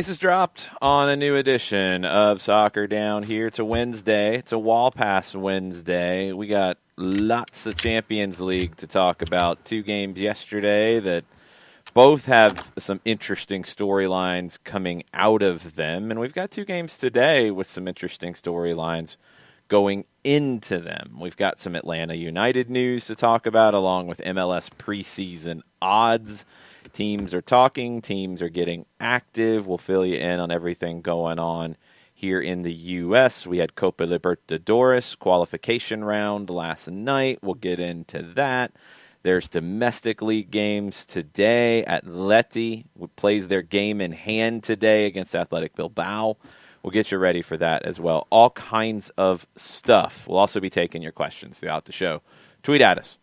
Price is dropped on a new edition of Soccer Down here. It's a Wednesday. It's a Wall Pass Wednesday. We got lots of Champions League to talk about. 2 games yesterday that both have some interesting storylines coming out of them. And we've got 2 games today with some interesting storylines going into them. We've got some Atlanta United news to talk about, along with MLS preseason odds. Teams are talking. Teams are getting active. We'll fill you in on everything going on here in the U.S. We had Copa Libertadores qualification round last night. We'll get into that. There's domestic league games today. Atleti plays their game in hand today against Athletic Bilbao. We'll get you ready for that as well. All kinds of stuff. We'll also be taking your questions throughout the show. Tweet at us,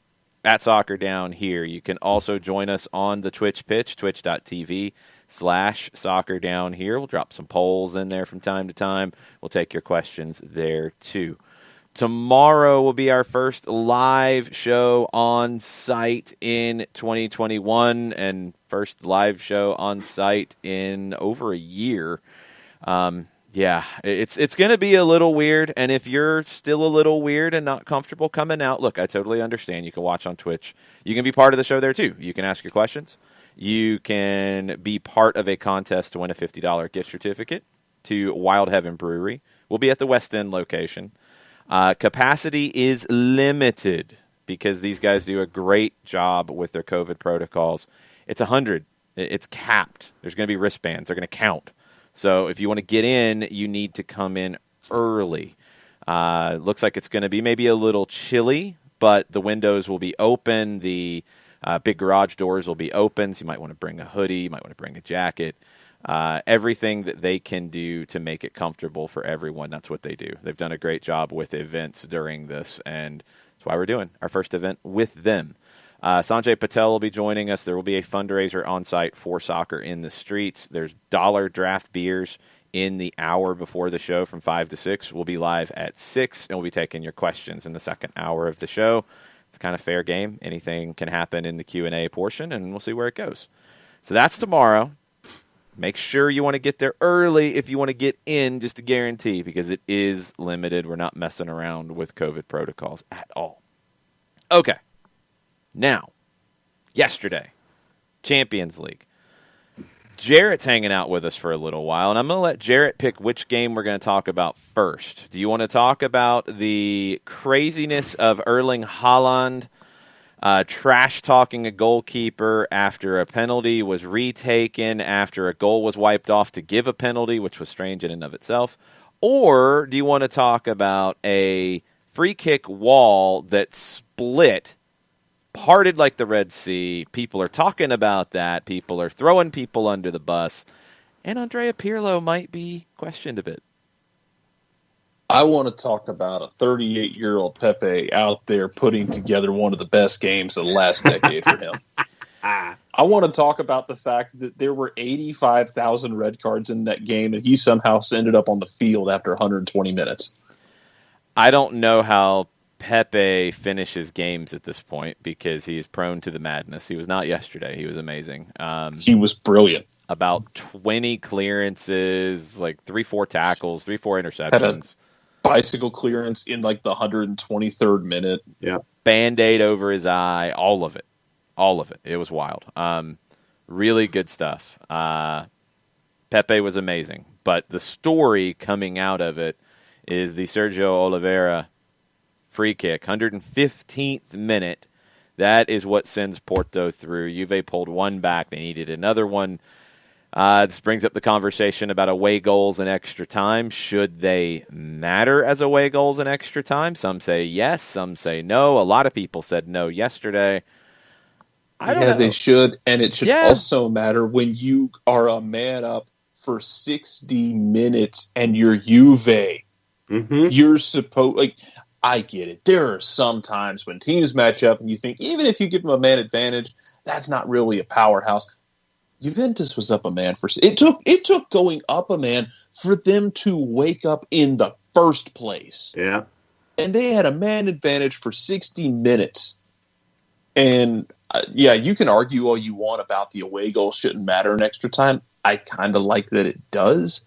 at Soccer Down here. You can also join us on the Twitch pitch, twitch.tv/Soccer Down here. We'll drop some polls in there from time to time. We'll take your questions there too. Tomorrow will be our first live show on site in 2021 and first live show on site in over a year. Yeah, it's going to be a little weird, and if you're still a little weird and not comfortable coming out, look, I totally understand. You can watch on Twitch. You can be part of the show there, too. You can ask your questions. You can be part of a contest to win a $50 gift certificate to Wild Heaven Brewery. We'll be at the West End location. Capacity is limited because these guys do a great job with their COVID protocols. It's 100. It's capped. There's going to be wristbands. They're going to count. So if you want to get in, you need to come in early. Looks like it's going to be maybe a little chilly, but the windows will be open. The big garage doors will be open, so you might want to bring a hoodie. You might want to bring a jacket. Everything that they can do to make it comfortable for everyone, that's what they do. They've done a great job with events during this, and that's why we're doing our first event with them. Sanjay Patel will be joining us. There will be a fundraiser on site for Soccer in the Streets. There's dollar draft beers in the hour before the show from 5 to 6. We'll be live at 6, and we'll be taking your questions in the second hour of the show. It's kind of fair game. Anything can happen in the Q&A portion, and we'll see where it goes. So that's tomorrow. Make sure you want to get there early if you want to get in, just to guarantee, because it is limited. We're not messing around with COVID protocols at all. Okay. Now, yesterday, Champions League. Jarrett's hanging out with us for a little while, and I'm going to let Jarrett pick which game we're going to talk about first. Do you want to talk about the craziness of Erling Haaland trash-talking a goalkeeper after a penalty was retaken, after a goal was wiped off to give a penalty, which was strange in and of itself? Or do you want to talk about a free kick wall that split, parted like the Red Sea? People are talking about that. People are throwing people under the bus. And Andrea Pirlo might be questioned a bit. I want to talk about a 38-year-old Pepe out there putting together one of the best games of the last decade for him. I want to talk about the fact that there were 85,000 red cards in that game, and he somehow ended up on the field after 120 minutes. I don't know how Pepe finishes games at this point because he is prone to the madness. He was not yesterday. He was amazing. He was brilliant. About 20 clearances, like 3-4 tackles, 3-4 interceptions. Had a bicycle clearance in like the 123rd minute. Yeah. Band-Aid over his eye, all of it. All of it. It was wild. Really good stuff. Pepe was amazing. But the story coming out of it is the Sergio Oliveira free kick, 115th minute. That is what sends Porto through. Juve pulled one back. They needed another one. This brings up the conversation about away goals in extra time. Should they matter as away goals in extra time? Some say yes, some say no. A lot of people said no yesterday. I don't know. They should, and it should also matter when you are a man up for 60 minutes and you're Juve. Mm-hmm. You're supposed, like, I get it. There are some times when teams match up and you think, even if you give them a man advantage, that's not really a powerhouse. Juventus was up a man for it took going up a man for them to wake up in the first place. Yeah. And they had a man advantage for 60 minutes. And you can argue all you want about the away goal shouldn't matter in extra time. I kind of like that it does,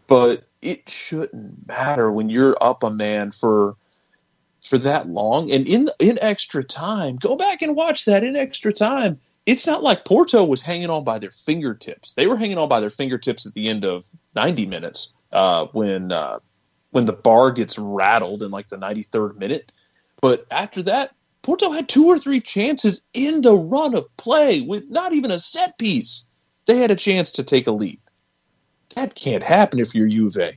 but it shouldn't matter when you're up a man for that long. And in extra time, go back and watch that in extra time. It's not like Porto was hanging on by their fingertips. They were hanging on by their fingertips at the end of 90 minutes when the bar gets rattled in like the 93rd minute. But after that, Porto had 2 or 3 chances in the run of play with not even a set piece. They had a chance to take a lead. That can't happen if you're Juve.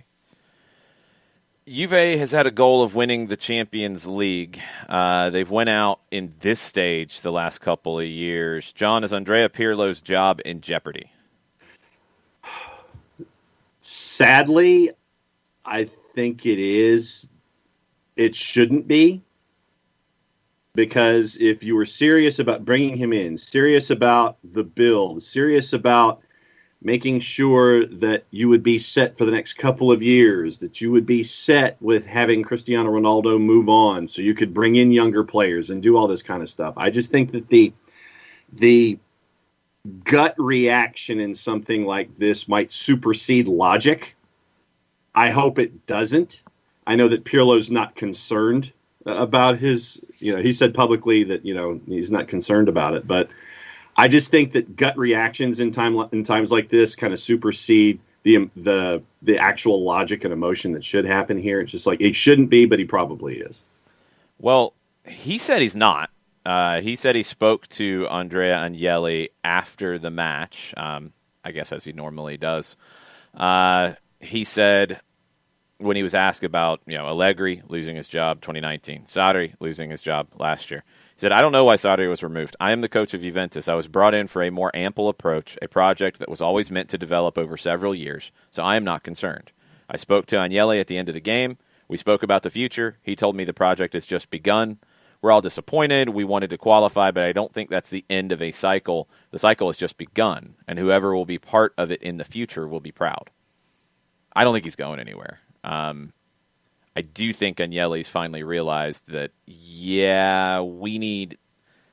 Juve has had a goal of winning the Champions League. They've went out in this stage the last couple of years. John, is Andrea Pirlo's job in jeopardy? Sadly, I think it is. It shouldn't be. Because if you were serious about bringing him in, serious about the build, serious about making sure that you would be set for the next couple of years, that you would be set with having Cristiano Ronaldo move on so you could bring in younger players and do all this kind of stuff. I just think that the gut reaction in something like this might supersede logic. I hope it doesn't. I know that Pirlo's not concerned about his, he said publicly that, he's not concerned about it, but I just think that gut reactions in times like this kind of supersede the actual logic and emotion that should happen here. It's just like it shouldn't be, but he probably is. Well, he said he's not. He said he spoke to Andrea Agnelli after the match, I guess as he normally does. He said when he was asked about Allegri losing his job 2019, Sarri losing his job last year, he said, "I don't know why Sarri was removed. I am the coach of Juventus. I was brought in for a more ample approach, a project that was always meant to develop over several years, so I am not concerned. I spoke to Agnelli at the end of the game. We spoke about the future. He told me the project has just begun. We're all disappointed. We wanted to qualify, but I don't think that's the end of a cycle. The cycle has just begun, and whoever will be part of it in the future will be proud." I don't think he's going anywhere. I do think Agnelli's finally realized that, we need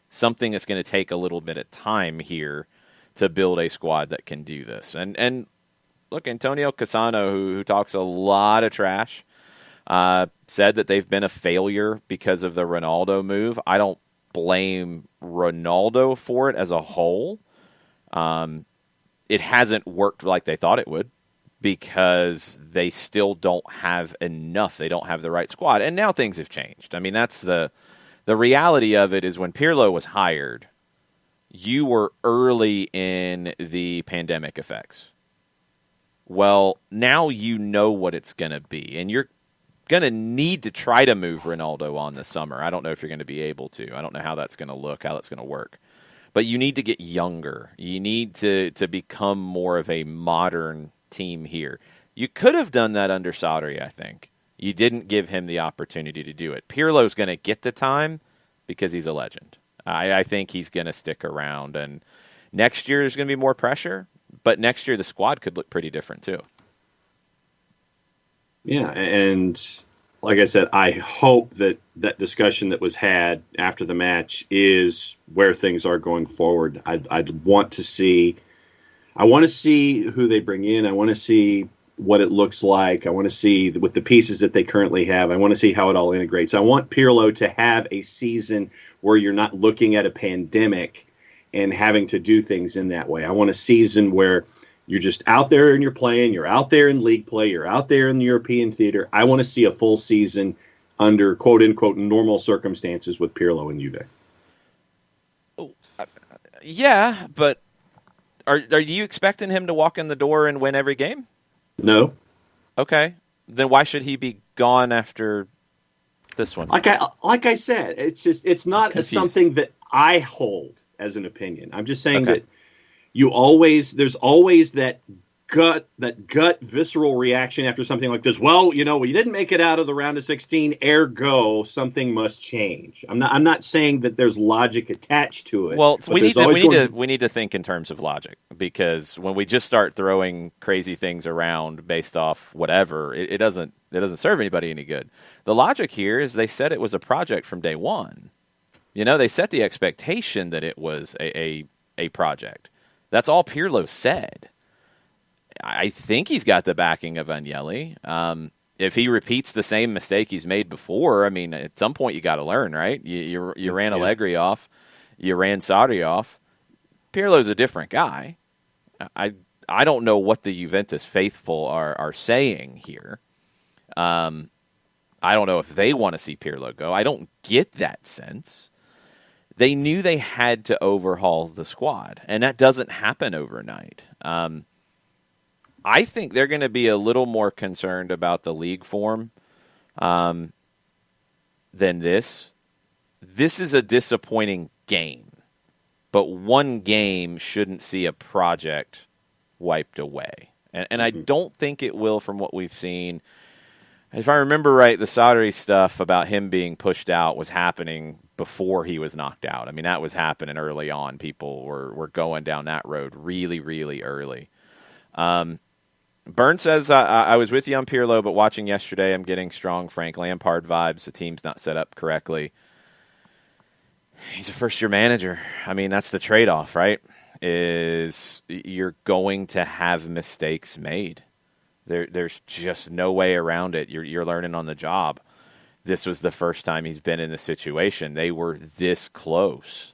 something that's going to take a little bit of time here to build a squad that can do this. And look, Antonio Cassano, who talks a lot of trash, said that they've been a failure because of the Ronaldo move. I don't blame Ronaldo for it as a whole. It hasn't worked like they thought it would, because they still don't have enough. They don't have the right squad. And now things have changed. I mean, that's the reality of it is when Pirlo was hired, you were early in the pandemic effects. Well, now you know what it's going to be, and you're going to need to try to move Ronaldo on this summer. I don't know if you're going to be able to. I don't know how that's going to look, how that's going to work. But you need to get younger. You need to become more of a modern team here. You could have done that under Sarri, I think. You didn't give him the opportunity to do it. Pirlo's going to get the time because he's a legend. I think he's going to stick around. And next year there's going to be more pressure, but next year the squad could look pretty different too. Yeah, and like I said, I hope that discussion that was had after the match is where things are going forward. I'd want to see. I want to see who they bring in. I want to see what it looks like. I want to see with the pieces that they currently have. I want to see how it all integrates. I want Pirlo to have a season where you're not looking at a pandemic and having to do things in that way. I want a season where you're just out there and you're playing. You're out there in league play. You're out there in the European theater. I want to see a full season under quote unquote normal circumstances with Pirlo and Juve. Yeah, but Are you expecting him to walk in the door and win every game? No. Okay. Then why should he be gone after this one? Like I said, it's not something that I hold as an opinion. I'm just saying that there's always that gut visceral reaction after something like this. Well, we didn't make it out of the round of 16, ergo something must change. I'm not saying that there's logic attached to it. Well, we need to think in terms of logic, because when we just start throwing crazy things around based off whatever, it doesn't serve anybody any good. The logic here is they said it was a project from day one. They set the expectation that it was a project. That's all Pirlo said. I think he's got the backing of Agnelli. If he repeats the same mistake he's made before, I mean, at some point you got to learn, right? You ran Allegri off, you ran Sarri off. Pirlo's a different guy. I don't know what the Juventus faithful are saying here. I don't know if they want to see Pirlo go. I don't get that sense. They knew they had to overhaul the squad, and that doesn't happen overnight. I think they're going to be a little more concerned about the league form than this. This is a disappointing game, but one game shouldn't see a project wiped away. And I don't think it will from what we've seen. If I remember right, the Sarri stuff about him being pushed out was happening before he was knocked out. I mean, that was happening early on. People were going down that road really, really early. Byrne says, I was with you on Pirlo, but watching yesterday, I'm getting strong Frank Lampard vibes. The team's not set up correctly. He's a first-year manager. I mean, that's the trade-off, right? Is you're going to have mistakes made. There's just no way around it. You're learning on the job. This was the first time he's been in the situation. They were this close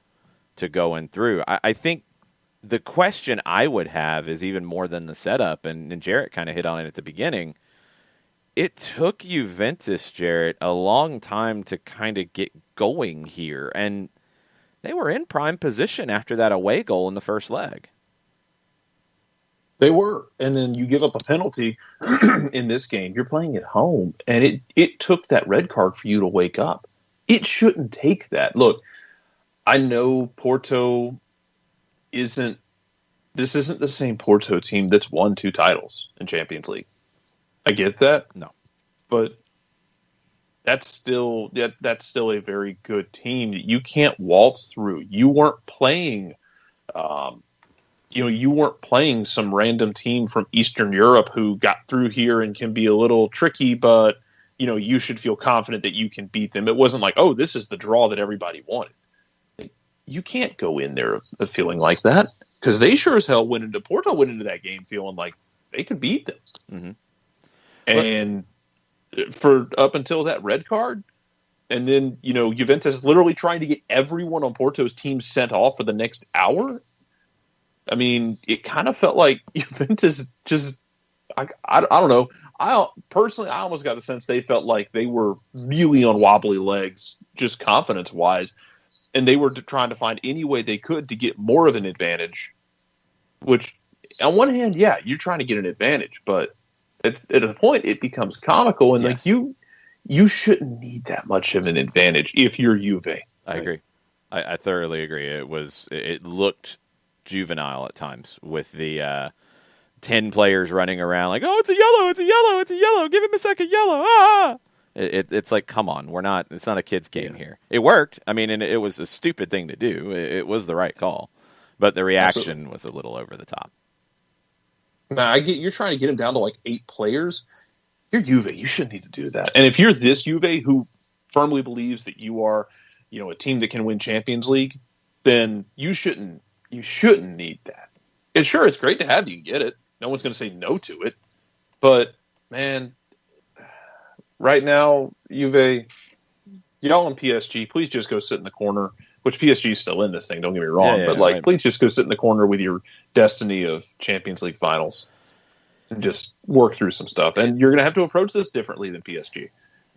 to going through. I think the question I would have is even more than the setup, and Jarrett kind of hit on it at the beginning. It took Juventus, Jarrett, a long time to kind of get going here, and they were in prime position after that away goal in the first leg. They were, and then you give up a penalty in this game. You're playing at home, and it took that red card for you to wake up. It shouldn't take that. Look, I know Porto isn't the same Porto team that's won 2 titles in Champions League. I get that. No. But that's still a very good team. You can't waltz through. You weren't playing you weren't playing some random team from Eastern Europe who got through here and can be a little tricky, but you should feel confident that you can beat them. It wasn't like, oh, this is the draw that everybody wanted. You can't go in there feeling like that, because they sure as hell Porto went into that game feeling like they could beat them. Mm-hmm. And for up until that red card, and then, Juventus literally trying to get everyone on Porto's team sent off for the next hour. I mean, it kind of felt like Juventus just, I don't know. I almost got the sense they felt like they were really on wobbly legs, just confidence-wise. And they were trying to find any way they could to get more of an advantage, which on one hand, yeah, you're trying to get an advantage, but at a point it becomes comical, and yes. Like you shouldn't need that much of an advantage if you're Juve. Right? I agree. I thoroughly agree. It looked juvenile at times with the 10 players running around like, oh, it's a yellow, give him a second yellow. Ah! It's like, come on, it's not a kid's game here. It worked. I mean, and it was a stupid thing to do. It was the right call, but the reaction was a little over the top. Now, I get you're trying to get him down to like 8 players. You're Juve. You shouldn't need to do that. And if you're this Juve who firmly believes that you are, a team that can win Champions League, then you shouldn't need that. And sure, it's great to have you get it. No one's going to say no to it. But, man, right now, Juve, y'all and PSG, please just go sit in the corner, which PSG is still in this thing, don't get me wrong. But, please just go sit in the corner with your destiny of Champions League finals and just work through some stuff. And you're going to have to approach this differently than PSG.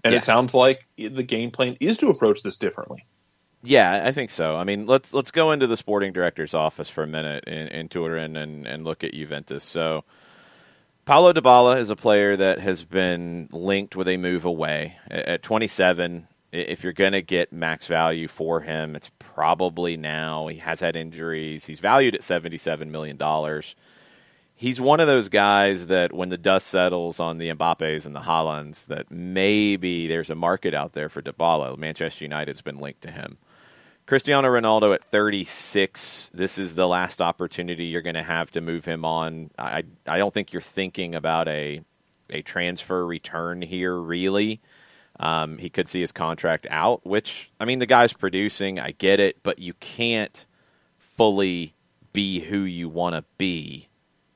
And it sounds like the game plan is to approach this differently. Yeah, I think so. I mean, let's go into the sporting director's office for a minute in Turin and look at Juventus. So, Paulo Dybala is a player that has been linked with a move away. At 27, if you're going to get max value for him, it's probably now. He has had injuries. He's valued at $77 million. He's one of those guys that when the dust settles on the Mbappes and the Haalands, that maybe there's a market out there for Dybala. Manchester United's been linked to him. Cristiano Ronaldo at 36, this is the last opportunity you're going to have to move him on. I don't think you're thinking about a transfer return here, really. He could see his contract out, which, I mean, the guy's producing, I get it, but you can't fully be who you want to be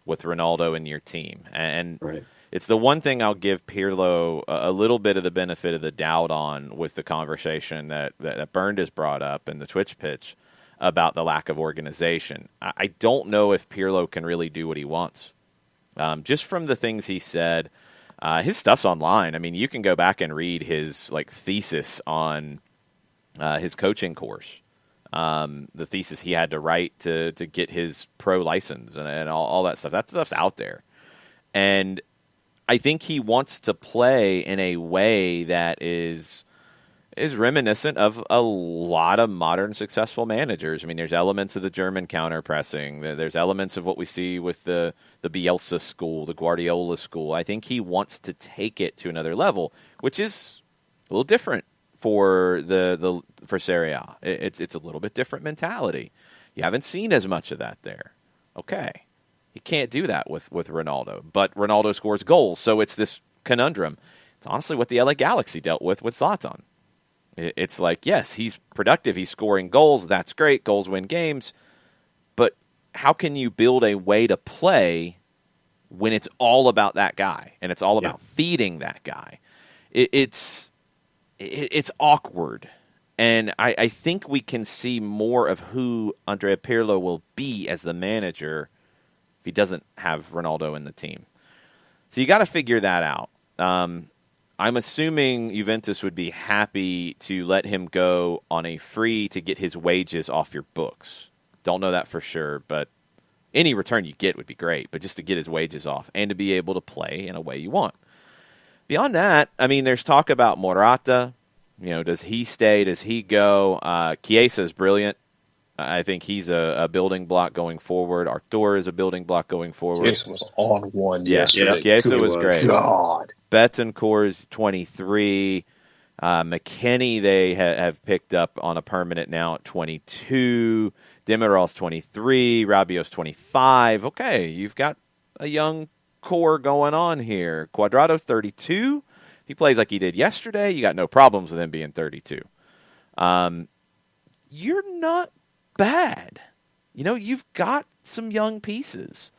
with Ronaldo in your team. And Right. it's the one thing I'll give Pirlo a little bit of the benefit of the doubt on with the conversation that Baird has brought up in the Twitch pitch about the lack of organization. I don't know if Pirlo can really do what he wants. Just from the things he said, his stuff's online. I mean, you can go back and read his thesis on his coaching course. The thesis he had to write to get his pro license and all that stuff. That stuff's out there. And I think he wants to play in a way that is reminiscent of a lot of modern successful managers. I mean, there's elements of the German counter-pressing. There's elements of what we see with the Bielsa school, the Guardiola school. I think he wants to take it to another level, which is a little different for for Serie A. It's a little bit different mentality. You haven't seen as much of that there. Okay. You can't do that with Ronaldo, but Ronaldo scores goals, so it's this conundrum. It's honestly what the LA Galaxy dealt with Zlatan. It's like, yes, he's productive, he's scoring goals, that's great, goals win games, but how can you build a way to play when it's all about that guy, and it's all about feeding that guy? It's awkward, and I think we can see more of who Andrea Pirlo will be as the manager if he doesn't have Ronaldo in the team. So you got to figure that out. I'm assuming Juventus would be happy to let him go on a free to get his wages off your books. Don't know that for sure, but any return you get would be great, but just to get his wages off and to be able to play in a way you want. Beyond that, I mean, there's talk about Morata. You know, does he stay? Does he go? Chiesa is brilliant. I think he's a building block going forward. Artur is a building block going forward. Chiesa was on one yesterday. Chiesa was great. God. Betancourt's 23. McKennie they have picked up on a permanent now at 22. Demiral's 23. Rabiot's 25. Okay, you've got a young core going on here. Cuadrado's 32. If he plays like he did yesterday, you got no problems with him being 32. You're not bad. You know, you've got some young pieces.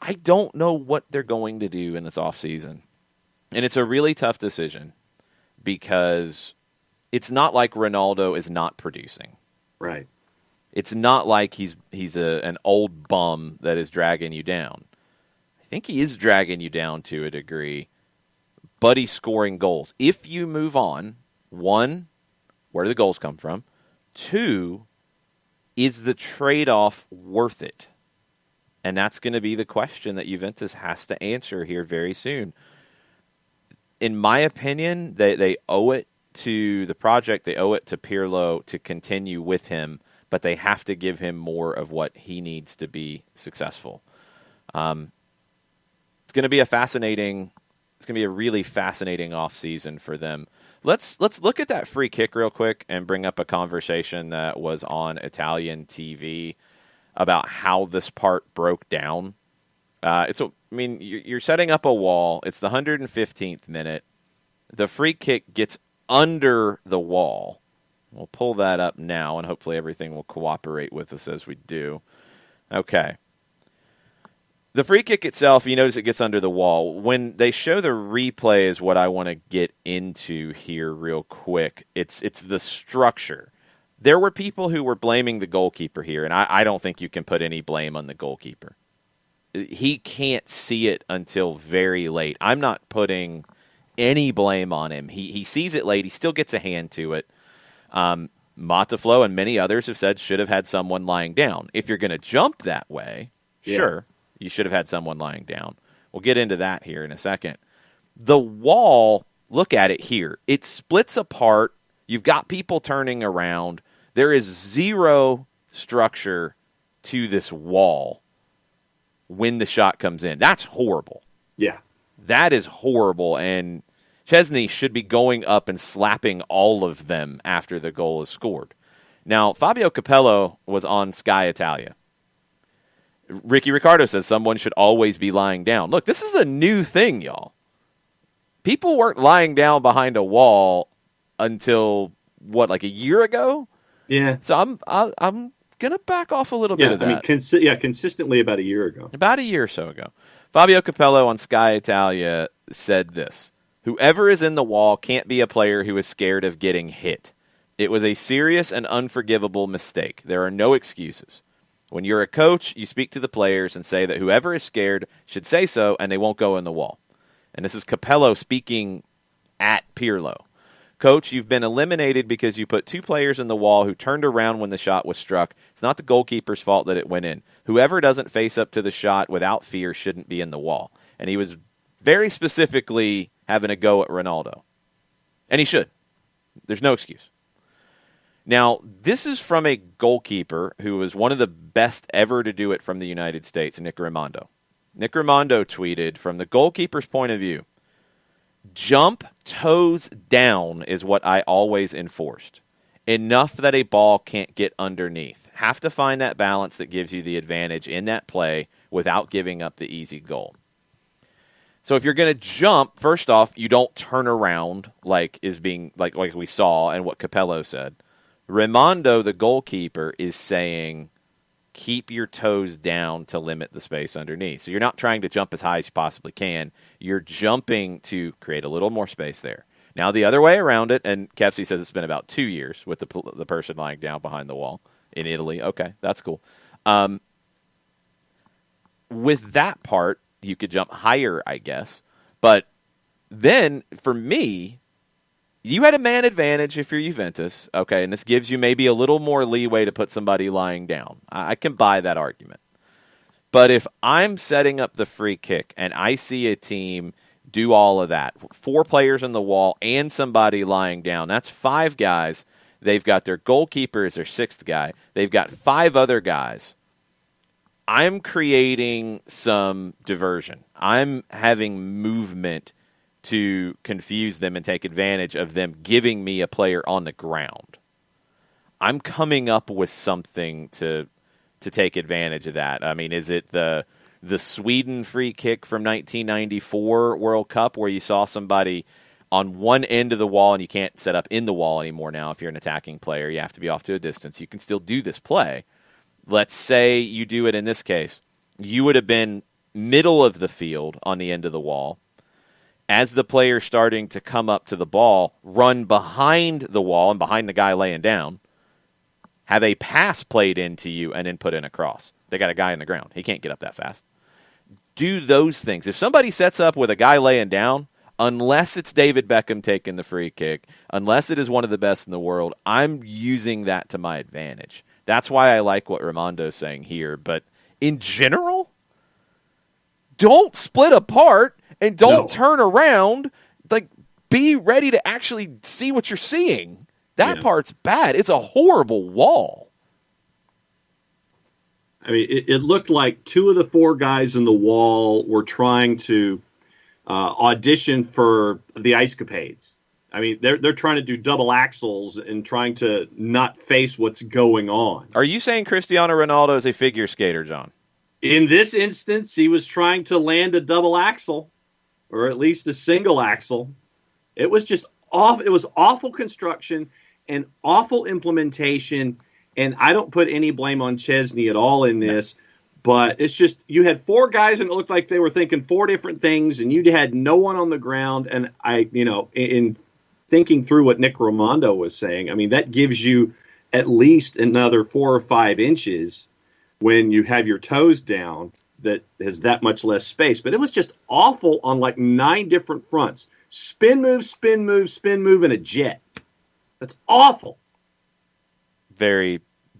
I don't know what they're going to do in this offseason. And it's a really tough decision because it's not like Ronaldo is not producing. Right. It's not like he's an old bum that is dragging you down. I think he is dragging you down to a degree, but he's scoring goals. If you move on, one, where do the goals come from? Two, is the trade-off worth it? And that's going to be the question that Juventus has to answer here very soon. In my opinion, they owe it to the project, they owe it to Pirlo to continue with him, but they have to give him more of what he needs to be successful. It's going to be a really fascinating offseason for them. Let's look at that free kick real quick and bring up a conversation that was on Italian TV about how this part broke down. You're setting up a wall. It's the 115th minute. The free kick gets under the wall. We'll pull that up now, and hopefully everything will cooperate with us as we do. Okay. The free kick itself, you notice it gets under the wall. When they show the replay is what I want to get into here real quick. It's the structure. There were people who were blaming the goalkeeper here, and I don't think you can put any blame on the goalkeeper. He can't see it until very late. I'm not putting any blame on him. He sees it late. He still gets a hand to it. Mataflo and many others have said should have had someone lying down. If you're going to jump that way, sure, you should have had someone lying down. We'll get into that here in a second. The wall, look at it here. It splits apart. You've got people turning around. There is zero structure to this wall when the shot comes in. That's horrible. Yeah. That is horrible, and Chesney should be going up and slapping all of them after the goal is scored. Now, Fabio Capello was on Sky Italia. Ricky Ricardo says someone should always be lying down. Look, this is a new thing, y'all. People weren't lying down behind a wall until, like a year ago? Yeah. So I'm going going to back off a little bit of that. I mean, consistently about a year ago. About a year or so ago. Fabio Capello on Sky Italia said this: "Whoever is in the wall can't be a player who is scared of getting hit. It was a serious and unforgivable mistake. There are no excuses. When you're a coach, you speak to the players and say that whoever is scared should say so and they won't go in the wall." And this is Capello speaking at Pirlo. "Coach, you've been eliminated because you put two players in the wall who turned around when the shot was struck. It's not the goalkeeper's fault that it went in. Whoever doesn't face up to the shot without fear shouldn't be in the wall." And he was very specifically having a go at Ronaldo. And he should. There's no excuse. Now, this is from a goalkeeper who was one of the best ever to do it from the United States, Nick Rimando. Nick Rimando tweeted, "From the goalkeeper's point of view, jump toes down is what I always enforced. Enough that a ball can't get underneath. Have to find that balance that gives you the advantage in that play without giving up the easy goal." So if you're going to jump, first off, you don't turn around like we saw and what Capello said. Rimando, the goalkeeper, is saying keep your toes down to limit the space underneath. So you're not trying to jump as high as you possibly can. You're jumping to create a little more space there. Now the other way around it, and Kefsey says it's been about 2 years with the person lying down behind the wall in Italy. Okay, that's cool. With that part, you could jump higher, I guess. But then, for me, you had a man advantage if you're Juventus, okay, and this gives you maybe a little more leeway to put somebody lying down. I can buy that argument. But if I'm setting up the free kick and I see a team do all of that, 4 players in the wall and somebody lying down, that's 5 guys. They've got their goalkeeper as their 6th guy. They've got 5 other guys. I'm creating some diversion. I'm having movement to confuse them and take advantage of them giving me a player on the ground. I'm coming up with something to take advantage of that. I mean, is it the Sweden free kick from 1994 World Cup where you saw somebody on one end of the wall and you can't set up in the wall anymore now if you're an attacking player. You have to be off to a distance. You can still do this play. Let's say you do it in this case. You would have been middle of the field on the end of the wall. As the player starting to come up to the ball, run behind the wall and behind the guy laying down, have a pass played into you, and then put in a cross. They got a guy on the ground. He can't get up that fast. Do those things. If somebody sets up with a guy laying down, unless it's David Beckham taking the free kick, unless it is one of the best in the world, I'm using that to my advantage. That's why I like what Rimondo's saying here. But in general, don't split apart and don't turn around. Like, be ready to actually see what you're seeing. That part's bad. It's a horrible wall. I mean, it looked like 2 of the 4 guys in the wall were trying to audition for the Ice Capades. I mean, they're trying to do double axles and trying to not face what's going on. Are you saying Cristiano Ronaldo is a figure skater, John? In this instance, he was trying to land a double axle, or at least a single axle. It was just off. It was awful construction and awful implementation. And I don't put any blame on Chesney at all in this, but it's just you had 4 guys and it looked like they were thinking 4 different things, and you had no one on the ground. And in thinking through what Nick Rimando was saying, I mean, that gives you at least another 4 or 5 inches when you have your toes down that has that much less space. But it was just awful on like 9 different fronts. Spin move, spin move, spin move, and a jet. That's awful. Very,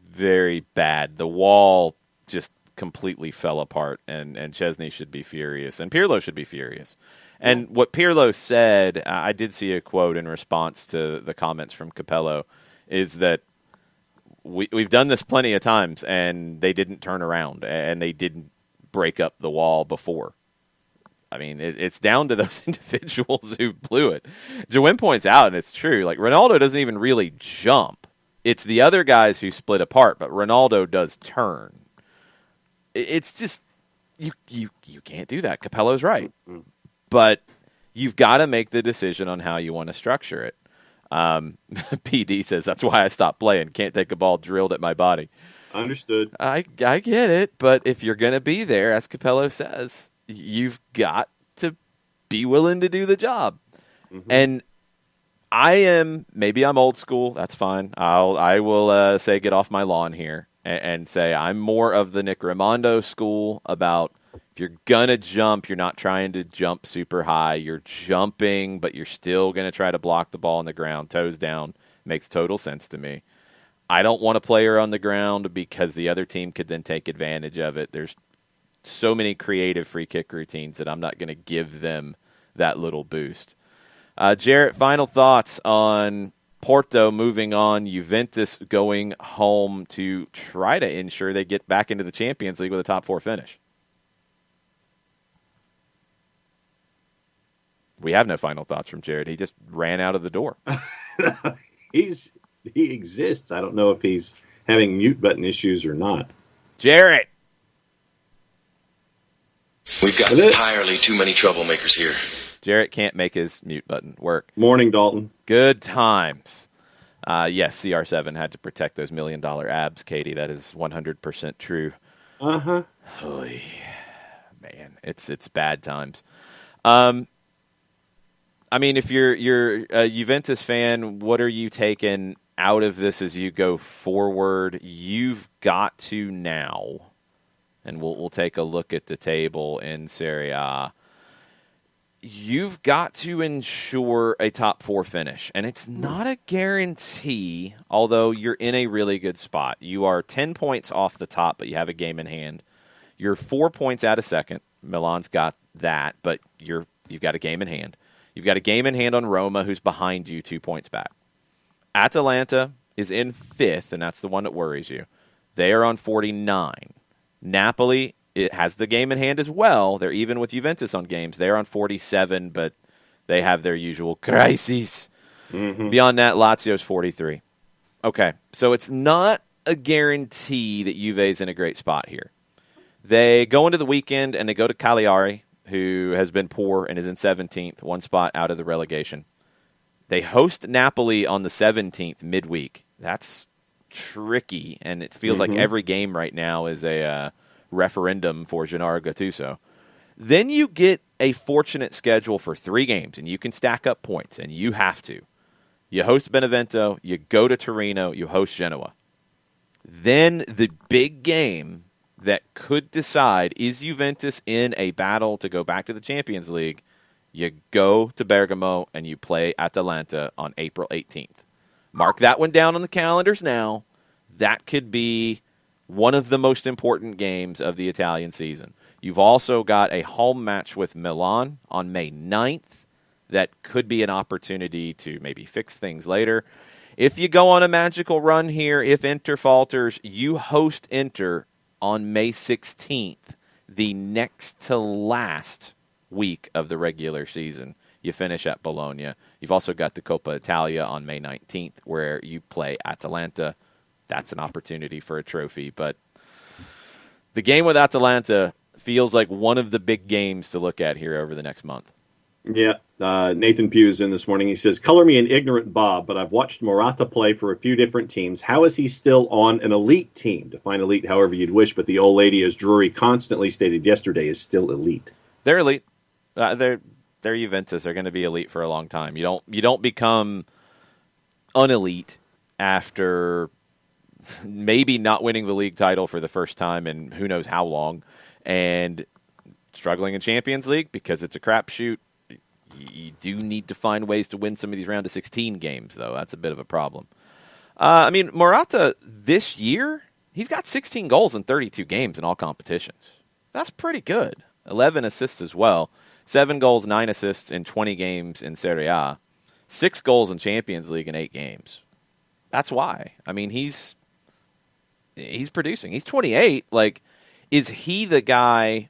very bad. The wall just completely fell apart, and Chesney should be furious, and Pirlo should be furious. And what Pirlo said, I did see a quote in response to the comments from Capello, is that we've done this plenty of times, and they didn't turn around, and they didn't break up the wall before. I mean, it's down to those individuals who blew it. Jawin points out, and it's true, like Ronaldo doesn't even really jump. It's the other guys who split apart, but Ronaldo does turn. It's just, you can't do that. Capello's right. But you've got to make the decision on how you want to structure it. PD says, that's why I stopped playing. Can't take a ball drilled at my body. Understood. I get it, but if you're going to be there, as Capello says, you've got to be willing to do the job. Mm-hmm. And maybe I'm old school. That's fine. I will say get off my lawn here and say I'm more of the Nick Raimondo school about if you're going to jump, you're not trying to jump super high. You're jumping, but you're still going to try to block the ball on the ground, toes down. Makes total sense to me. I don't want a player on the ground because the other team could then take advantage of it. There's so many creative free kick routines that I'm not going to give them that little boost. Jarrett, final thoughts on Porto moving on, Juventus going home to try to ensure they get back into the Champions League with a top 4 finish. We have no final thoughts from Jared. He just ran out of the door. He exists. I don't know if he's having mute button issues or not. Jared! We've got entirely too many troublemakers here. Jarrett can't make his mute button work. Morning, Dalton. Good times. Yes, CR7 had to protect those $1 million abs, Katie. That is 100% true. Uh-huh. Oy, man, it's bad times. I mean, if you're a Juventus fan, what are you taking out of this as you go forward? You've got to now, and we'll take a look at the table in Serie A. You've got to ensure a top 4 finish, and it's not a guarantee, although you're in a really good spot. You are 10 points off the top, but you have a game in hand. You're 4 points out of second. Milan's got that, but you've got a game in hand. You've got a game in hand on Roma, who's behind you 2 points back. Atalanta is in 5th, and that's the one that worries you. They are on 49. Napoli, it has the game in hand as well. They're even with Juventus on games. They're on 47, but they have their usual crises. Mm-hmm. Beyond that, Lazio's 43. Okay, so it's not a guarantee that Juve's in a great spot here. They go into the weekend, and they go to Cagliari, who has been poor and is in 17th, 1 spot out of the relegation. They host Napoli on the 17th midweek. That's tricky, and it feels like every game right now is a referendum for Gennaro Gattuso. Then you get a fortunate schedule for 3 games, and you can stack up points, and you have to. You host Benevento, you go to Torino, you host Genoa. Then the big game that could decide, is Juventus in a battle to go back to the Champions League? You go to Bergamo and you play Atalanta on April 18th. Mark that one down on the calendars now. That could be one of the most important games of the Italian season. You've also got a home match with Milan on May 9th. That could be an opportunity to maybe fix things later. If you go on a magical run here, if Inter falters, you host Inter on May 16th, the next to last week of the regular season. You finish at Bologna. You've also got the Coppa Italia on May 19th, where you play Atalanta. That's an opportunity for a trophy. But the game with Atalanta feels like one of the big games to look at here over the next month. Yeah, Nathan Pugh is in this morning. He says, color me an ignorant Bob, but I've watched Morata play for a few different teams. How is he still on an elite team? Define elite however you'd wish, but the old lady, as Drury constantly stated yesterday, is still elite. They're elite. They're Juventus. They're going to be elite for a long time. You don't become unelite after maybe not winning the league title for the first time in who knows how long and struggling in Champions League because it's a crapshoot. You do need to find ways to win some of these round of 16 games, though. That's a bit of a problem. Morata this year, he's got 16 goals in 32 games in all competitions. That's pretty good. 11 assists as well. 7 goals, 9 assists in 20 games in Serie A. 6 goals in Champions League in 8 games. That's why. I mean, he's producing. He's 28. Like, is he the guy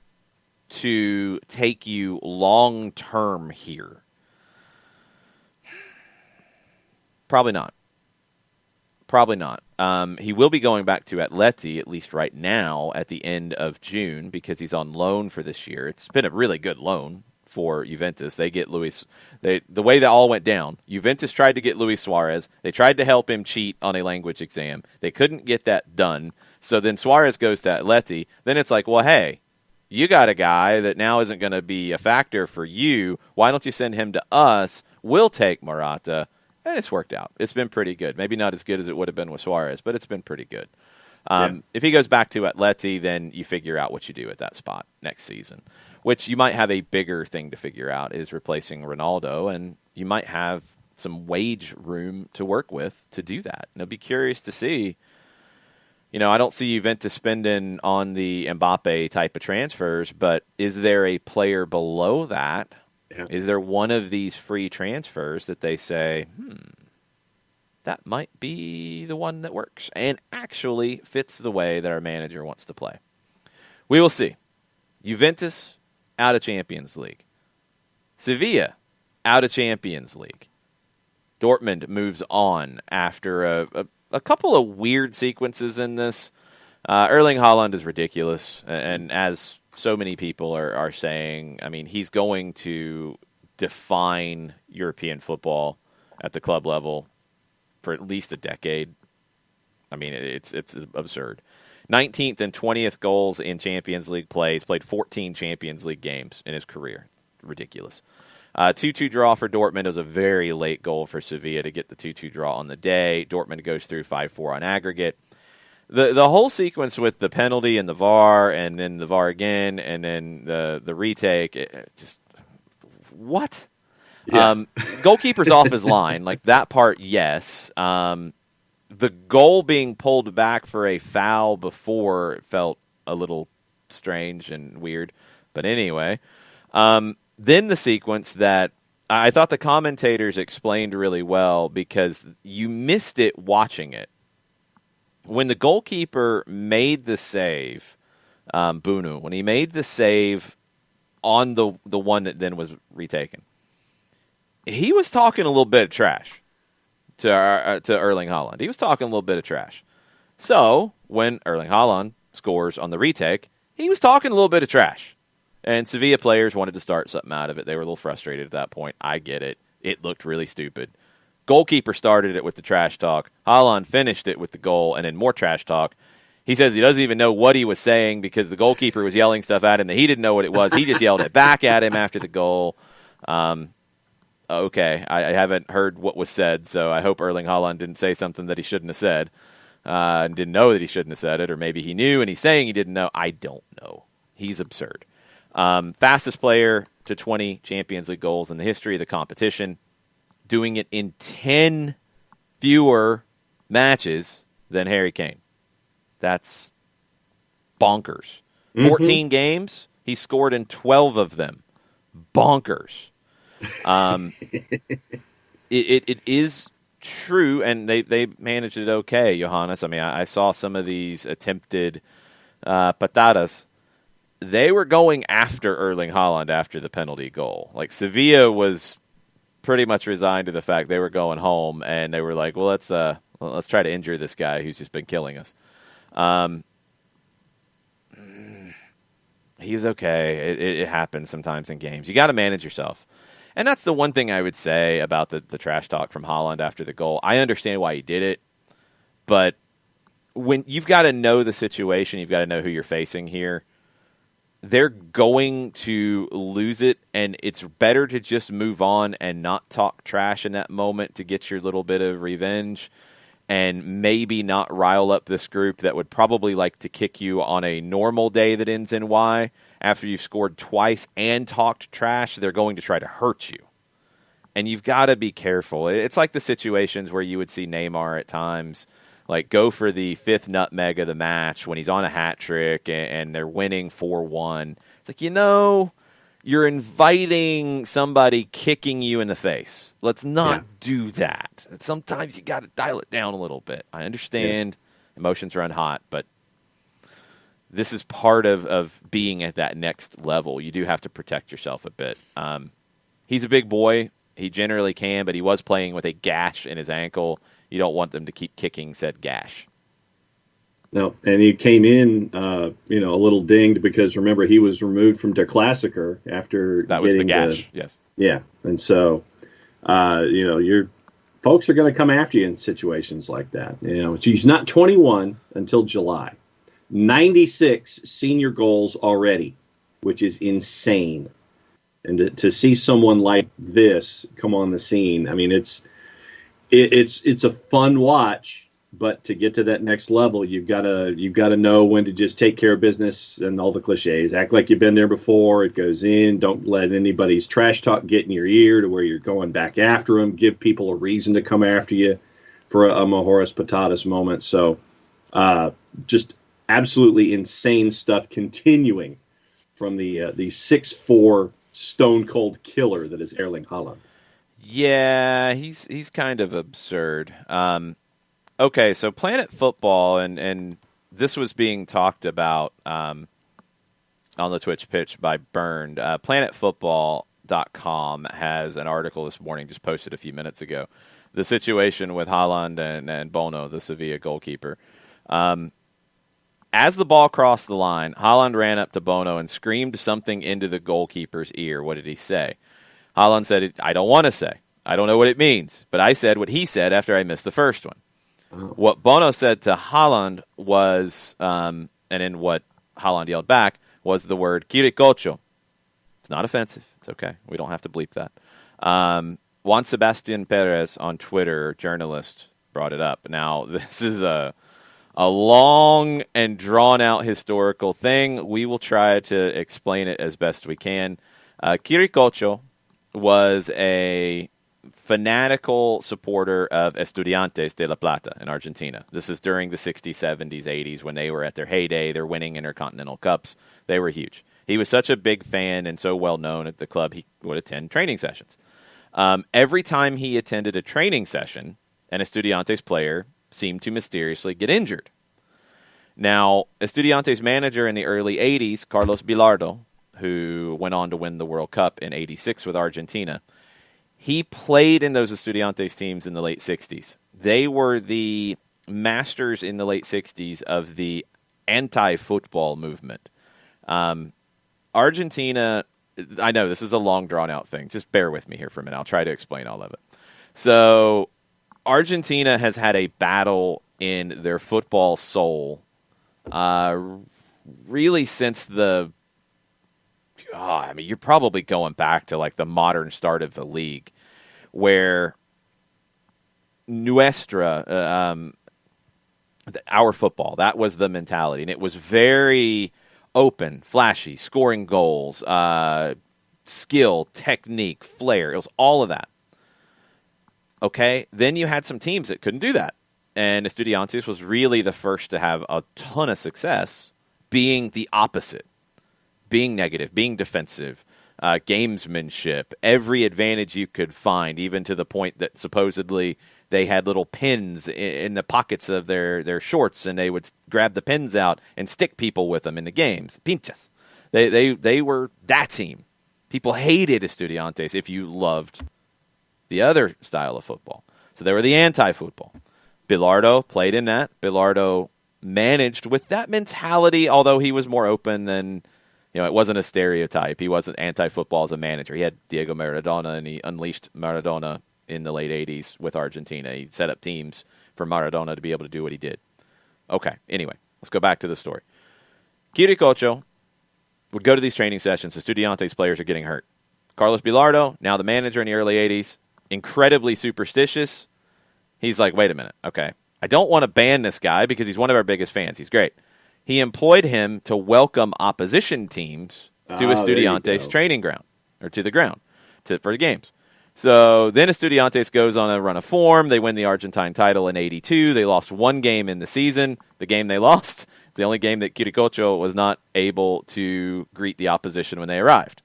to take you long-term here? Probably not. He will be going back to Atleti, at least right now, at the end of June, because he's on loan for this year. It's been a really good loan for Juventus. They get the way that all went down, Juventus tried to get Luis Suarez. They tried to help him cheat on a language exam. They couldn't get that done. So then Suarez goes to Atleti. Then it's like, well, hey, you got a guy that now isn't going to be a factor for you. Why don't you send him to us? We'll take Morata. And it's worked out. It's been pretty good. Maybe not as good as it would have been with Suarez, but it's been pretty good. If he goes back to Atleti, then you figure out what you do at that spot next season, which you might have a bigger thing to figure out is replacing Ronaldo, and you might have some wage room to work with to do that. And I'll be curious to see. I don't see Juventus spending on the Mbappe type of transfers, but is there a player below that? Yeah. Is there one of these free transfers that they say, that might be the one that works and actually fits the way that our manager wants to play? We will see. Juventus out of Champions League. Sevilla out of Champions League. Dortmund moves on after a couple of weird sequences in this. Erling Haaland is ridiculous, and as so many people are saying, I mean, he's going to define European football at the club level for at least a decade. I mean, it's absurd. 19th and 20th goals in Champions League plays, played 14 Champions League games in his career. Ridiculous. 2-2 draw for Dortmund. It was a very late goal for Sevilla to get the 2-2 draw on the day. Dortmund goes through 5-4 on aggregate. The whole sequence with the penalty and the VAR, and then the VAR again, and then the retake, just what? Yeah. Goalkeeper's off his line, like that part, yes. The goal being pulled back for a foul before felt a little strange and weird, but anyway. Then the sequence that I thought the commentators explained really well because you missed it watching it. When the goalkeeper made the save, Bunu, when he made the save on the one that then was retaken, he was talking a little bit of trash to Erling Haaland. He was talking a little bit of trash. So when Erling Haaland scores on the retake, he was talking a little bit of trash. And Sevilla players wanted to start something out of it. They were a little frustrated at that point. I get it. It looked really stupid. Goalkeeper started it with the trash talk. Haaland finished it with the goal and then more trash talk. He says he doesn't even know what he was saying because the goalkeeper was yelling stuff at him that he didn't know what it was. He just yelled it back at him after the goal. Okay, I haven't heard what was said, so I hope Erling Haaland didn't say something that he shouldn't have said and didn't know that he shouldn't have said it, or maybe he knew and he's saying he didn't know. I don't know. He's absurd. Fastest player to 20 Champions League goals in the history of the competition, doing it in 10 fewer matches than Harry Kane. That's bonkers. 14 games, he scored in 12 of them. Bonkers. It is true, and they managed it okay, Johannes. I mean, I saw some of these attempted patadas. They were going after Erling Haaland after the penalty goal. Like, Sevilla was pretty much resigned to the fact they were going home, and they were like, well, let's try to injure this guy who's just been killing us. He's okay. It happens sometimes in games. You got to manage yourself. And that's the one thing I would say about the trash talk from Haaland after the goal. I understand why he did it, but when you've got to know the situation, you've got to know who you're facing here. They're going to lose it, and it's better to just move on and not talk trash in that moment to get your little bit of revenge and maybe not rile up this group that would probably like to kick you on a normal day that ends in Y. After you've scored twice and talked trash, they're going to try to hurt you. And you've got to be careful. It's like the situations where you would see Neymar at times like go for the fifth nutmeg of the match when he's on a hat trick and they're winning 4-1. It's like, you're inviting somebody kicking you in the face. Let's not do that. Sometimes you got to dial it down a little bit. I understand emotions run hot, but this is part of being at that next level. You do have to protect yourself a bit. He's a big boy. He generally can, but he was playing with a gash in his ankle. You don't want them to keep kicking said gash. No, and he came in, a little dinged because remember he was removed from Der Klassiker after that was the gash. Yes. Yeah, and so, your folks are going to come after you in situations like that. He's not 21 until July, 96 senior goals already, which is insane. And to see someone like this come on the scene, I mean, it's a fun watch. But to get to that next level, you've got to know when to just take care of business and all the cliches. Act like you've been there before. It goes in. Don't let anybody's trash talk get in your ear to where you're going back after them. Give people a reason to come after you for a Majoras Patatas moment. So just absolutely insane stuff continuing from the 6'4" stone cold killer that is Erling Haaland. Yeah, he's kind of absurd. Okay, so Planet Football, and this was being talked about on the Twitch pitch by Baird. PlanetFootball.com has an article this morning, just posted a few minutes ago. The situation with Haaland and Bono, the Sevilla goalkeeper. As the ball crossed the line, Haaland ran up to Bono and screamed something into the goalkeeper's ear. What did he say? Haaland said, "I don't want to say. I don't know what it means, but I said what he said after I missed the first one." What Bono said to Haaland was, and in what Haaland yelled back, was the word "Kirikocho." It's not offensive. It's okay. We don't have to bleep that. Juan Sebastian Perez on Twitter, journalist, brought it up. Now, this is a long and drawn-out historical thing. We will try to explain it as best we can. Kirikocho was a fanatical supporter of Estudiantes de La Plata in Argentina. This is during the 60s, 70s, 80s when they were at their heyday. They're winning Intercontinental Cups. They were huge. He was such a big fan and so well known at the club, he would attend training sessions. Every time he attended a training session, an Estudiantes player seemed to mysteriously get injured. Now, Estudiantes manager in the early 80s, Carlos Bilardo, who went on to win the World Cup in 86 with Argentina, he played in those Estudiantes teams in the late 60s. They were the masters in the late 60s of the anti-football movement. Argentina, I know this is a long, drawn-out thing. Just bear with me here for a minute. I'll try to explain all of it. So Argentina has had a battle in their football soul really since you're probably going back to like the modern start of the league, where our football, that was the mentality, and it was very open, flashy, scoring goals, skill, technique, flair. It was all of that. Okay, then you had some teams that couldn't do that, and Estudiantes was really the first to have a ton of success being the opposite. Being negative, being defensive, gamesmanship, every advantage you could find, even to the point that supposedly they had little pins in the pockets of their shorts, and they would grab the pins out and stick people with them in the games. Pinchas. They were that team. People hated Estudiantes if you loved the other style of football. So they were the anti-football. Bilardo played in that. Bilardo managed with that mentality, although he was more open than... it wasn't a stereotype. He wasn't anti-football as a manager. He had Diego Maradona, and he unleashed Maradona in the late 80s with Argentina. He set up teams for Maradona to be able to do what he did. Okay, anyway, let's go back to the story. Kirikocho would go to these training sessions. Estudiantes players are getting hurt. Carlos Bilardo, now the manager in the early 80s, incredibly superstitious. He's like, wait a minute, okay. I don't want to ban this guy because he's one of our biggest fans. He's great. He employed him to welcome opposition teams to Estudiantes' training ground, or to the ground for the games. So then Estudiantes goes on a run of form. They win the Argentine title in 82. They lost one game in the season. The game they lost, the only game that Kirikocho was not able to greet the opposition when they arrived.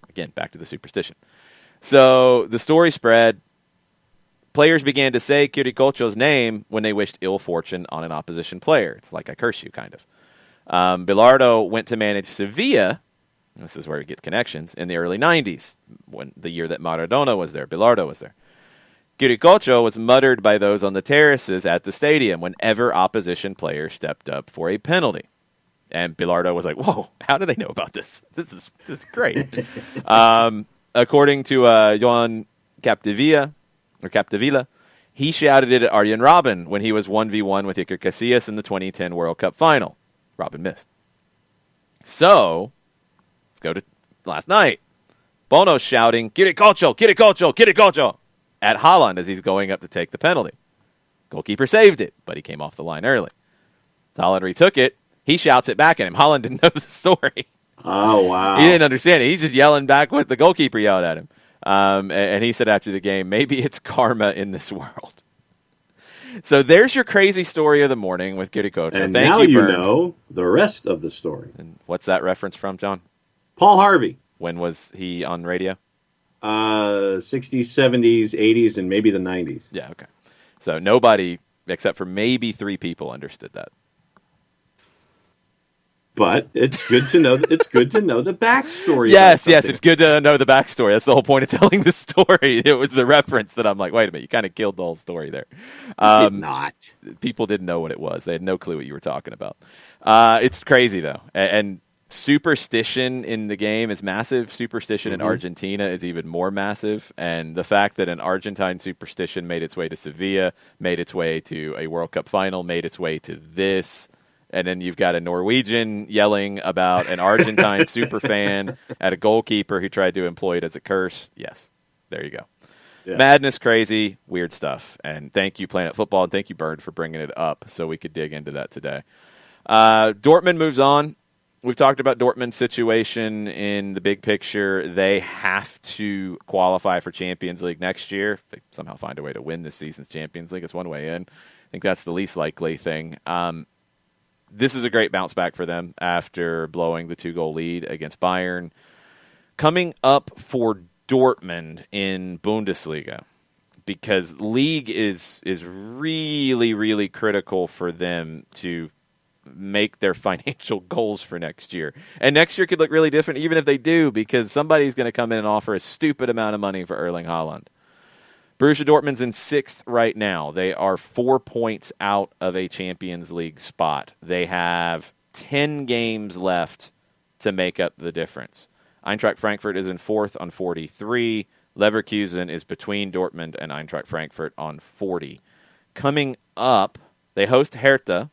Again, back to the superstition. So the story spread. Players began to say Kirikocho's name when they wished ill fortune on an opposition player. It's like I curse you, kind of. Bilardo went to manage Sevilla. This is where we get connections. In the early 90s, when the year that Maradona was there, Bilardo was there. Kirikocho was muttered by those on the terraces at the stadium whenever opposition players stepped up for a penalty. And Bilardo was like, whoa, how do they know about this? This is great. According to Joan Capdevila, he shouted it at Arjen Robben when he was 1v1 with Iker Casillas in the 2010 World Cup final. Robin missed. So, let's go to last night. Bono's shouting, "Get it, Cocho! Get it, Cocho! Get it, Cocho!" at Haaland as he's going up to take the penalty. Goalkeeper saved it, but he came off the line early. Haaland retook it. He shouts it back at him. Haaland didn't know the story. Oh, wow. He didn't understand it. He's just yelling back what the goalkeeper yelled at him. And he said after the game, maybe it's karma in this world. So there's your crazy story of the morning with Kitty Coach. And now you know the rest of the story. And what's that reference from, John? Paul Harvey. When was he on radio? 60s, 70s, 80s, and maybe the 90s. Yeah, okay. So nobody, except for maybe 3 people, understood that. But it's good to know. It's good to know the backstory. Yes, it's good to know the backstory. That's the whole point of telling the story. It was the reference that I'm like, wait a minute, you kind of killed the whole story there. Did not. People didn't know what it was. They had no clue what you were talking about. It's crazy though, and superstition in the game is massive. Superstition in Argentina is even more massive, and the fact that an Argentine superstition made its way to Sevilla, made its way to a World Cup final, made its way to this. And then you've got a Norwegian yelling about an Argentine superfan at a goalkeeper who tried to employ it as a curse. Yes, there you go. Yeah. Madness, crazy, weird stuff. And thank you, Planet Football, and thank you, Baird, for bringing it up so we could dig into that today. Dortmund moves on. We've talked about Dortmund's situation in the big picture. They have to qualify for Champions League next year. If they somehow find a way to win this season's Champions League, it's one way in. I think that's the least likely thing. This is a great bounce back for them after blowing the 2-goal lead against Bayern. Coming up for Dortmund in Bundesliga, because league is really, really critical for them to make their financial goals for next year. And next year could look really different even if they do, because somebody's going to come in and offer a stupid amount of money for Erling Haaland. Borussia Dortmund's in 6th right now. They are 4 points out of a Champions League spot. They have 10 games left to make up the difference. Eintracht Frankfurt is in 4th on 43. Leverkusen is between Dortmund and Eintracht Frankfurt on 40. Coming up, they host Hertha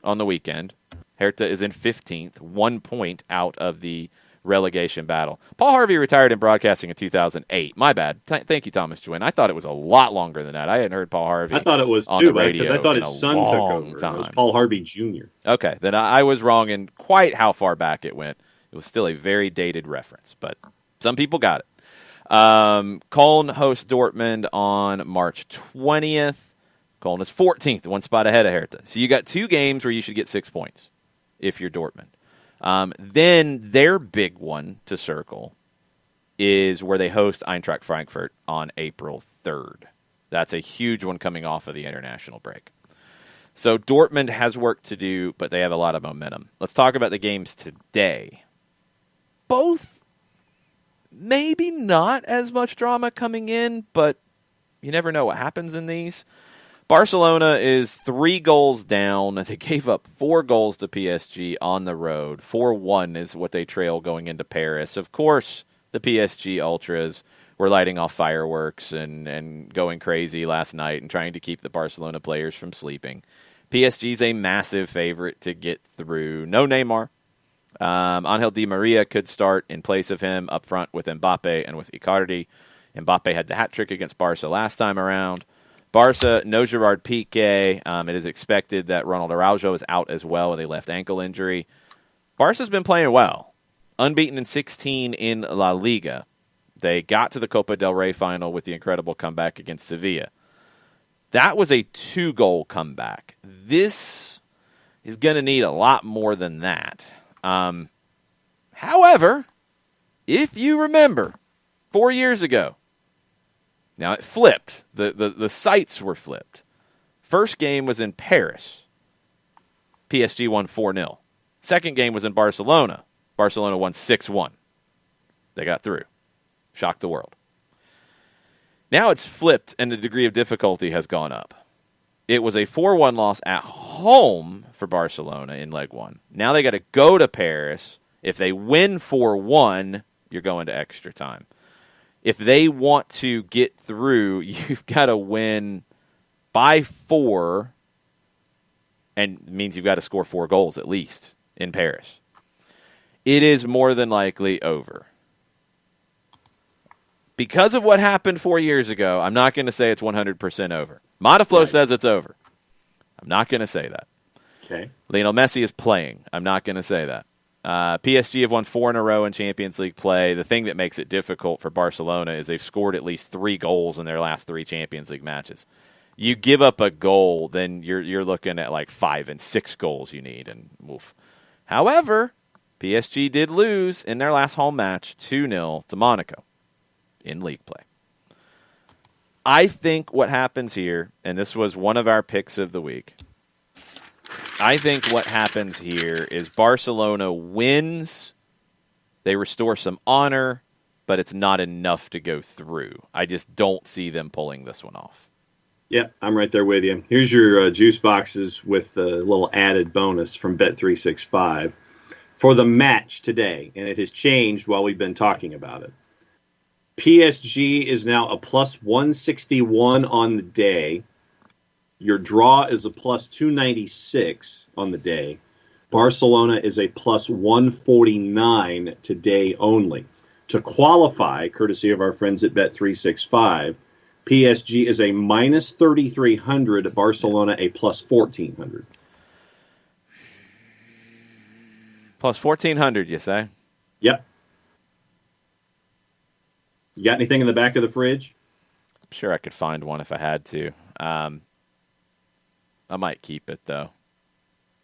on the weekend. Hertha is in 15th, 1 point out of the relegation battle. Paul Harvey retired in broadcasting in 2008. My bad. Thank you, Thomas Jewin. I thought it was a lot longer than that. I hadn't heard Paul Harvey. I thought it was too, because I thought his son took over. It was Paul Harvey Jr. Okay, then I was wrong in quite how far back it went. It was still a very dated reference, but some people got it. Köln hosts Dortmund on March 20th. Köln is 14th, 1 spot ahead of Hertha. So you got 2 games where you should get 6 points if you're Dortmund. Then their big one to circle is where they host Eintracht Frankfurt on April 3rd. That's a huge one coming off of the international break. So Dortmund has work to do, but they have a lot of momentum. Let's talk about the games today. Both maybe not as much drama coming in, but you never know what happens in these. Barcelona is 3 goals down. They gave up 4 goals to PSG on the road. 4-1 is what they trail going into Paris. Of course, the PSG Ultras were lighting off fireworks and going crazy last night and trying to keep the Barcelona players from sleeping. PSG is a massive favorite to get through. No Neymar. Angel Di Maria could start in place of him up front with Mbappe and with Icardi. Mbappe had the hat trick against Barca last time around. Barca, no Gerard Piqué. It is expected that Ronald Araujo is out as well with a left ankle injury. Barca's been playing well. Unbeaten in 16 in La Liga. They got to the Copa del Rey final with the incredible comeback against Sevilla. That was a 2-goal comeback. This is going to need a lot more than that. However, if you remember, 4 years ago, now, it flipped. The sites were flipped. First game was in Paris. PSG won 4-0. Second game was in Barcelona. Barcelona won 6-1. They got through. Shocked the world. Now it's flipped, and the degree of difficulty has gone up. It was a 4-1 loss at home for Barcelona in leg 1. Now they got to go to Paris. If they win 4-1, you're going to extra time. If they want to get through, you've got to win by 4, and it means you've got to score 4 goals at least in Paris. It is more than likely over. Because of what happened 4 years ago, I'm not going to say it's 100% over. Modaflow says it's over. I'm not going to say that. Okay. Lionel Messi is playing. I'm not going to say that. PSG have won 4 in a row in Champions League play. The thing that makes it difficult for Barcelona is they've scored at least 3 goals in their last 3 Champions League matches. You give up a goal, then you're looking at like 5 and 6 goals you need, and woof. However, PSG did lose in their last home match 2-0 to Monaco in league play. I think what happens here, and this was one of our picks of the week, I think what happens here is Barcelona wins, they restore some honor, but it's not enough to go through. I just don't see them pulling this one off. Yeah, I'm right there with you. Here's your juice boxes with a little added bonus from Bet365 for the match today, and it has changed while we've been talking about it. PSG is now a plus 161 on the day. Your draw is a plus 296 on the day. Barcelona is a plus 149 today only. To qualify, courtesy of our friends at Bet365, PSG is a minus 3,300, Barcelona a plus 1,400. Plus 1,400, you say? Yep. You got anything in the back of the fridge? I'm sure I could find one if I had to. I might keep it, though.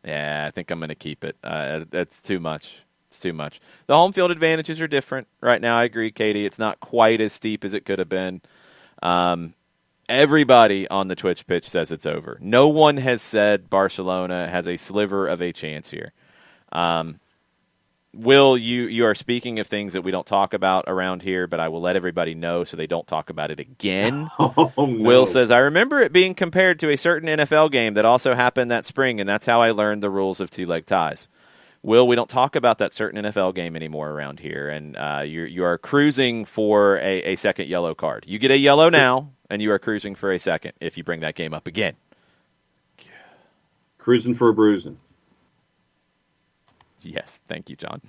Yeah, I think I'm going to keep it. That's too much. It's too much. The home field advantages are different right now. I agree, Katie. It's not quite as steep as it could have been. Everybody on the Twitch pitch says it's over. No one has said Barcelona has a sliver of a chance here. Will, you are speaking of things that we don't talk about around here, but I will let everybody know so they don't talk about it again. Oh, no. Will says, I remember it being compared to a certain NFL game that also happened that spring, and that's how I learned the rules of two-leg ties. Will, we don't talk about that certain NFL game anymore around here, and you are cruising for a second yellow card. You get a yellow now, and you are cruising for a second if you bring that game up again. Cruising for a bruising. Yes, thank you, John.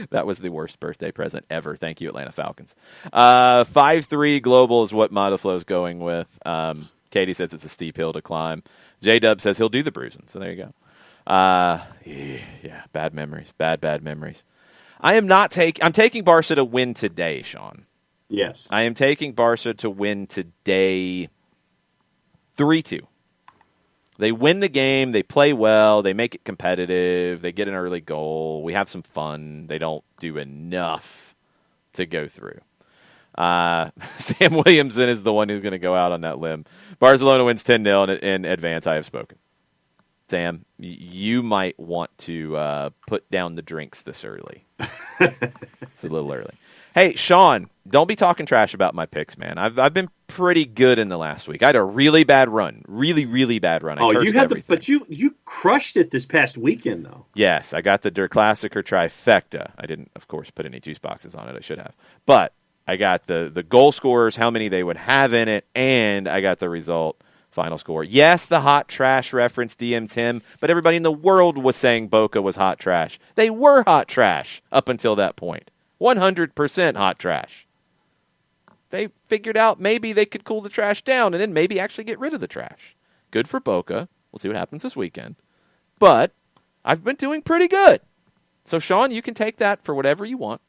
That was the worst birthday present ever. Thank you, Atlanta Falcons. 5-3 global is what Modaflow's going with. Katie says it's a steep hill to climb. J-Dub says he'll do the bruising, so there you go. Yeah, bad memories. Bad memories. I'm taking Barca to win today, Sean. Yes. I am taking Barca to win today 3-2. They win the game, they play well, they make it competitive, they get an early goal, we have some fun. They don't do enough to go through. Sam Williamson is the one who's going to go out on that limb. Barcelona wins 10-0 in advance. I have spoken. Sam, you might want to put down the drinks this early. It's a little early. Hey, Sean, don't be talking trash about my picks, man. I've been pretty good in the last week. I had a really bad run. Really bad run. You had but you crushed it this past weekend, though. Yes, I got the Der Klassiker trifecta. I didn't, of course, put any juice boxes on it. I should have. But I got the goal scorers, how many they would have in it, and I got the result, final score. Yes, the hot trash reference, DM Tim, but everybody in the world was saying Boca was hot trash. They were hot trash up until that point. 100% hot trash. They figured out maybe they could cool the trash down and then maybe actually get rid of the trash. Good for Boca. We'll see what happens this weekend. But I've been doing pretty good. So, Sean, you can take that for whatever you want.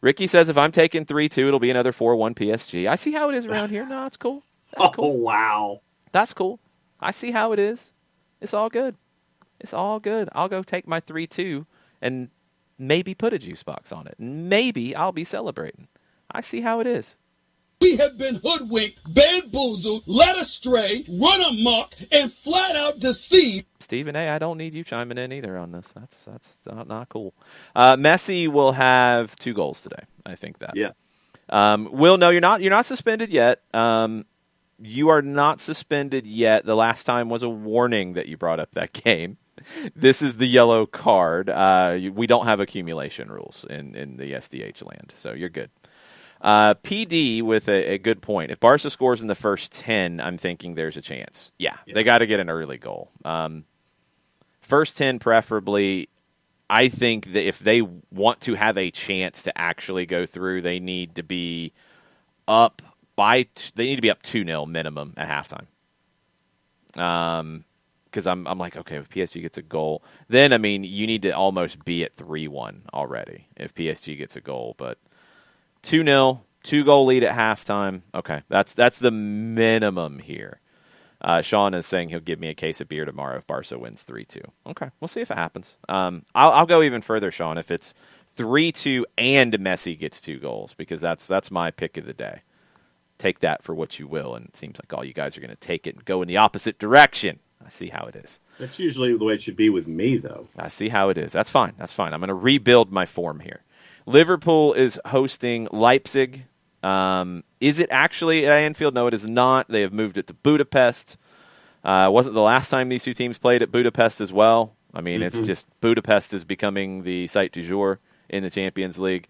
Ricky says if I'm taking 3-2, it'll be another 4-1 PSG. I see how it is around here. No, it's cool. That's cool. Oh, wow. That's cool. I see how it is. It's all good. It's all good. I'll go take my 3-2 and maybe put a juice box on it. Maybe I'll be celebrating. I see how it is. We have been hoodwinked, bamboozled, led astray, run amok, and flat out deceived. Stephen A., I don't need you chiming in either on this. That's not cool. Messi will have 2 goals today. I think that. Yeah. Will, no, you're not suspended yet. You are not suspended yet. The last time was a warning that you brought up that game. This is the yellow card. We don't have accumulation rules in the SDH land, so you're good. PD with a good point. If Barca scores in the first 10, I'm thinking there's a chance. Yeah. They got to get an early goal. first 10 preferably. I think that if they want to have a chance to actually go through, they need to be up by 2-0 minimum at halftime. Because I'm like, okay, if PSG gets a goal, then, I mean, you need to almost be at 3-1 already if PSG gets a goal. But 2-0, 2-goal lead at halftime. Okay, that's the minimum here. Sean is saying he'll give me a case of beer tomorrow if Barca wins 3-2. Okay, we'll see if it happens. I'll go even further, Sean, if it's 3-2 and Messi gets 2 goals, because that's my pick of the day. Take that for what you will, and it seems like all you guys are going to take it and go in the opposite direction. I see how it is. That's usually the way it should be with me, though. I see how it is. That's fine. I'm going to rebuild my form here. Liverpool is hosting Leipzig. Is it actually at Anfield? No, it is not. They have moved it to Budapest. Wasn't the last time these two teams played at Budapest as well? I mean, It's just Budapest is becoming the site du jour in the Champions League.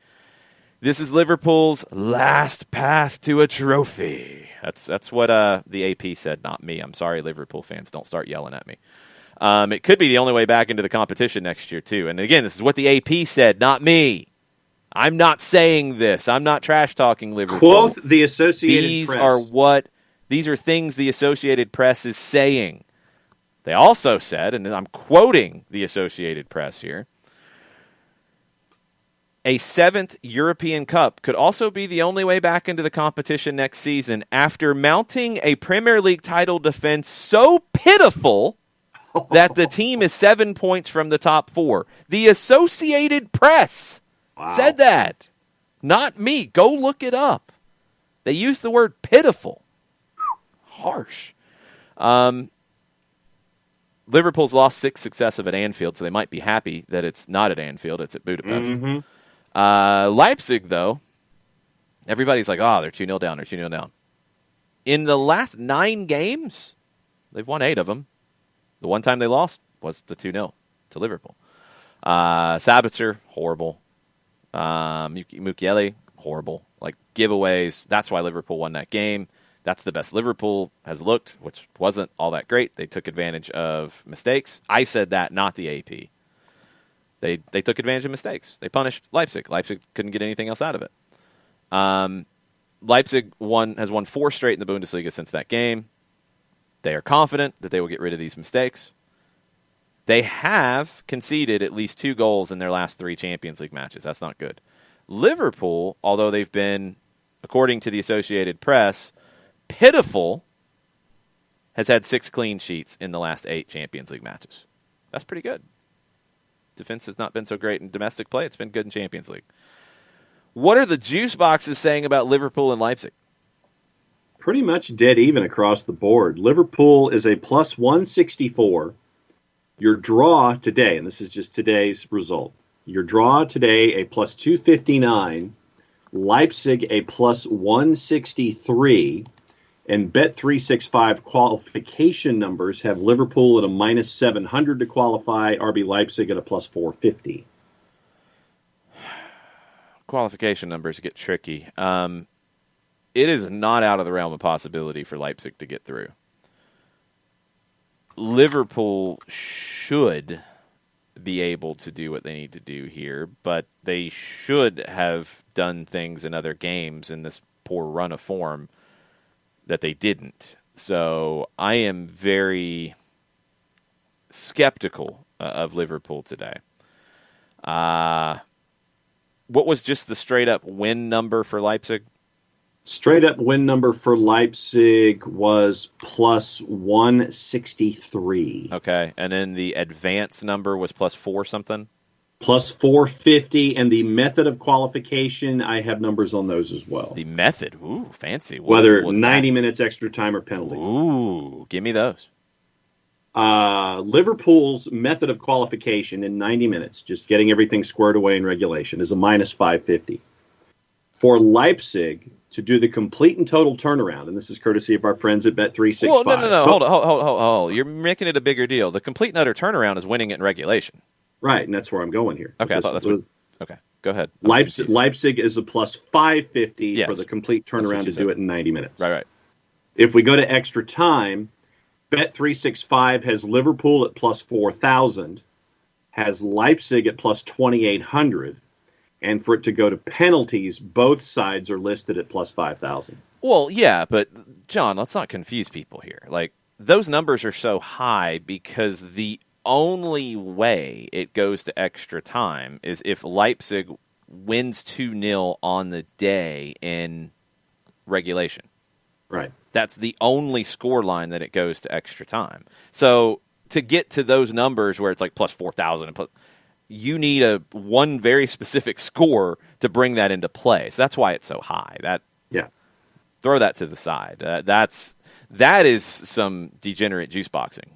This is Liverpool's last path to a trophy. That's what the AP said, not me. I'm sorry, Liverpool fans. Don't start yelling at me. It could be the only way back into the competition next year, too. And again, this is what the AP said, not me. I'm not saying this. I'm not trash-talking Liverpool. Quote the Associated Press. These are things the Associated Press is saying. They also said, and I'm quoting the Associated Press here, a 7th European Cup could also be the only way back into the competition next season after mounting a Premier League title defense so pitiful that the team is 7 points from the top 4. The Associated Press said that. Not me. Go look it up. They used the word pitiful. Harsh. Liverpool's lost 6 successive at Anfield, so they might be happy that it's not at Anfield. It's at Budapest. Mm-hmm. Leipzig, though, everybody's like, they're 2-0 down. They're 2-0 down. In the last 9 games, they've won 8 of them. The one time they lost was the 2-0 to Liverpool. Sabitzer, horrible. Mukiele, horrible. Like, giveaways. That's why Liverpool won that game. That's the best Liverpool has looked, which wasn't all that great. They took advantage of mistakes. I said that, not the AP. They took advantage of mistakes. They punished Leipzig. Leipzig couldn't get anything else out of it. Leipzig has won 4 straight in the Bundesliga since that game. They are confident that they will get rid of these mistakes. They have conceded at least 2 goals in their last 3 Champions League matches. That's not good. Liverpool, although they've been, according to the Associated Press, pitiful, has had 6 clean sheets in the last 8 Champions League matches. That's pretty good. Defense has not been so great in domestic play. It's been good in Champions League. What are the juice boxes saying about Liverpool and Leipzig? Pretty much dead even across the board. Liverpool is a plus 164. Your draw today, and this is just today's result, your draw today a plus 259, Leipzig a plus 163, and Bet365 qualification numbers have Liverpool at a minus 700 to qualify, RB Leipzig at a plus 450. Qualification numbers get tricky. It is not out of the realm of possibility for Leipzig to get through. Liverpool should be able to do what they need to do here, but they should have done things in other games in this poor run of form that they didn't. So I am very skeptical of Liverpool today. What was just the straight-up win number for Leipzig? Straight-up win number for Leipzig was plus 163. Okay, and then the advance number was plus 4 something? Plus 450, and the method of qualification, I have numbers on those as well. The method? Ooh, fancy. Whether 90 minutes extra time or penalty. Ooh, give me those. Liverpool's method of qualification in 90 minutes, just getting everything squared away in regulation, is a minus 550. For Leipzig to do the complete and total turnaround, and this is courtesy of our friends at Bet365. Well, no. Hold. You're making it a bigger deal. The complete and utter turnaround is winning it in regulation. Right, and that's where I'm going here. Okay, I thought that's what... Okay, go ahead. Leipzig is a plus 550 for the complete turnaround to do it in 90 minutes. Right. If we go to extra time, Bet365 has Liverpool at plus 4,000, has Leipzig at plus 2,800, and for it to go to penalties, both sides are listed at plus 5,000. Well, yeah, but John, let's not confuse people here. Like, those numbers are so high because the only way it goes to extra time is if Leipzig wins 2-0 on the day in regulation. Right. That's the only score line that it goes to extra time. So to get to those numbers where it's like plus 4,000, you need one very specific score to bring that into play. So that's why it's so high. Throw that to the side. That is some degenerate juice boxing.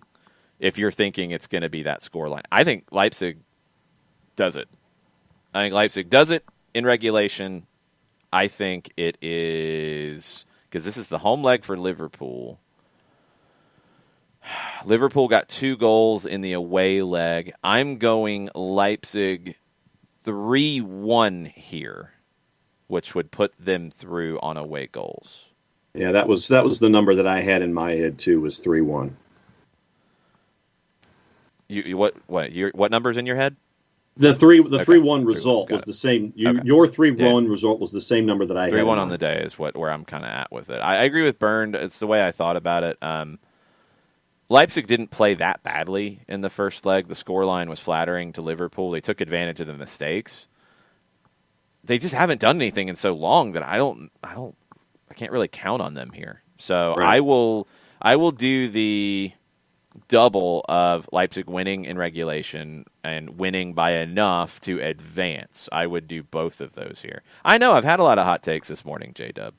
If you're thinking it's going to be that score line, I think Leipzig does it. I think Leipzig does it in regulation. I think it is because this is the home leg for Liverpool. Liverpool got 2 goals in the away leg. I'm going Leipzig 3-1 here, which would put them through on away goals. Yeah, that was the number that I had in my head too. Was 3-1. What number's in your head? The 3-1 result was the same. Okay. Your 3-1 result was the same number that I had. 3-1 on the day is where I'm kind of at with it. I agree with Baird. It's the way I thought about it. Leipzig didn't play that badly in the first leg. The scoreline was flattering to Liverpool. They took advantage of the mistakes. They just haven't done anything in so long that I can't really count on them here. So right. I will do the double of Leipzig winning in regulation and winning by enough to advance. I would do both of those here. I know I've had a lot of hot takes this morning, J-Dub.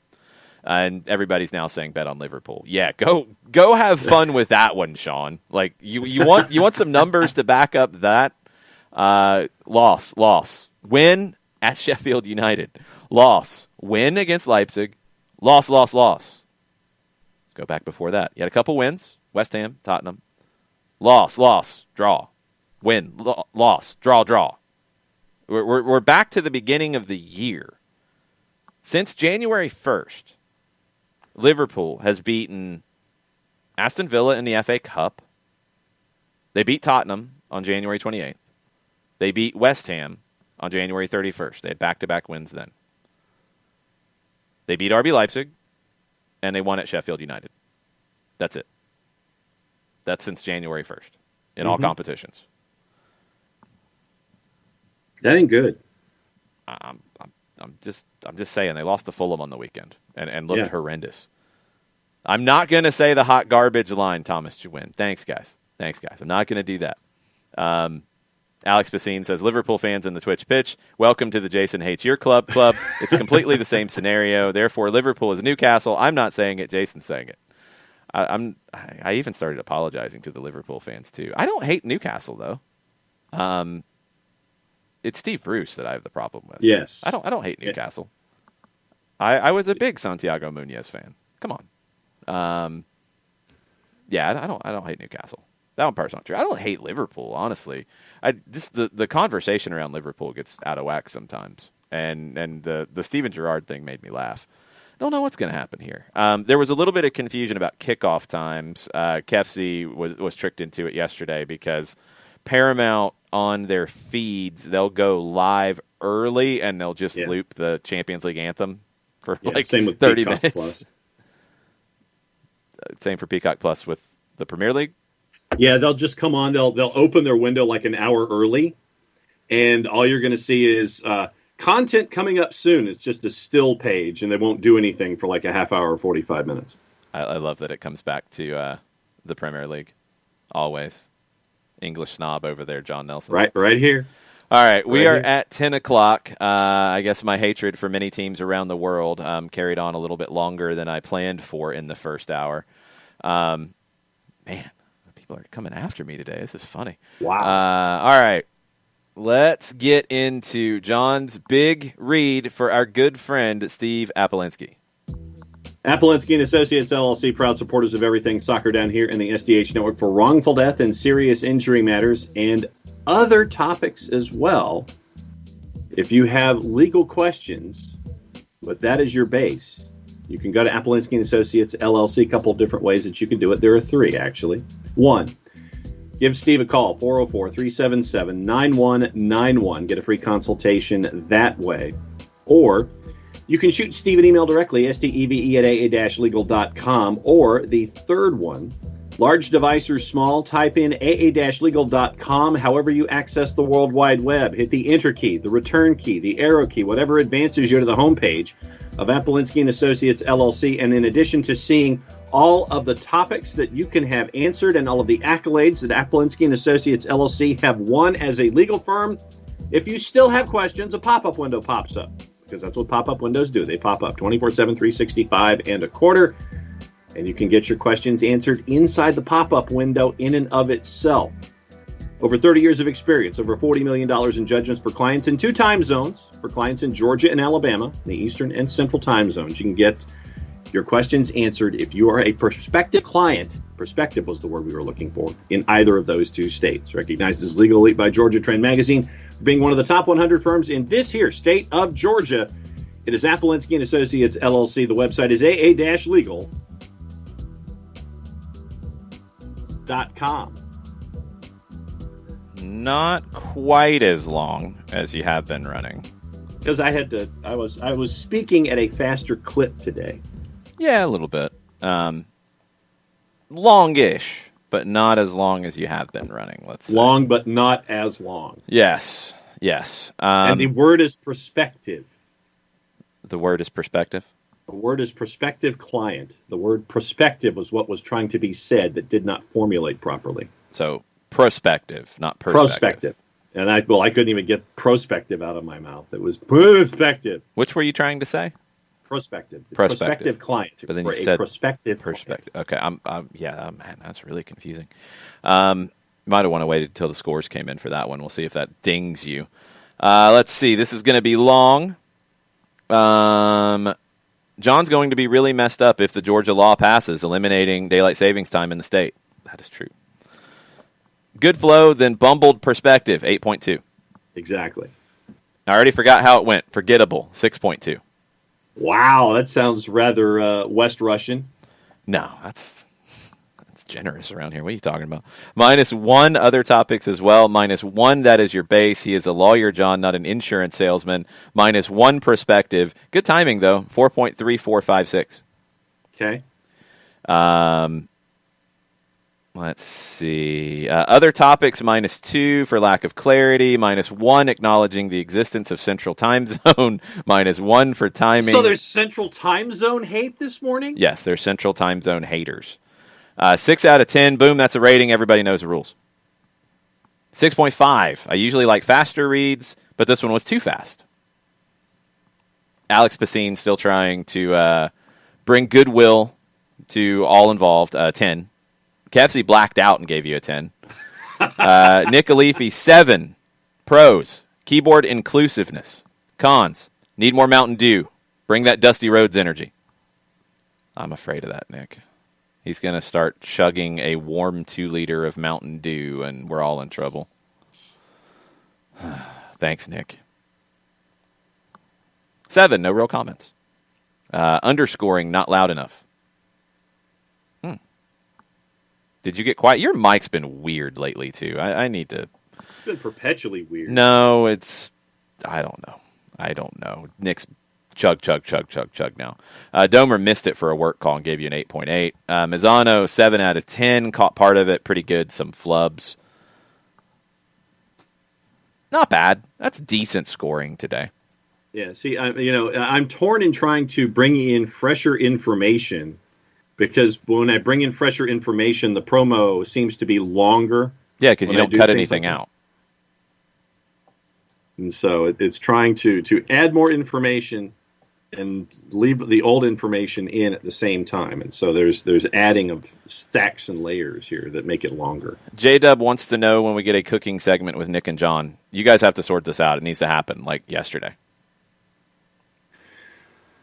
And everybody's now saying bet on Liverpool. Yeah, go have fun with that one, Sean. Like you want some numbers to back up that loss. Win at Sheffield United. Loss. Win against Leipzig. Loss. Let's go back before that. You had a couple wins. West Ham, Tottenham. Loss, draw. Win, loss, draw. We're back to the beginning of the year. Since January 1st, Liverpool has beaten Aston Villa in the FA Cup. They beat Tottenham on January 28th. They beat West Ham on January 31st. They had back-to-back wins then. They beat RB Leipzig, and they won at Sheffield United. That's it. That's since January 1st in all competitions. That ain't good. I'm just saying they lost to Fulham on the weekend and looked horrendous. I'm not going to say the hot garbage line, Thomas should win. Thanks, guys. I'm not going to do that. Alex Bassine says, Liverpool fans in the Twitch pitch, welcome to the Jason Hates Your Club. It's completely the same scenario. Therefore, Liverpool is Newcastle. I'm not saying it. Jason's saying it. I even started apologizing to the Liverpool fans, too. I don't hate Newcastle, though. It's Steve Bruce that I have the problem with. Yes. I don't hate Newcastle. I was a big Santiago Muñoz fan. Come on. I don't hate Newcastle. That one part's not true. I don't hate Liverpool, honestly. The conversation around Liverpool gets out of whack sometimes. And the Steven Gerrard thing made me laugh. Don't know what's going to happen here. There was a little bit of confusion about kickoff times. Kefsey was tricked into it yesterday because Paramount on their feeds, they'll go live early and they'll just loop the Champions League anthem for same with 30 Peacock minutes. Plus. Same for Peacock Plus with the Premier League. Yeah, they'll just come on. They'll open their window like an hour early, and all you're going to see is content coming up soon. It's just a still page, and they won't do anything for like a half hour or 45 minutes. I love that it comes back to the Premier League. Always. English snob over there, John Nelson. Right here. All right, we are at 10 o'clock. I guess my hatred for many teams around the world carried on a little bit longer than I planned for in the first hour. Man, people are coming after me today. This is funny. Wow. All right, let's get into John's big read for our good friend, Steve Apolinski. Apolinski and Associates, LLC, proud supporters of everything soccer down here in the SDH network for wrongful death and serious injury matters and other topics as well. If you have legal questions, but that is your base, You can go to Appolinsky & Associates, LLC, a couple of different ways that you can do it. There are three, actually. One, give Steve a call, 404-377-9191. Get a free consultation that way. Or you can shoot Steve an email directly, steve@aa-legal.com. Or the third one, large device or small, type in aa-legal.com. However you access the World Wide Web, hit the enter key, the return key, the arrow key, whatever advances you to the homepage of Appolinsky & Associates, LLC. And in addition to seeing all of the topics that you can have answered and all of the accolades that Appolinsky & Associates, LLC have won as a legal firm, if you still have questions, a pop-up window pops up. Because that's what pop-up windows do. They pop up 24/7, 365 and a quarter. And you can get your questions answered inside the pop-up window in and of itself. Over 30 years of experience, over $40 million in judgments for clients in 2 time zones, for clients in Georgia and Alabama, the Eastern and Central time zones. You can get your questions answered if you are a prospective client. Prospective was the word we were looking for, in either of those 2 states. Recognized as Legal Elite by Georgia Trend Magazine for being one of the top 100 firms in this here state of Georgia. It is Appolinsky & Associates, LLC. The website is aa-legal.com. Not quite as long as you have been running. Because I was speaking at a faster clip today. Yeah, a little bit. Longish, but not as long as you have been running, let's say. Long, but not as long. Yes. And the word is perspective. The word is perspective? The word is prospective client. The word prospective was what was trying to be said that did not formulate properly. So, prospective, not perspective. Prospective. And I couldn't even get prospective out of my mouth. It was perspective. Which were you trying to say? Prospective. Prospective. Prospective client. But then you said prospective. Perspective. Okay. Man, that's really confusing. Might have want to wait until the scores came in for that one. We'll see if that dings you. Let's see. This is going to be long. John's going to be really messed up if the Georgia law passes, eliminating daylight savings time in the state. That is true. Good flow, then bumbled perspective, 8.2. Exactly. I already forgot how it went. Forgettable, 6.2. Wow, that sounds rather West Russian. No, that's generous around here. What are you talking about? -1 other topics as well. -1, that is your base. He is a lawyer, John, not an insurance salesman. -1 perspective. Good timing, though. 4.3456. Okay. Let's see. Other topics, -2 for lack of clarity. -1 acknowledging the existence of Central Time Zone. -1 for timing. So there's Central Time Zone hate this morning? Yes, there's Central Time Zone haters. 6 out of 10. Boom, that's a rating. Everybody knows the rules. 6.5. I usually like faster reads, but this one was too fast. Alex Pacine still trying to bring goodwill to all involved. 10. Kefsey blacked out and gave you a 10. Nick Alifi, 7. Pros. Keyboard inclusiveness. Cons. Need more Mountain Dew. Bring that Dusty Rhodes energy. I'm afraid of that, Nick. He's going to start chugging a warm 2-liter of Mountain Dew, and we're all in trouble. Thanks, Nick. 7. No real comments. Underscoring not loud enough. Did you get quiet? Your mic's been weird lately, too. I need to... It's been perpetually weird. No, it's... I don't know. Nick's chug now. Domer missed it for a work call and gave you an 8.8. Mazzano, 7 out of 10. Caught part of it. Pretty good. Some flubs. Not bad. That's decent scoring today. Yeah, see, I'm torn in trying to bring in fresher information, because when I bring in fresher information, the promo seems to be longer. Yeah, because you don't cut anything out. And so it's trying to add more information and leave the old information in at the same time. And so there's adding of stacks and layers here that make it longer. J-Dub wants to know when we get a cooking segment with Nick and John. You guys have to sort this out. It needs to happen, like yesterday.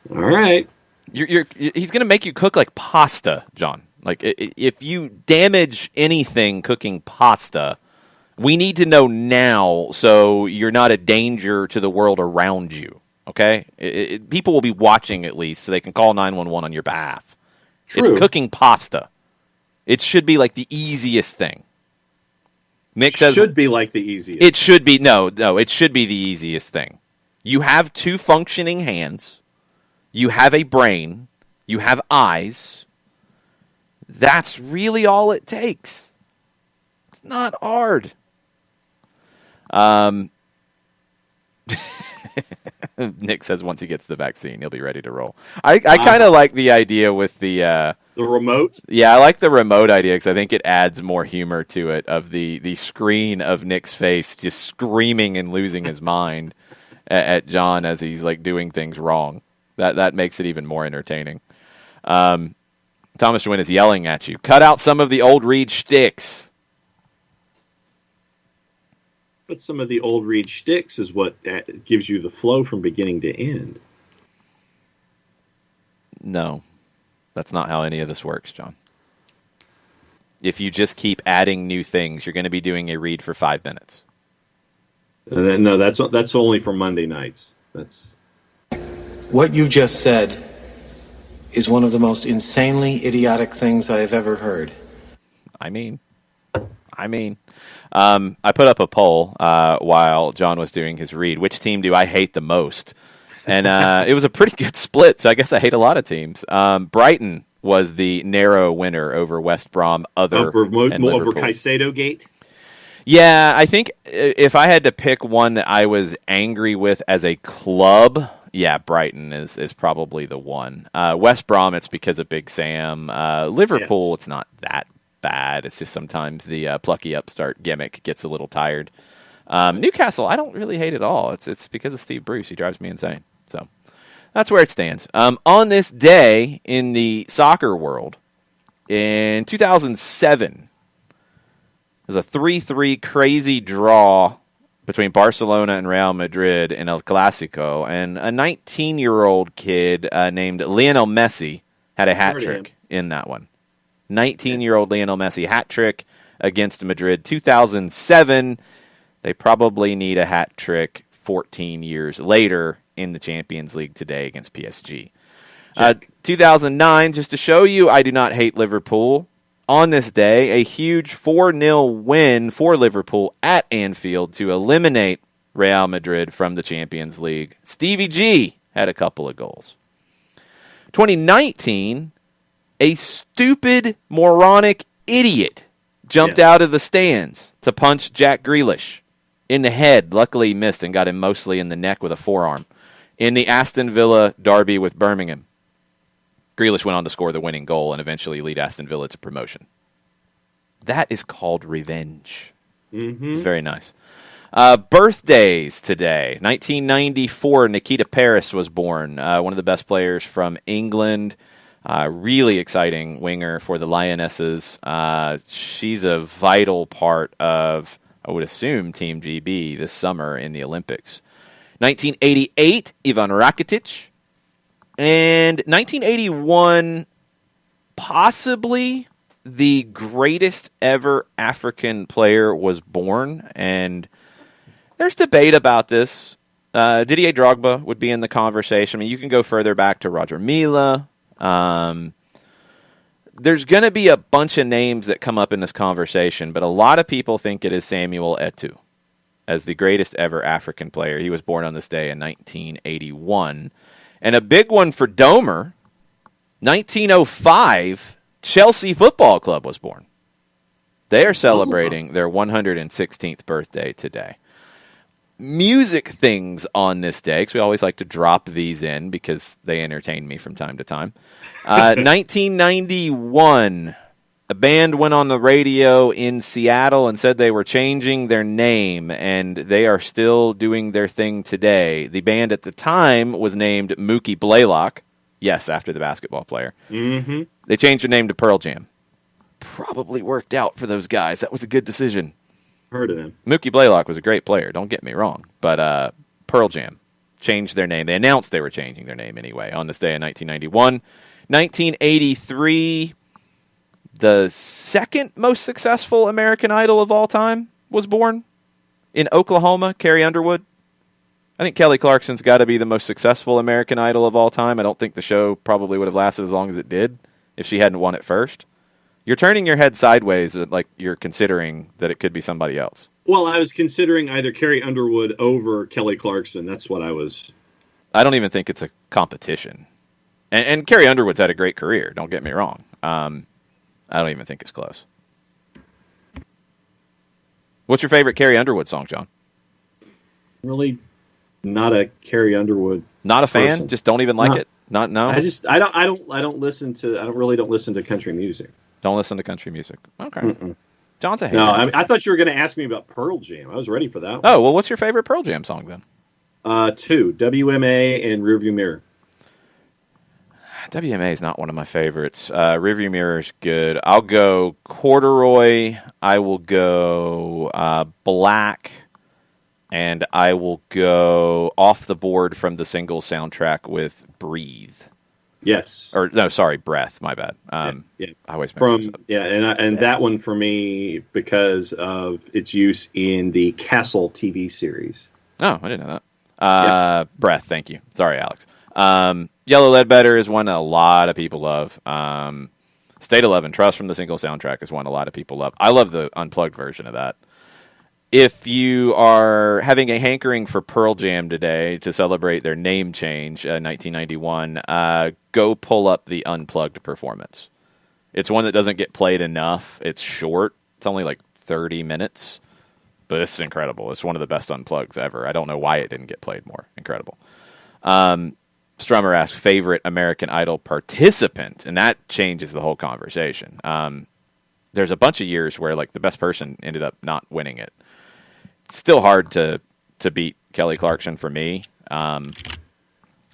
All right. He's going to make you cook like pasta, John. Like, if you damage anything cooking pasta, we need to know now so you're not a danger to the world around you. Okay? People will be watching at least, so they can call 911 on your behalf. True. It's cooking pasta. It should be like the easiest thing. Nick says should be like the easiest. It should be no. It should be the easiest thing. You have 2 functioning hands. You have a brain. You have eyes. That's really all it takes. It's not hard. Nick says once he gets the vaccine, he'll be ready to roll. I kind of like the idea with the remote. Yeah, I like the remote idea because I think it adds more humor to it, of the screen of Nick's face just screaming and losing his mind at John as he's like doing things wrong. That makes it even more entertaining. Thomas Schwinn is yelling at you. Cut out some of the old Reed shticks. But some of the old Reed shticks is what gives you the flow from beginning to end. No, that's not how any of this works, John. If you just keep adding new things, you're going to be doing a read for 5 minutes. No, that's only for Monday nights. That's what you just said is one of the most insanely idiotic things I have ever heard. I mean, I put up a poll while John was doing his read. Which team do I hate the most? And it was a pretty good split, so I guess I hate a lot of teams. Brighton was the narrow winner over West Brom, and Liverpool. Over Caicedo Gate? Yeah, I think if I had to pick one that I was angry with as a club, yeah, Brighton is probably the one. West Brom, it's because of Big Sam. Liverpool, yes. It's not that bad. It's just sometimes the plucky upstart gimmick gets a little tired. Newcastle, I don't really hate at all. It's because of Steve Bruce. He drives me insane. So that's where it stands. On this day in the soccer world, in 2007, there's a 3-3 crazy draw between Barcelona and Real Madrid in El Clásico, and a 19-year-old kid named Lionel Messi had a hat trick in that one. 19-year-old Lionel Messi hat trick against Madrid. 2007, they probably need a hat trick 14 years later in the Champions League today against PSG. 2009, just to show you I do not hate Liverpool, on this day, a huge 4-0 win for Liverpool at Anfield to eliminate Real Madrid from the Champions League. Stevie G had a couple of goals. 2019, a stupid, moronic idiot jumped out of the stands to punch Jack Grealish in the head. Luckily, he missed and got him mostly in the neck with a forearm. In the Aston Villa derby with Birmingham, Grealish went on to score the winning goal and eventually lead Aston Villa to promotion. That is called revenge. Mm-hmm. Very nice. Birthdays today. 1994, Nikita Paris was born. One of the best players from England. Really exciting winger for the Lionesses. She's a vital part of, I would assume, Team GB this summer in the Olympics. 1988, Ivan Rakitic. And 1981, possibly the greatest ever African player was born. And there's debate about this. Didier Drogba would be in the conversation. I mean, you can go further back to Roger Mila. There's going to be a bunch of names that come up in this conversation, but a lot of people think it is Samuel Eto'o as the greatest ever African player. He was born on this day in 1981. And a big one for Domer, 1905, Chelsea Football Club was born. They are celebrating their 116th birthday today. Music things on this day, because we always like to drop these in because they entertain me from time to time. 1991, a band went on the radio in Seattle and said they were changing their name, and they are still doing their thing today. The band at the time was named Mookie Blaylock. Yes, after the basketball player. Mm-hmm. They changed their name to Pearl Jam. Probably worked out for those guys. That was a good decision. Heard of him. Mookie Blaylock was a great player, don't get me wrong. But Pearl Jam changed their name. They announced they were changing their name anyway on this day in 1991. 1983, the second most successful American Idol of all time was born in Oklahoma, Carrie Underwood. I think Kelly Clarkson's got to be the most successful American Idol of all time. I don't think the show probably would have lasted as long as it did if she hadn't won it first. You're turning your head sideways, like you're considering that it could be somebody else. Well, I was considering either Carrie Underwood over Kelly Clarkson. That's what I was. I don't even think it's a competition. And Carrie Underwood's had a great career, don't get me wrong. I don't even think it's close. What's your favorite Carrie Underwood song, John? Really not a Carrie Underwood. Not a fan? person. Just don't even like it? No. I don't listen to country music. Don't listen to country music. Okay. Mm-mm. John's a hater. No, I thought you were going to ask me about Pearl Jam. I was ready for that one. Oh, well, what's your favorite Pearl Jam song then? Two, WMA and Rearview Mirror. WMA is not one of my favorites. Rearview Mirror is good. I'll go Corduroy. I will go Black. And I will go off the board from the single soundtrack with Breathe. Yes. Or no, sorry, Breath. My bad. Yeah. I always mix this up. And that one for me because of its use in the Castle TV series. Oh, I didn't know that. Breath. Thank you. Sorry, Alex. Yellow Ledbetter is one a lot of people love. State of Love and Trust from the single soundtrack is one a lot of people love. I love the unplugged version of that. If you are having a hankering for Pearl Jam today to celebrate their name change, 1991, go pull up the unplugged performance. It's one that doesn't get played enough. It's short. It's only like 30 minutes. But it's incredible. It's one of the best unplugs ever. I don't know why it didn't get played more. Incredible. Strummer asks, favorite American Idol participant? And that changes the whole conversation. There's a bunch of years where like the best person ended up not winning it. It's still hard to beat Kelly Clarkson for me. I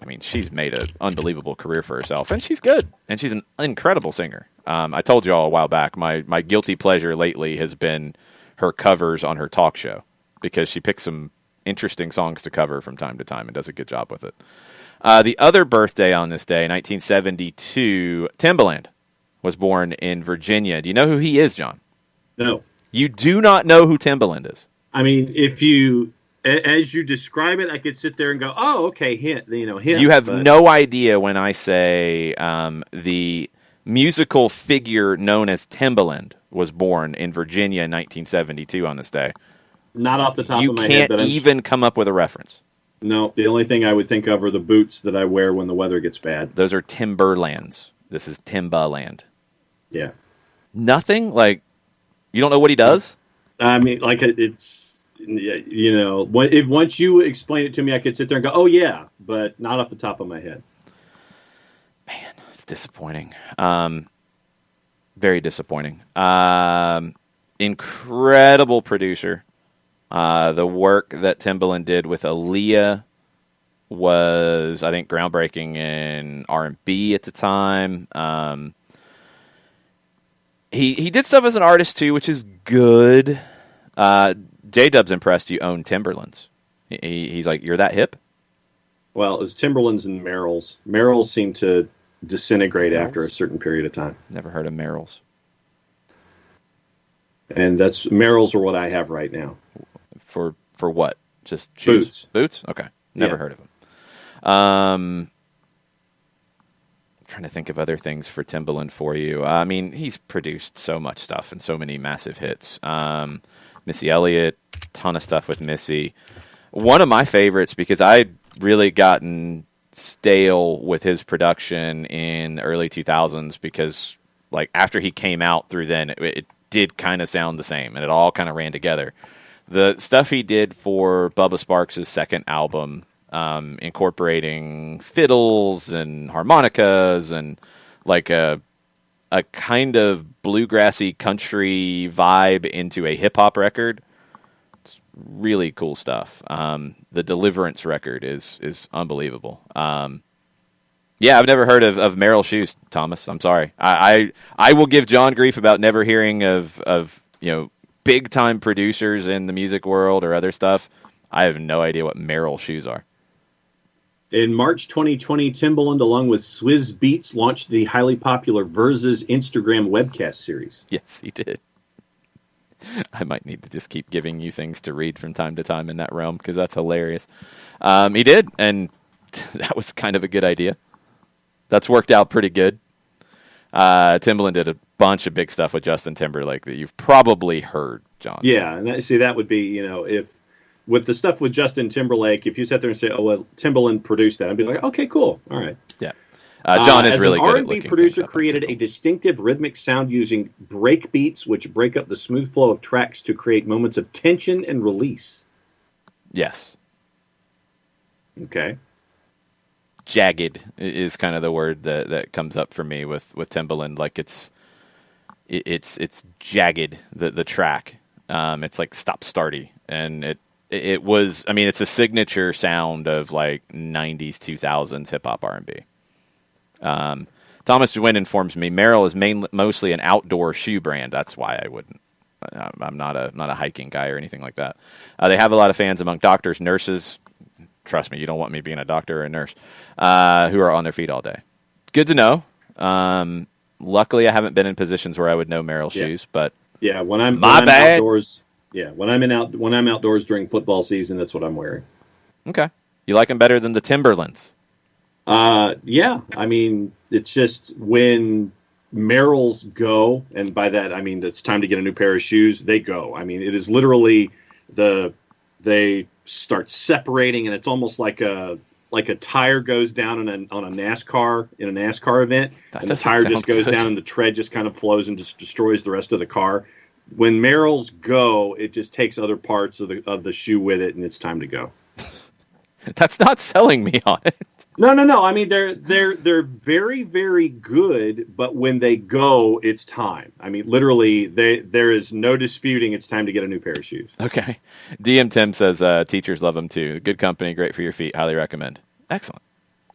mean, she's made an unbelievable career for herself, and she's good, and she's an incredible singer. I told you all a while back, my guilty pleasure lately has been her covers on her talk show, because she picks some interesting songs to cover from time to time and does a good job with it. The other birthday on this day, 1972, Timbaland was born in Virginia. Do you know who he is, John? No. You do not know who Timbaland is? I mean, as you describe it, I could sit there and go, "Oh, okay, hint." You have no idea when I say the musical figure known as Timbaland was born in Virginia in 1972 on this day. Not off the top of my head. You can't even come up with a reference. No, the only thing I would think of are the boots that I wear when the weather gets bad. Those are Timberlands. This is Timbaland. Yeah. Nothing? Like, you don't know what he does? I mean, like, it's, if once you explain it to me, I could sit there and go, oh, yeah, but not off the top of my head. Man, it's disappointing. Very disappointing. Incredible producer. The work that Timbaland did with Aaliyah was, I think, groundbreaking in R&B at the time. He did stuff as an artist, too, which is good. J-Dub's impressed you own Timberlands. He's like, you're that hip? Well, it was Timberlands and Merrells. Merrells seem to disintegrate after a certain period of time. Never heard of Merrells. And Merrells are what I have right now. For what? Just shoes? Boots? Okay. Never heard of them. I'm trying to think of other things for Timbaland for you. I mean, he's produced so much stuff and so many massive hits. Missy Elliott, ton of stuff with Missy. One of my favorites, because I'd really gotten stale with his production in the early 2000s, because like after he came out through then, it did kind of sound the same, and it all kind of ran together. The stuff he did for Bubba Sparks' second album, incorporating fiddles and harmonicas and like a kind of bluegrassy country vibe into a hip-hop record. It's really cool stuff. The Deliverance record is unbelievable. Yeah, I've never heard of Merrill Shoes, Thomas. I'm sorry. I will give John grief about never hearing of big-time producers in the music world or other stuff. I have no idea what Merrill Shoes are. In March 2020, Timbaland, along with Swizz Beatz, launched the highly popular Versus Instagram webcast series. Yes, he did. I might need to just keep giving you things to read from time to time in that realm because that's hilarious. He did, and that was kind of a good idea. That's worked out pretty good. Timbaland did a bunch of big stuff with Justin Timberlake that you've probably heard, John. Yeah, and that would be, if with the stuff with Justin Timberlake, if you sat there and say, "Oh, well, Timbaland produced that," I'd be like, "Okay, cool, all right." Yeah, John is really good at looking. As an R&B producer, created a distinctive rhythmic sound using break beats, which break up the smooth flow of tracks to create moments of tension and release. Yes. Okay. Jagged is kind of the word that comes up for me with Timbaland. Like it's jagged, the track. It's like stop-starty, and it was. I mean, it's a signature sound of like 90s, 2000s hip hop R&B. Thomas Gwynn informs me Merrell is mostly an outdoor shoe brand. That's why I wouldn't. I'm not a hiking guy or anything like that. They have a lot of fans among doctors, nurses. Trust me, you don't want me being a doctor or a nurse who are on their feet all day. Good to know. Luckily, I haven't been in positions where I would know Merrell shoes, but when I'm outdoors, when I'm outdoors during football season, that's what I'm wearing. Okay, you like them better than the Timberlands? Yeah. I mean, it's just when Merrells go, and by that I mean it's time to get a new pair of shoes. They go. I mean, it is literally they start separating, and it's almost like a tire goes down on a NASCAR event, and the tire just goes down, and the tread just kind of flows and just destroys the rest of the car. When Merrells go, it just takes other parts of the shoe with it, and it's time to go. That's not selling me on it. No. I mean, they're very, very good, but when they go, it's time. I mean, literally, there is no disputing it's time to get a new pair of shoes. Okay. DM Tim says teachers love them too. Good company, great for your feet. Highly recommend. Excellent.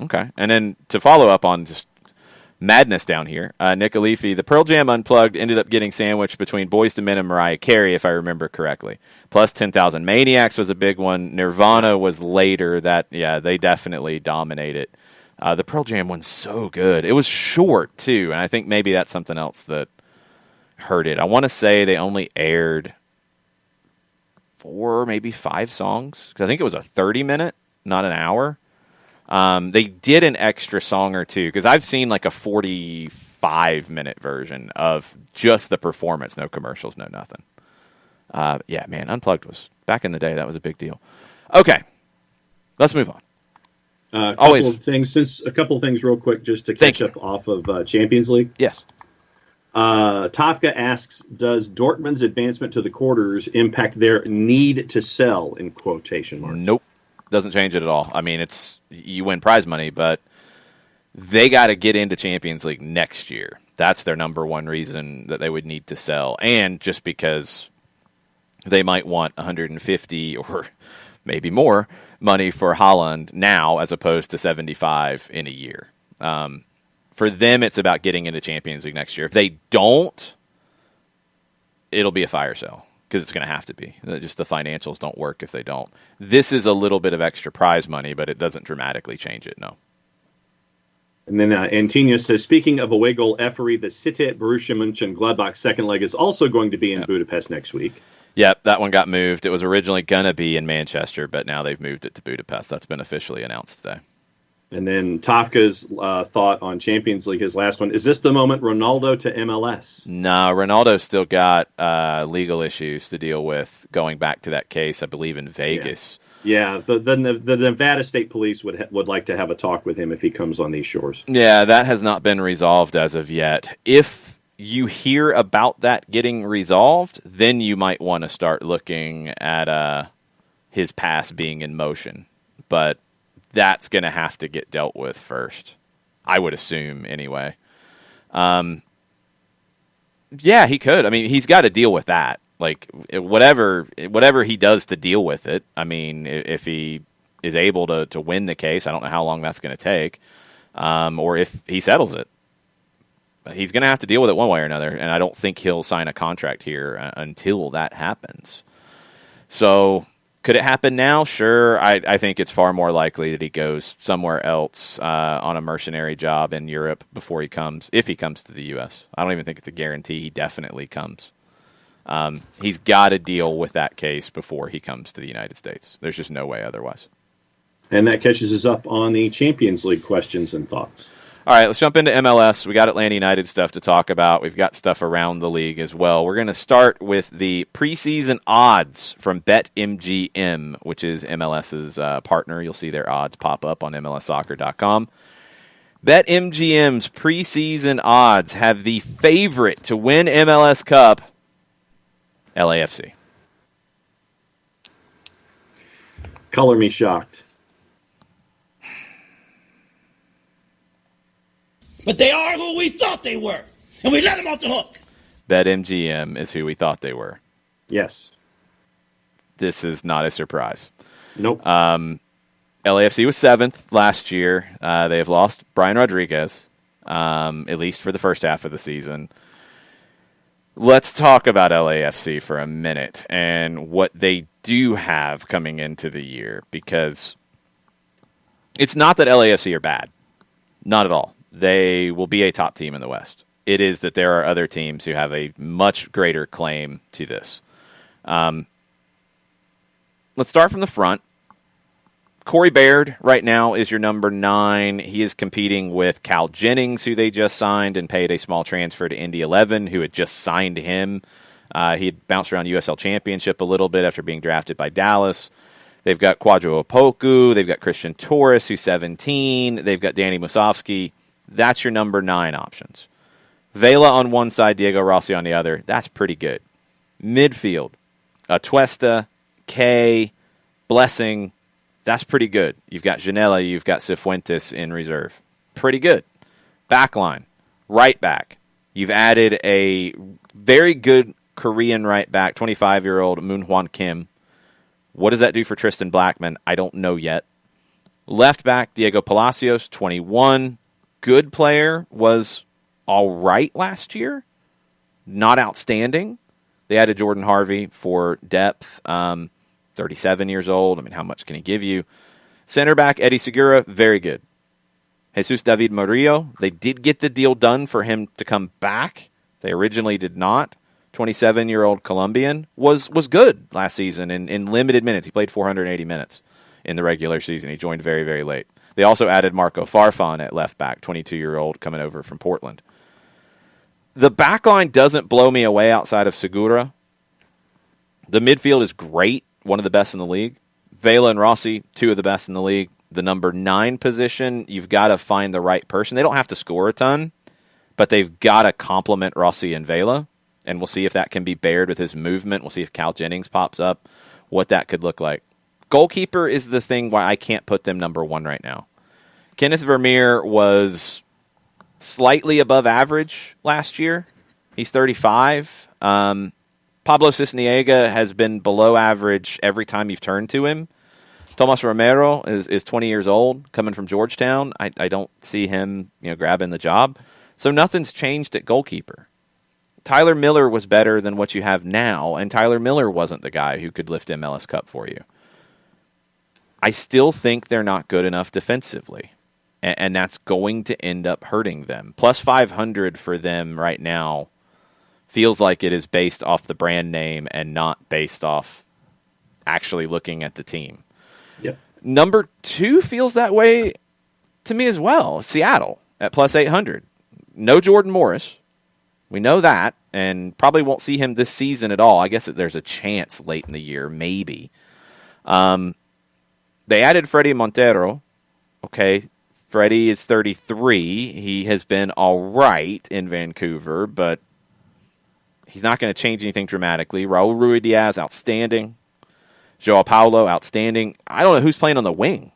Okay. And then to follow up on just madness down here, Nick Alifi, the Pearl Jam Unplugged ended up getting sandwiched between Boyz II Men and Mariah Carey, if I remember correctly. Plus 10,000 Maniacs was a big one. Nirvana was later. They definitely dominated. The Pearl Jam one's so good. It was short, too, and I think maybe that's something else that hurt it. I want to say they only aired 4, maybe 5 songs, because I think it was a 30-minute, not an hour. They did an extra song or two, because I've seen like a 45-minute version of just the performance, no commercials, no nothing. Unplugged was, back in the day, that was a big deal. Okay, let's move on. A couple of things real quick, just to catch up off of Champions League. Yes. Tafka asks, does Dortmund's advancement to the quarters impact their need to sell, in quotation marks? Nope. Doesn't change it at all. I mean, you win prize money, but they got to get into Champions League next year. That's their number one reason that they would need to sell. And just because they might want 150 or maybe more money for Haaland now as opposed to 75 in a year. For them, it's about getting into Champions League next year. If they don't, it'll be a fire sale. Because it's going to have to be. Just the financials don't work if they don't. This is a little bit of extra prize money, but it doesn't dramatically change it, no. And then Antinio says, speaking of away goal effery, the City Borussia Mönchengladbach second leg is also going to be in Budapest next week. Yep, that one got moved. It was originally going to be in Manchester, but now they've moved it to Budapest. That's been officially announced today. And then Tafka's thought on Champions League, his last one. Is this the moment Ronaldo to MLS? No, Ronaldo's still got legal issues to deal with going back to that case, I believe, in Vegas. Yeah, the Nevada State Police would like to have a talk with him if he comes on these shores. Yeah, that has not been resolved as of yet. If you hear about that getting resolved, then you might want to start looking at his pass being in motion. But that's going to have to get dealt with first, I would assume, anyway. Yeah, he could. I mean, he's got to deal with that. Like, whatever he does to deal with it, I mean, if he is able to win the case, I don't know how long that's going to take, or if he settles it. But he's going to have to deal with it one way or another, and I don't think he'll sign a contract here until that happens. So could it happen now? Sure. I think it's far more likely that he goes somewhere else on a mercenary job in Europe before he comes, if he comes to the U.S. I don't even think it's a guarantee he definitely comes. He's got to deal with that case before he comes to the United States. There's just no way otherwise. And that catches us up on the Champions League questions and thoughts. All right, let's jump into MLS. We got Atlanta United stuff to talk about. We've got stuff around the league as well. We're going to start with the preseason odds from BetMGM, which is MLS's partner. You'll see their odds pop up on MLSsoccer.com. BetMGM's preseason odds have the favorite to win MLS Cup, LAFC. Color me shocked. But they are who we thought they were, and we let them off the hook. BetMGM is who we thought they were. Yes. This is not a surprise. Nope. LAFC was 7th last year. They have lost Brian Rodriguez, at least for the first half of the season. Let's talk about LAFC for a minute and what they do have coming into the year, because it's not that LAFC are bad. Not at all. They will be a top team in the West. It is that there are other teams who have a much greater claim to this. Let's start from the front. Corey Baird right now is your number 9. He is competing with Cal Jennings, who they just signed and paid a small transfer to Indy 11, who had just signed him. He had bounced around USL Championship a little bit after being drafted by Dallas. They've got Kwadwo Opoku. They've got Christian Torres, who's 17. They've got Danny Musovski. That's your number 9 options. Vela on one side, Diego Rossi on the other. That's pretty good. Midfield, Atuesta, Kay, Blessing. That's pretty good. You've got Janela, you've got Cifuentes in reserve. Pretty good. Backline, right back. You've added a very good Korean right back, 25-year-old Moon Hwan Kim. What does that do for Tristan Blackman? I don't know yet. Left back, Diego Palacios, 21. Good player, was all right last year. Not outstanding. They added Jordan Harvey for depth. 37 years old. I mean, how much can he give you? Center back, Eddie Segura, very good. Jesus David Murillo, they did get the deal done for him to come back. They originally did not. 27-year-old Colombian was good last season in limited minutes. He played 480 minutes in the regular season. He joined very, very late. They also added Marco Farfan at left back, 22-year-old coming over from Portland. The back line doesn't blow me away outside of Segura. The midfield is great, one of the best in the league. Vela and Rossi, 2 of the best in the league. The number 9 position, you've got to find the right person. They don't have to score a ton, but they've got to complement Rossi and Vela, and we'll see if that can be Baird with his movement. We'll see if Cal Jennings pops up, what that could look like. Goalkeeper is the thing why I can't put them number 1 right now. Kenneth Vermeer was slightly above average last year. He's 35. Pablo Cisniega has been below average every time you've turned to him. Tomas Romero is 20 years old, coming from Georgetown. I don't see him grabbing the job. So nothing's changed at goalkeeper. Tyler Miller was better than what you have now, and Tyler Miller wasn't the guy who could lift MLS Cup for you. I still think they're not good enough defensively, and that's going to end up hurting them. Plus 500 for them right now feels like it is based off the brand name and not based off actually looking at the team. Yep. Number 2 feels that way to me as well. Seattle at plus 800. No Jordan Morris. We know that, and probably won't see him this season at all. I guess there's a chance late in the year, maybe. They added Freddie Montero. Okay, Freddie is 33. He has been all right in Vancouver, but he's not going to change anything dramatically. Raul Ruidiaz, outstanding. Joao Paulo, outstanding. I don't know who's playing on the wing.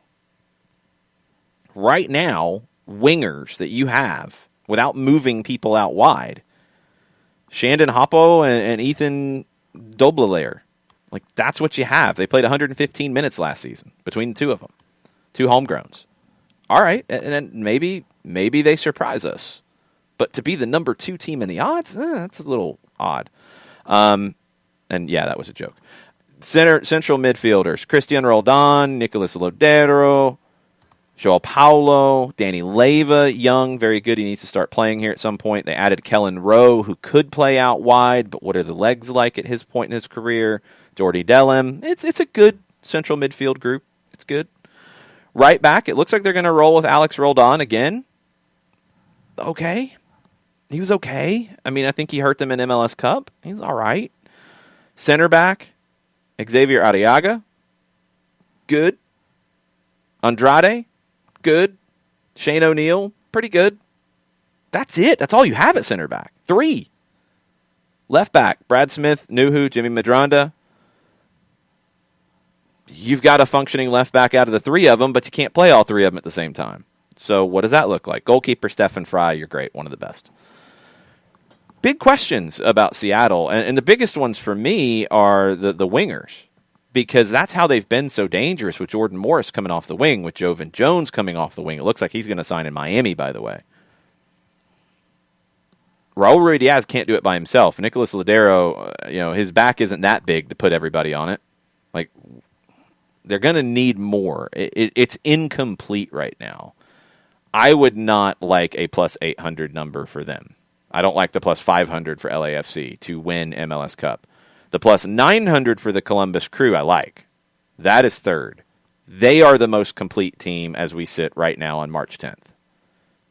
Right now, wingers that you have, without moving people out wide, Shandon Hoppo and Ethan Doblelair. Like, that's what you have. They played 115 minutes last season between the 2 of them. 2 homegrowns. All right, and then maybe they surprise us. But to be the number 2 team in the odds, that's a little odd. And yeah, that was a joke. Central midfielders, Christian Roldan, Nicolas Lodero, Joao Paulo, Danny Leyva, young, very good. He needs to start playing here at some point. They added Kellen Rowe, who could play out wide, but what are the legs like at his point in his career? Jordy Delem. It's a good central midfield group. It's good. Right back, it looks like they're going to roll with Alex Roldan again. Okay. He was okay. I mean, I think he hurt them in MLS Cup. He's all right. Center back, Xavier Arriaga. Good. Andrade. Good. Shane O'Neill. Pretty good. That's it. That's all you have at center back. 3. Left back, Brad Smith, Nuhu, Jimmy Medranda. You've got a functioning left back out of the 3 of them, but you can't play all 3 of them at the same time. So what does that look like? Goalkeeper Stefan Fry, you're great, one of the best. Big questions about Seattle, and the biggest ones for me are the wingers, because that's how they've been so dangerous with Jordan Morris coming off the wing, with Jovan Jones coming off the wing. It looks like he's going to sign in Miami, by the way. Raul Ruidiaz can't do it by himself. Nicolas Ladero, his back isn't that big to put everybody on it. Like, they're going to need more. It's incomplete right now. I would not like a plus 800 number for them. I don't like the plus 500 for LAFC to win MLS Cup. The plus 900 for the Columbus Crew I like. That is third. They are the most complete team as we sit right now on March 10th.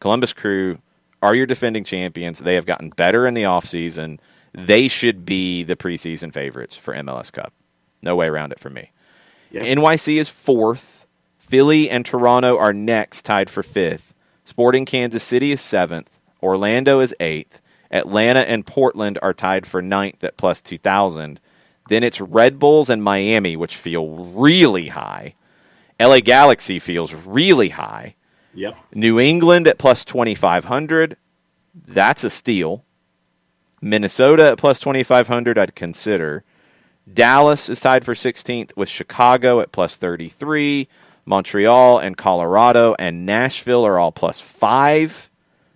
Columbus Crew are your defending champions. They have gotten better in the offseason. They should be the preseason favorites for MLS Cup. No way around it for me. Yeah. NYC is 4th. Philly and Toronto are next, tied for 5th. Sporting Kansas City is 7th. Orlando is 8th. Atlanta and Portland are tied for 9th at plus 2,000. Then it's Red Bulls and Miami, which feel really high. LA Galaxy feels really high. Yep. New England at plus 2,500. That's a steal. Minnesota at plus 2,500 I'd consider. Dallas is tied for 16th with Chicago at plus 33. Montreal and Colorado and Nashville are all plus 5.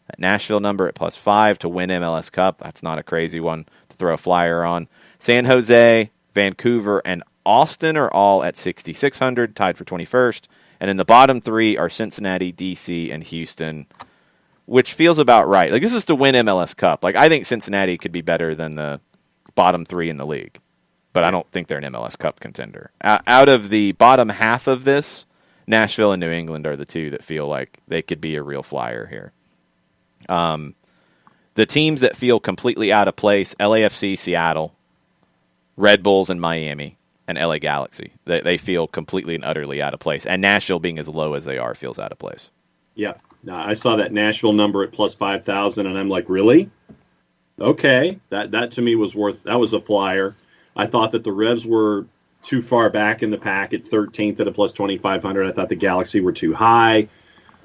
That Nashville number at plus 5 to win MLS Cup. That's not a crazy one to throw a flyer on. San Jose, Vancouver, and Austin are all at 6,600, tied for 21st. And in the bottom 3 are Cincinnati, D.C., and Houston, which feels about right. Like, this is to win MLS Cup. Like, I think Cincinnati could be better than the bottom 3 in the league, but I don't think they're an MLS Cup contender. Out of the bottom half of this, Nashville and New England are the 2 that feel like they could be a real flyer here. The teams that feel completely out of place, LAFC, Seattle, Red Bulls, and Miami, and LA Galaxy. They feel completely and utterly out of place. And Nashville, being as low as they are, feels out of place. Yeah. No, I saw that Nashville number at plus 5,000, and I'm like, really? Okay. That to me was that was a flyer. I thought that the Revs were too far back in the pack at 13th at a plus 2,500. I thought the Galaxy were too high.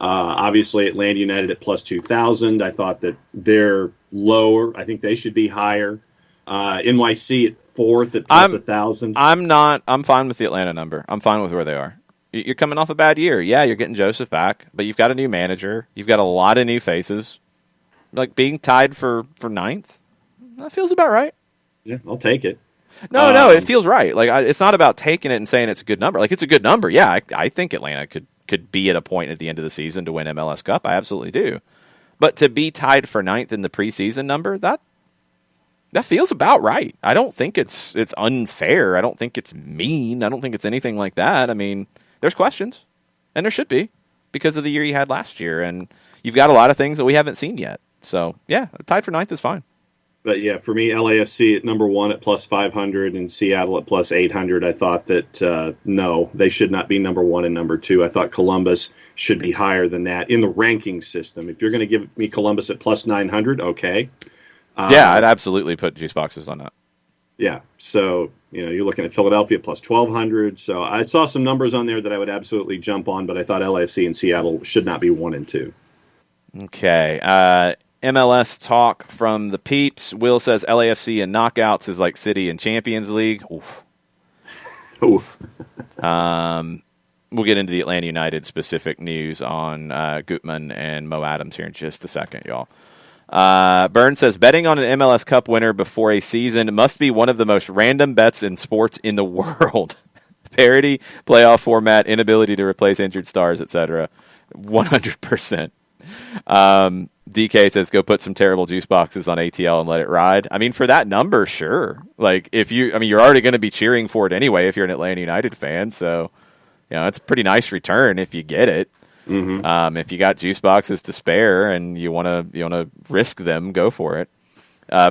Obviously, Atlanta United at plus 2,000. I thought that they're lower. I think they should be higher. NYC at 4th at plus 1,000. I'm fine with the Atlanta number. I'm fine with where they are. You're coming off a bad year. Yeah, you're getting Joseph back, but you've got a new manager. You've got a lot of new faces. Like, being tied for 9th, that feels about right. Yeah, I'll take it. No, it feels right. Like, it's not about taking it and saying it's a good number. Like, it's a good number. Yeah, I think Atlanta could be at a point at the end of the season to win MLS Cup. I absolutely do. But to be tied for 9th in the preseason number, that feels about right. I don't think it's unfair. I don't think it's mean. I don't think it's anything like that. I mean, there's questions, and there should be, because of the year you had last year, and you've got a lot of things that we haven't seen yet. So, yeah, tied for 9th is fine. But, yeah, for me, LAFC at number 1 at plus 500 and Seattle at plus 800, I thought that, no, they should not be number 1 and number 2. I thought Columbus should be higher than that in the ranking system. If you're going to give me Columbus at plus 900, okay. Yeah, I'd absolutely put juice boxes on that. Yeah, so, you're looking at Philadelphia at plus 1,200. So I saw some numbers on there that I would absolutely jump on, but I thought LAFC and Seattle should not be 1 and 2. Okay, MLS talk from the peeps. Will says LAFC and knockouts is like City and Champions League. Oof. Oof. We'll get into the Atlanta United specific news on Gutman and Mo Adams here in just a second, y'all. Burns says, betting on an MLS Cup winner before a season must be one of the most random bets in sports in the world. Parity, playoff format, inability to replace injured stars, etc. 100%. DK says, go put some terrible juice boxes on ATL and let it ride. I mean, for that number, sure. Like, you're already going to be cheering for it anyway if you're an Atlanta United fan. So, it's a pretty nice return if you get it. Mm-hmm. If you got juice boxes to spare and you want to risk them, go for it.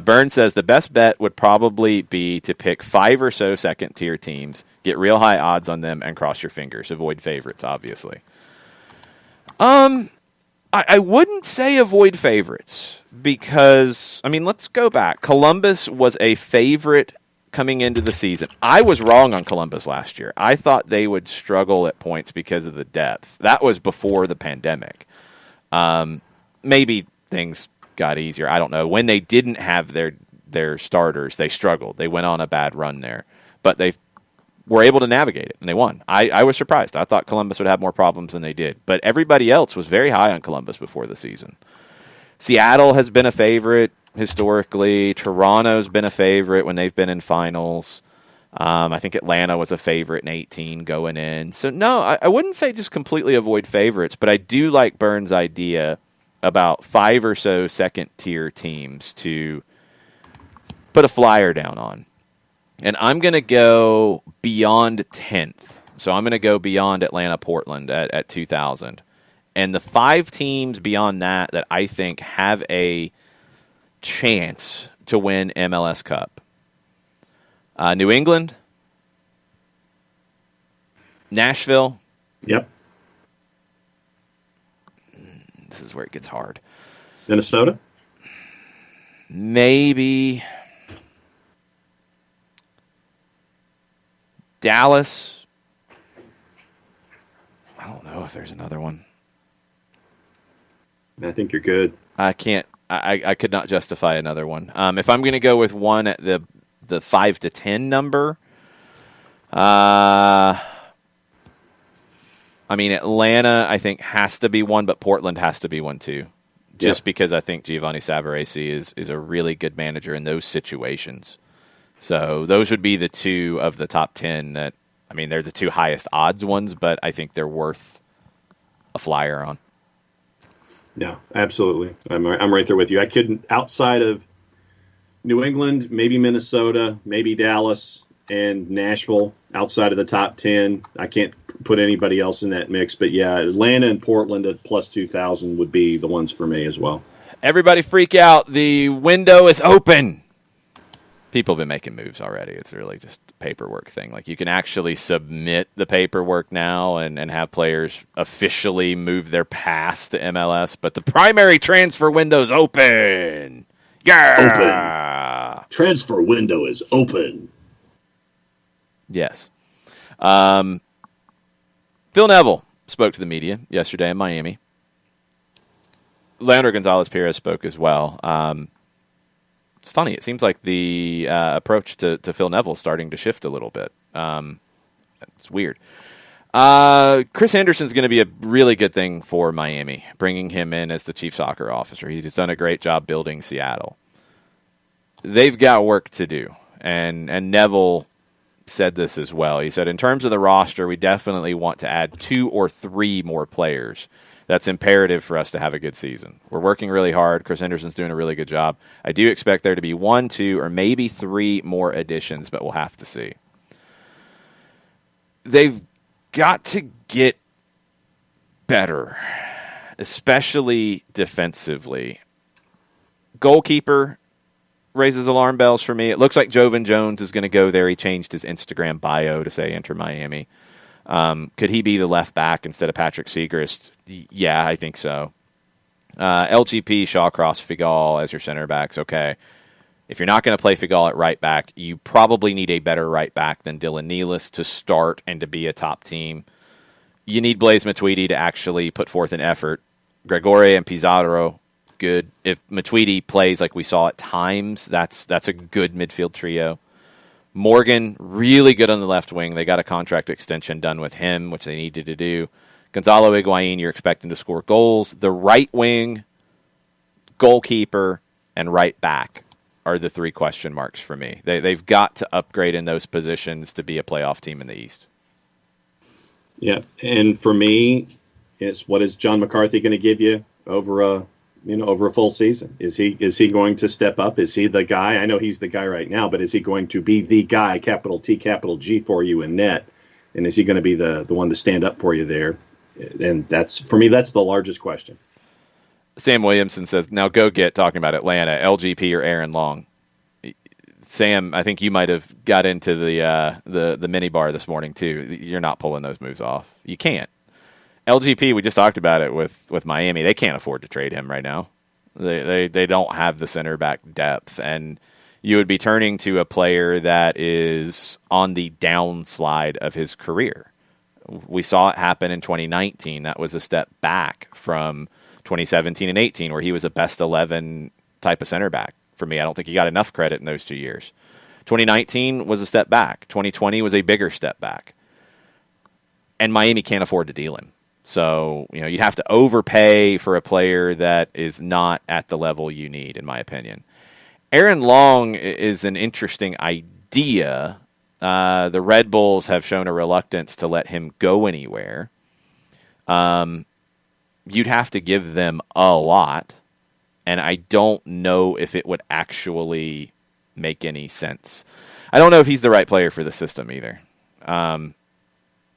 Burn says the best bet would probably be to pick 5 or so second-tier teams, get real high odds on them, and cross your fingers. Avoid favorites, obviously. I wouldn't say avoid favorites because, let's go back. Columbus was a favorite coming into the season. I was wrong on Columbus last year. I thought they would struggle at points because of the depth. That was before the pandemic. Maybe things got easier. I don't know. When they didn't have their starters, they struggled. They went on a bad run there. But they were able to navigate it, and they won. I was surprised. I thought Columbus would have more problems than they did. But everybody else was very high on Columbus before the season. Seattle has been a favorite historically. Toronto's been a favorite when they've been in finals. I think Atlanta was a favorite in 18 going in. So, no, I wouldn't say just completely avoid favorites, but I do like Burns' idea about 5 or so second-tier teams to put a flyer down on. And I'm going to go beyond 10th. So I'm going to go beyond Atlanta-Portland at 2,000. And the 5 teams beyond that I think have a chance to win MLS Cup. New England. Nashville. Yep. This is where it gets hard. Minnesota? Maybe. Dallas. I don't know if there's another one. I think you're good. I can't. I could not justify another one. If I'm going to go with one at the 5 to 10 number, Atlanta I think has to be one, but Portland has to be one too. Just because I think Giovanni Savarese is a really good manager in those situations. So those would be the 2 of the top 10 that, they're the 2 highest odds ones, but I think they're worth a flyer on. Yeah, absolutely. I'm right there with you. I couldn't, outside of New England, maybe Minnesota, maybe Dallas, and Nashville, outside of the top 10. I can't put anybody else in that mix. But, yeah, Atlanta and Portland at plus 2,000 would be the ones for me as well. Everybody freak out. The window is open. People have been making moves already. It's really just a paperwork thing. Like, you can actually submit the paperwork now and have players officially move their pass to MLS. But the primary transfer window's open. Yeah! Open. Transfer window is open. Yes. Phil Neville spoke to the media yesterday in Miami. Leandro Gonzalez-Perez spoke as well. It's funny. It seems like the approach to Phil Neville is starting to shift a little bit. It's weird. Chris Henderson's going to be a really good thing for Miami, bringing him in as the chief soccer officer. He's done a great job building Seattle. They've got work to do, and Neville said this as well. He said, in terms of the roster, we definitely want to add 2 or 3 more players. That's imperative for us to have a good season. We're working really hard. Chris Henderson's doing a really good job. I do expect there to be 1, 2, or maybe 3 more additions, but we'll have to see. They've got to get better, especially defensively. Goalkeeper raises alarm bells for me. It looks like Jovan Jones is going to go there. He changed his Instagram bio to say enter Miami. Could he be the left back instead of Patrick Segrist? Yeah, I think so. LGP, Shawcross, Figal as your center backs. Okay. If you're not going to play Figal at right back, you probably need a better right back than Dylan Nealis to start and to be a top team. You need Blaise Matuidi to actually put forth an effort. Gregore and Pizarro, good. If Matuidi plays like we saw at times, that's a good midfield trio. Morgan, really good on the left wing. They got a contract extension done with him, which they needed to do. Gonzalo Higuain, you're expecting to score goals. The right wing, goalkeeper, and right back are the 3 question marks for me. They've got to upgrade in those positions to be a playoff team in the East. Yeah, and for me, It's what is John McCarthy going to give you over a full season? Is he going to step up? Is he the guy? I know he's the guy right now, but is he going to be the guy, capital T, capital G, for you in net? And is he going to be the one to stand up for you there? And that's the largest question. Sam Williamson says, now go get talking about Atlanta, LGP or Aaron Long. Sam, I think you might have got into the mini bar this morning too. You're not pulling those moves off. You can't. LGP, we just talked about it with Miami. They can't afford to trade him right now. They don't have the center back depth, and you would be turning to a player that is on the downslide of his career. We saw it happen in 2019. That was a step back from 2017 and 18, where he was a best 11 type of center back. For me, I don't think he got enough credit in those 2 years. 2019 was a step back. 2020 was a bigger step back. And Miami can't afford to deal him. So, you'd have to overpay for a player that is not at the level you need, in my opinion. Aaron Long is an interesting idea. The Red Bulls have shown a reluctance to let him go anywhere. You'd have to give them a lot, and I don't know if it would actually make any sense. I don't know if he's the right player for the system either.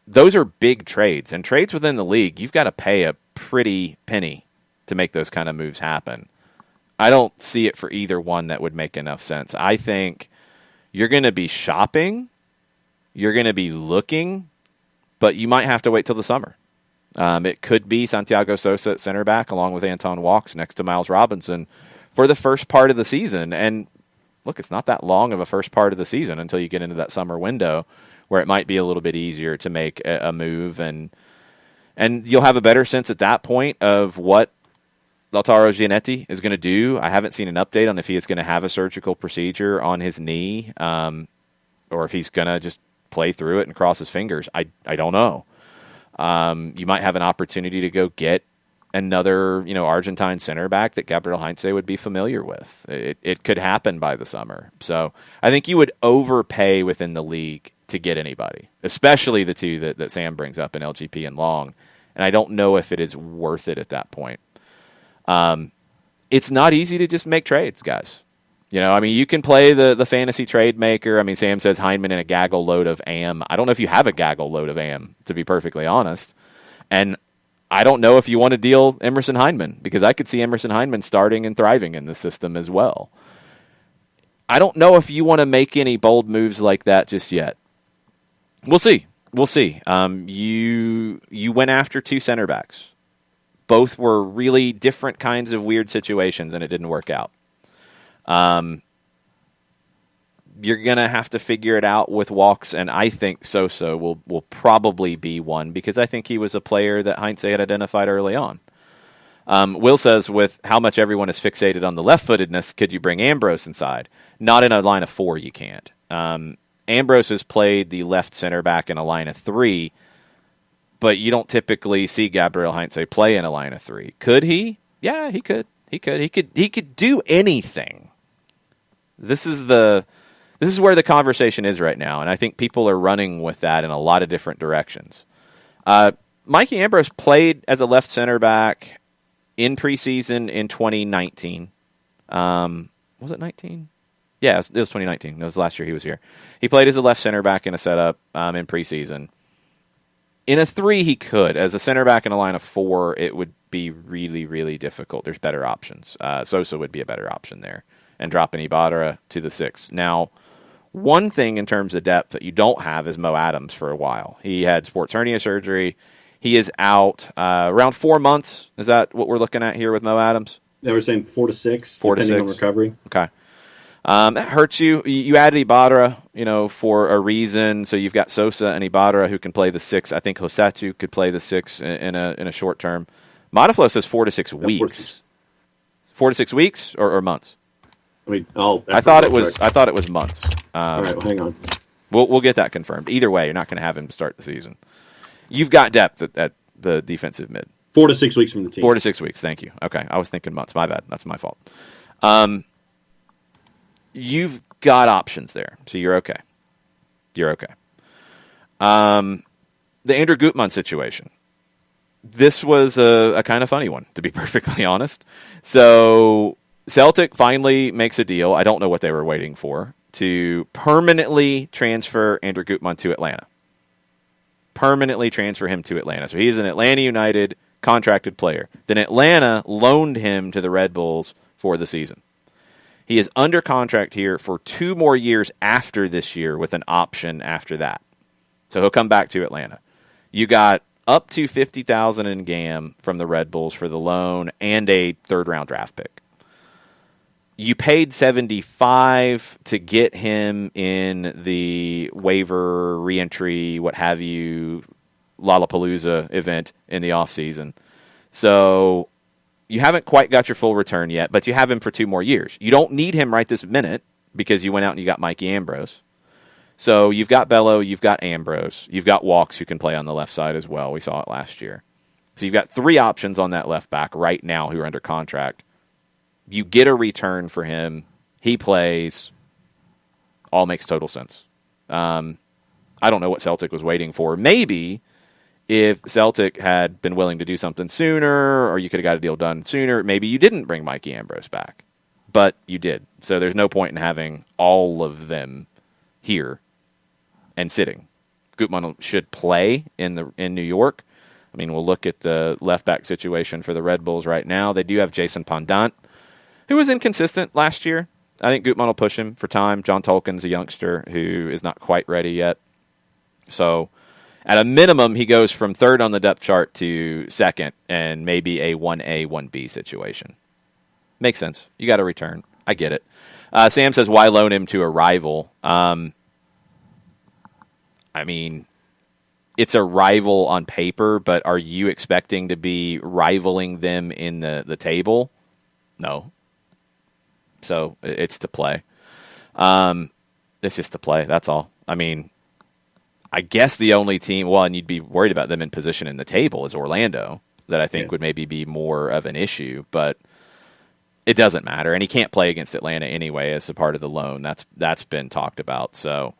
Those are big trades, and trades within the league, you've got to pay a pretty penny to make those kind of moves happen. I don't see it for either one that would make enough sense. I think you're going to be shopping, you're going to be looking, but you might have to wait till the summer. It could be Santiago Sosa at center back along with Anton Walkes next to Miles Robinson for the first part of the season. And look, it's not that long of a first part of the season until you get into that summer window where it might be a little bit easier to make a move. And you'll have a better sense at that point of what Lautaro Giannetti is going to do. I haven't seen an update on if he is going to have a surgical procedure on his knee or if he's going to just play through it and cross his fingers. I don't know. You might have an opportunity to go get another, Argentine center back that Gabriel Heinze would be familiar with. It could happen by the summer. So I think you would overpay within the league to get anybody, especially the two that Sam brings up in LGP and Long. And I don't know if it is worth it at that point. It's not easy to just make trades, guys. You can play the fantasy trade maker. Sam says Heineman in a gaggle load of AM. I don't know if you have a gaggle load of AM, to be perfectly honest. And I don't know if you want to deal Emerson Heineman, because I could see Emerson Heineman starting and thriving in the system as well. I don't know if you want to make any bold moves like that just yet. We'll see. You went after two center backs. Both were really different kinds of weird situations, and it didn't work out. You're going to have to figure it out with Walkes, and I think Sosa will probably be one, because I think he was a player that Heinze had identified early on. Will says, with how much everyone is fixated on the left-footedness, could you bring Ambrose inside? Not in a line of four, you can't. Ambrose has played the left center back in a line of three, but you don't typically see Gabriel Heinze play in a line of three. Could he? Yeah, he could. He could do anything. This is where the conversation is right now, and I think people are running with that in a lot of different directions. Mikey Ambrose played as a left center back in preseason in 2019. Was it 19? Yeah, it was 2019. It was the last year he was here. He played as a left center back in a setup in preseason. In a three, he could. As a center back in a line of four, it would be really, really difficult. There's better options. Sosa would be a better option there, and dropping Ibarra to the six. Now, one thing in terms of depth that you don't have is Mo Adams for a while. He had sports hernia surgery. He is out around 4 months. Is that what we're looking at here with Mo Adams? They were saying 4 to 6, depending on recovery. Okay. That hurts you. You added Ibarra, for a reason. So you've got Sosa and Ibarra who can play the six. I think Hosatu could play the six in a short term. Modiflo says 4 to 6 weeks. 4 to 6 weeks or months? I thought it was months. All right, well, hang on. We'll get that confirmed. Either way, you're not going to have him start the season. You've got depth at the defensive mid. 4 to 6 weeks from the team. 4 to 6 weeks. Thank you. Okay, I was thinking months. My bad. That's my fault. You've got options there, so you're okay. The Andrew Gutmann situation. this was a kind of funny one, to be perfectly honest. So Celtic finally makes a deal. I don't know what they were waiting for, to permanently transfer Andrew Gutmann to Atlanta. Permanently transfer him to Atlanta. So he's an Atlanta United contracted player. Then Atlanta loaned him to the Red Bulls for the season. He is under contract here for 2 more years after this year with an option after that. So he'll come back to Atlanta. You got up to $50,000 in GAM from the Red Bulls for the loan and a 3rd-round draft pick. You paid $75 to get him in the waiver, reentry, what have you, Lollapalooza event in the offseason. So you haven't quite got your full return yet, but you have him for 2 more years. You don't need him right this minute because you went out and you got Mikey Ambrose. So you've got Bello, you've got Ambrose, you've got Walks who can play on the left side as well. We saw it last year. So you've got 3 options on that left back right now who are under contract. You get a return for him. He plays. All makes total sense. I don't know what Celtic was waiting for. Maybe if Celtic had been willing to do something sooner, or you could have got a deal done sooner, maybe you didn't bring Mikey Ambrose back. But you did. So there's no point in having all of them here and sitting. Gutmann should play in New York. I mean, we'll look at the left back situation for the Red Bulls right now. They do have Jason Pendant, who was inconsistent last year. I think Gutmann will push him for time. John Tolkien's a youngster who is not quite ready yet. So at a minimum, he goes from 3rd on the depth chart to 2nd and maybe a 1A, 1B situation. Makes sense. You got to return. I get it. Sam says, why loan him to a rival? I mean, it's a rival on paper, but are you expecting to be rivaling them in the table? No. So it's to play. It's just to play. That's all. I mean, I guess the only team, well, and you'd be worried about them in position in the table, is Orlando, that I think would maybe be more of an issue, but it doesn't matter. And he can't play against Atlanta anyway as a part of the loan. That's been talked about. So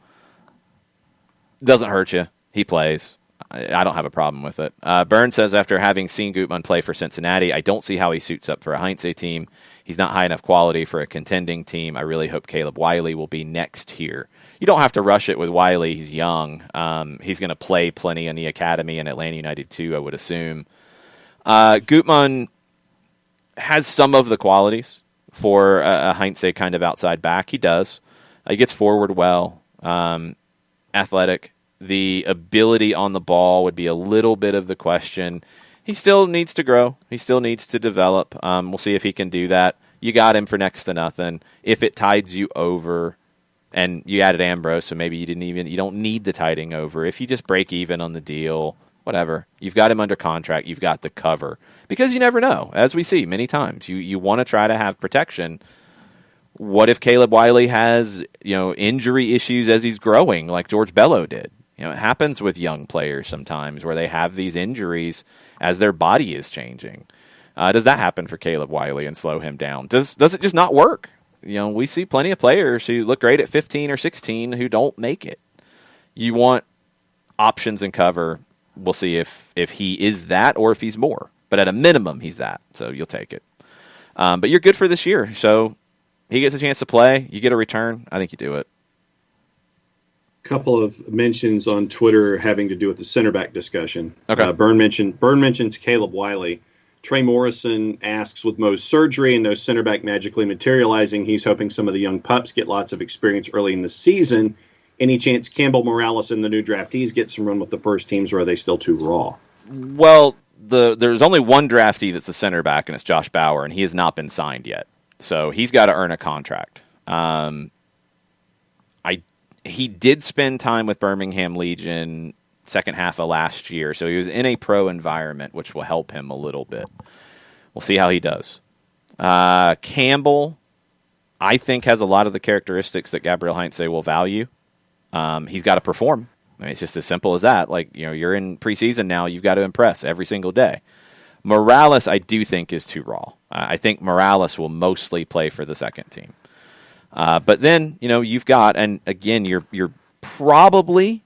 it doesn't hurt you. He plays. I don't have a problem with it. Burns says, after having seen Gutmann play for Cincinnati, I don't see how he suits up for a Heinze team. He's not high enough quality for a contending team. I really hope Caleb Wiley will be next here. You don't have to rush it with Wiley. He's young. He's going to play plenty in the academy and Atlanta United too, I would assume. Gutmann has some of the qualities for a Heinze kind of outside back. He does. He gets forward well, athletic. The ability on the ball would be a little bit of the question. He still needs to grow. He still needs to develop. We'll see if he can do that. You got him for next to nothing. If it tides you over, and you added Ambrose, so maybe you don't need the tiding over. If you just break even on the deal, whatever. You've got him under contract. You've got the cover. Because you never know, as we see many times. You want to try to have protection. What if Caleb Wiley has, injury issues as he's growing, like George Bello did? It happens with young players sometimes where they have these injuries as their body is changing. Does that happen for Caleb Wiley and slow him down? Does it just not work? We see plenty of players who look great at 15 or 16 who don't make it. You want options and cover. We'll see if he is that or if he's more. But at a minimum, he's that. So you'll take it. But you're good for this year. So he gets a chance to play. You get a return. I think you do it. Couple of mentions on Twitter having to do with the center back discussion. Okay. Burn mentioned Caleb Wiley. Trey Morrison asks, with Mo's surgery and no center back magically materializing, he's hoping some of the young pups get lots of experience early in the season. Any chance Campbell Morales and the new draftees get some run with the first teams, or are they still too raw? Well, there's only one draftee that's a center back, and it's Josh Bauer, and he has not been signed yet. So he's got to earn a contract. He did spend time with Birmingham Legion second half of last year, so he was in a pro environment, which will help him a little bit. We'll see how he does. Campbell, I think, has a lot of the characteristics that Gabriel Heinze will value. He's got to perform. I mean, it's just as simple as that. You're in preseason now, you've got to impress every single day. Morales, I do think, is too raw. I think Morales will mostly play for the second team. But then, you've got, and again, you're probably,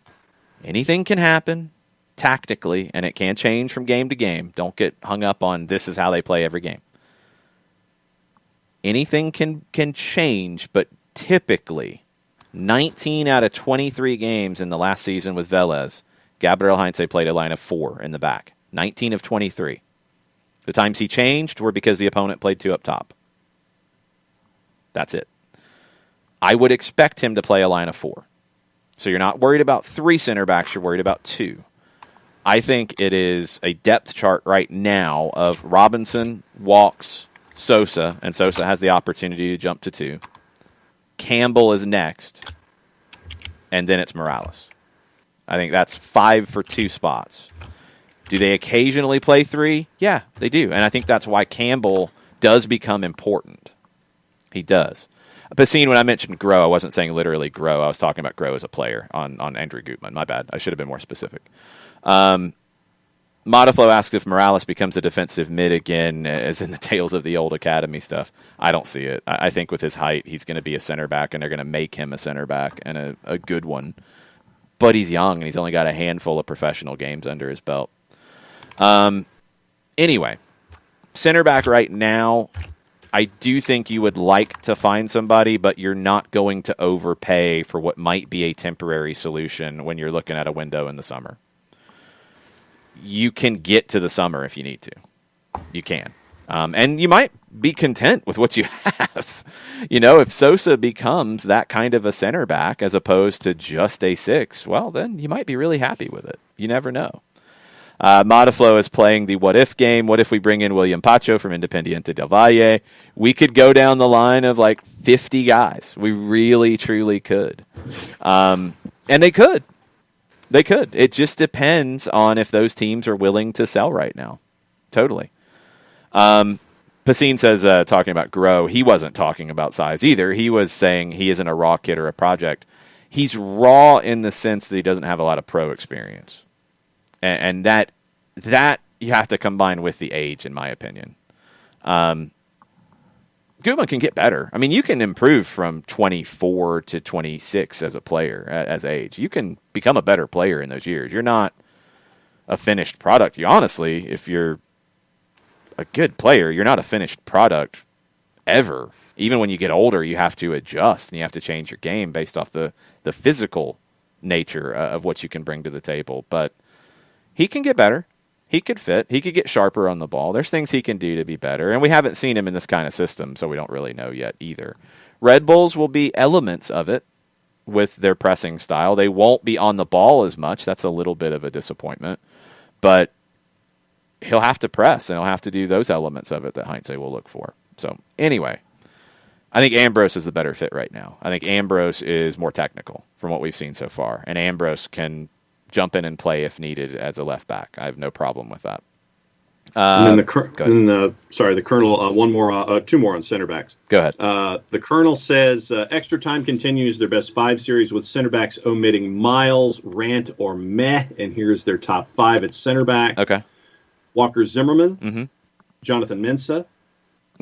anything can happen, tactically, and it can change from game to game. Don't get hung up on this is how they play every game. Anything can change, but typically 19 out of 23 games in the last season with Velez, Gabriel Heinze played a line of 4 in the back. 19 of 23. The times he changed were because the opponent played 2 up top. That's it. I would expect him to play a line of 4. So you're not worried about 3 center backs, you're worried about 2. I think it is a depth chart right now of Robinson, Walks, Sosa, and Sosa has the opportunity to jump to 2. Campbell is next, and then it's Morales. I think that's 5 for 2 spots. Do they occasionally play 3? Yeah, they do. And I think that's why Campbell does become important. He does. Pacine, when I mentioned Grow, I wasn't saying literally Grow. I was talking about Grow as a player on Andrew Gutman. My bad. I should have been more specific. Modiflow asked if Morales becomes a defensive mid again, as in the Tales of the Old Academy stuff. I don't see it. I think with his height, he's going to be a center back, and they're going to make him a center back, and a good one. But he's young, and he's only got a handful of professional games under his belt. Anyway, center back right now, I do think you would like to find somebody, but you're not going to overpay for what might be a temporary solution when you're looking at a window in the summer. You can get to the summer if you need to. You can. And you might be content with what you have. If Sosa becomes that kind of a center back as opposed to just a 6, well, then you might be really happy with it. You never know. Modiflow is playing the what-if game. What if we bring in William Pacho from Independiente del Valle? We could go down the line of like 50 guys. We really, truly could. And they could. They could. It just depends on if those teams are willing to sell right now. Totally. Pacine says, talking about Grow, he wasn't talking about size either. He was saying he isn't a raw kid or a project. He's raw in the sense that he doesn't have a lot of pro experience. And that you have to combine with the age, in my opinion. Gutman can get better. I mean, you can improve from 24 to 26 as a player, as age. You can become a better player in those years. You're not a finished product. You honestly, if you're a good player, you're not a finished product ever. Even when you get older, you have to adjust and you have to change your game based off the physical nature of what you can bring to the table. But he can get better. He could fit. He could get sharper on the ball. There's things he can do to be better. And we haven't seen him in this kind of system, so we don't really know yet either. Red Bulls will be elements of it with their pressing style. They won't be on the ball as much. That's a little bit of a disappointment. But he'll have to press, and he'll have to do those elements of it that Heinze will look for. So anyway, I think Ambrose is the better fit right now. I think Ambrose is more technical from what we've seen so far. And Ambrose can jump in and play if needed as a left back. I have no problem with that. And then the Colonel, 2 more on center backs. Go ahead. The Colonel says extra time continues their best 5 series with center backs omitting Miles, Rant, or Meh. And here's their top 5 at center back. Okay. Walker Zimmerman, Jonathan Mensah,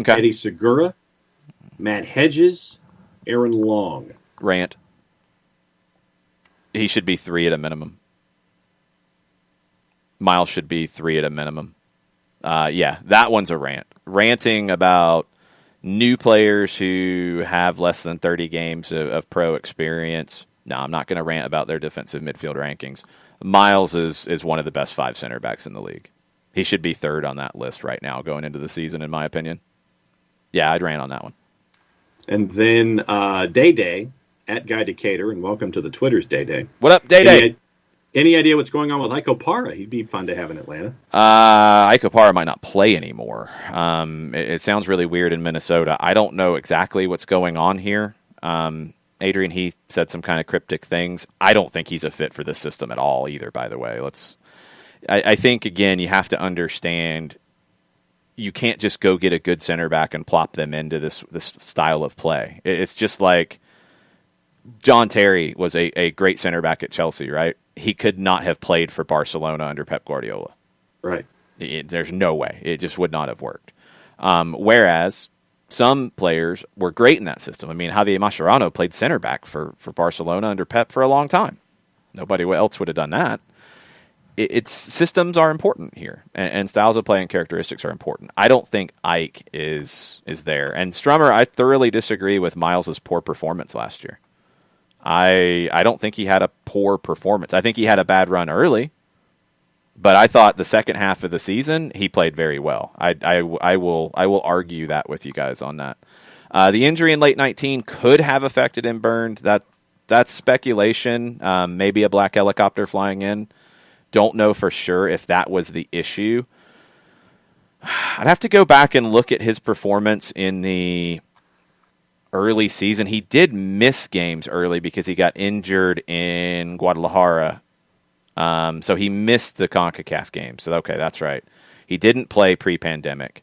Eddie Segura, Matt Hedges, Aaron Long. Rant. He should be 3 at a minimum. Miles should be 3 at a minimum. Yeah, that one's a rant. Ranting about new players who have less than 30 games of pro experience. No, I'm not going to rant about their defensive midfield rankings. Miles is one of the best 5 center backs in the league. He should be 3rd on that list right now going into the season, in my opinion. Yeah, I'd rant on that one. And then Day at Guy Decatur, and welcome to the Twitter's Day. What up, Day? Any idea what's going on with Iko Para? He'd be fun to have in Atlanta. Iko Para might not play anymore. It sounds really weird in Minnesota. I don't know exactly what's going on here. Adrian Heath said some kind of cryptic things. I don't think he's a fit for this system at all either, by the way. I think, again, you have to understand you can't just go get a good center back and plop them into this style of play. It's just like John Terry was a great center back at Chelsea, right? He could not have played for Barcelona under Pep Guardiola. Right. There's no way. It just would not have worked. Whereas some players were great in that system. I mean, Javier Mascherano played center back for Barcelona under Pep for a long time. Nobody else would have done that. it's systems are important here, and styles of play and characteristics are important. I don't think Ike is there. And Strummer, I thoroughly disagree with Miles's poor performance last year. I don't think he had a poor performance. I think he had a bad run early, but I thought the second half of the season he played very well. I will argue that with you guys on that. The injury in late 19 could have affected him. Burned. That's speculation. Maybe a black helicopter flying in. Don't know for sure if that was the issue. I'd have to go back and look at his performance in the early season. He did miss games early because he got injured in Guadalajara. So he missed the CONCACAF games. So, okay, that's right. He didn't play pre-pandemic.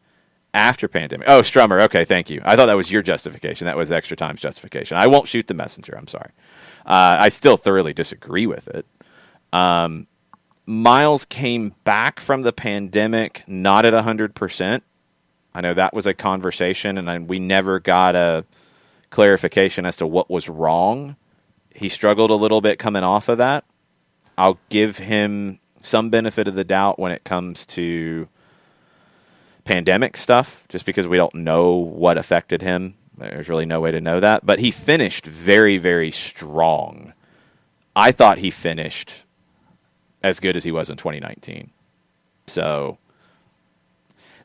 After pandemic. Oh, Strummer. Okay, thank you. I thought that was your justification. That was Extra Time's justification. I won't shoot the messenger. I'm sorry. I still thoroughly disagree with it. Miles came back from the pandemic not at 100%. I know that was a conversation, and we never got a clarification as to what was wrong. He struggled a little bit coming off of that. I'll give him some benefit of the doubt when it comes to pandemic stuff, just because we don't know what affected him. There's really no way to know that. But he finished very, very strong. I thought he finished as good as he was in 2019. So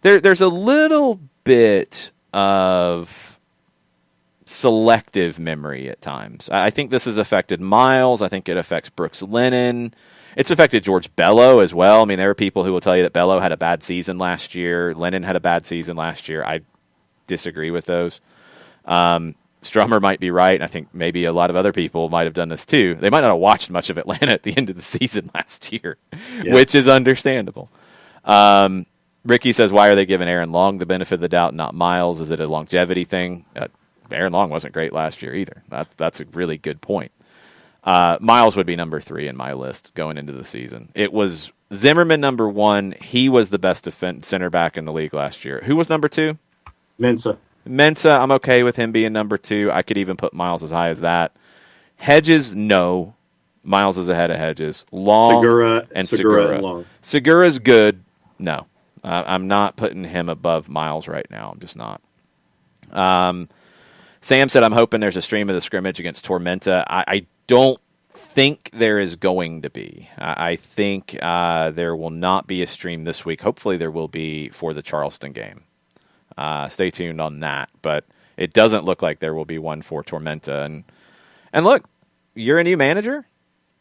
there's a little bit of selective memory at times. I think this has affected Miles. I think it affects Brooks Lennon. It's affected George Bello as well. I mean, there are people who will tell you that Bello had a bad season last year. Lennon had a bad season last year. I disagree with those. Strummer might be right, and I think maybe a lot of other people might have done this too. They might not have watched much of Atlanta at the end of the season last year, which is understandable. Ricky says, why are they giving Aaron Long the benefit of the doubt, not Miles? Is it a longevity thing? Aaron Long wasn't great last year either. That's a really good point. Miles would be number 3 in my list going into the season. It was Zimmerman number 1. He was the best center back in the league last year. Who was number 2? Mensah, I'm okay with him being number 2. I could even put Miles as high as that. Hedges, no. Miles is ahead of Hedges. Long Segura, and Segura and Long. Segura's good. No. I'm not putting him above Miles right now. I'm just not. Sam said, I'm hoping there's a stream of the scrimmage against Tormenta. I don't think there is going to be. I think there will not be a stream this week. Hopefully there will be for the Charleston game. Stay tuned on that. But it doesn't look like there will be one for Tormenta. And look, you're a new manager.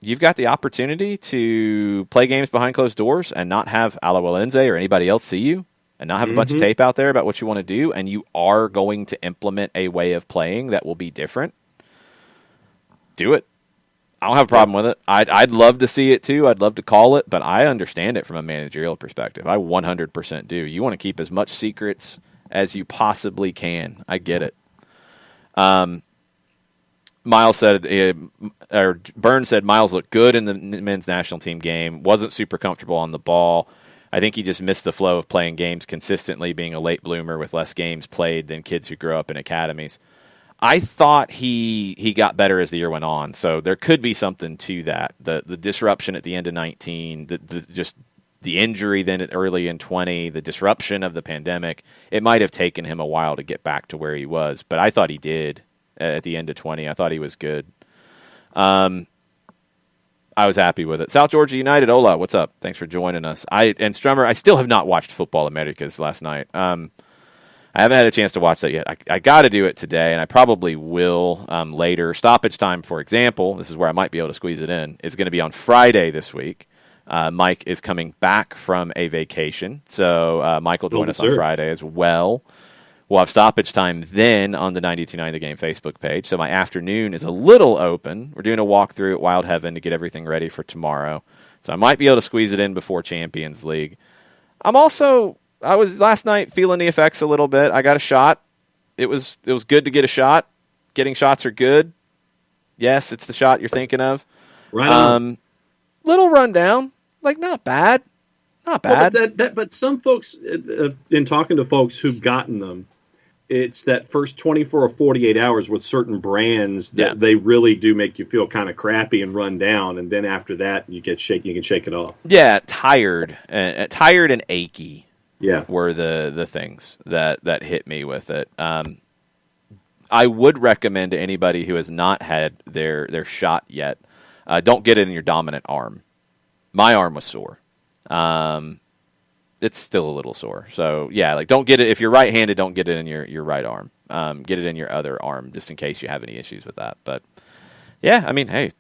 You've got the opportunity to play games behind closed doors and not have Alawalense or anybody else see you and not have a bunch of tape out there about what you want to do, and you are going to implement a way of playing that will be different. Do it. I don't have a problem with it. I'd love to see it too. I'd love to call it, but I understand it from a managerial perspective. I 100% do. You want to keep as much secrets as you possibly can. I get it. Miles said, or Burns said, Miles looked good in the men's national team game. Wasn't super comfortable on the ball. I think he just missed the flow of playing games consistently, being a late bloomer with less games played than kids who grew up in academies. I thought he got better as the year went on, so there could be something to that. The disruption at the end of 19, just the injury then early in 20, the disruption of the pandemic, it might have taken him a while to get back to where he was, but I thought he did at the end of 20. I thought he was good. I was happy with it. South Georgia United, Ola, what's up? Thanks for joining us. And Strummer, I still have not watched Football Americas last night. I haven't had a chance to watch that yet. I got to do it today, and I probably will later. Stoppage time, for example, this is where I might be able to squeeze it in, is going to be on Friday this week. Mike is coming back from a vacation, so Mike will join us on Friday as well. We'll have stoppage time then on the 92.9 The Game Facebook page, so my afternoon is a little open. We're doing a walkthrough at Wild Heaven to get everything ready for tomorrow, so I might be able to squeeze it in before Champions League. I was last night feeling the effects a little bit. I got a shot. It was good to get a shot. Getting shots are good. Yes, it's the shot you're thinking of. Right on. Little rundown. Like, not bad. Not bad. Well, but some folks, in talking to folks who've gotten them, it's that first 24 or 48 hours with certain brands that they really do make you feel kind of crappy and run down, and then after that you can shake it off. Yeah, tired and achy. Yeah, were the things that hit me with it. I would recommend to anybody who has not had their shot yet, don't get it in your dominant arm. My arm was sore. It's still a little sore. So, yeah, like don't get it. If you're right-handed, don't get it in your right arm. Get it in your other arm just in case you have any issues with that. But, yeah, I mean, hey,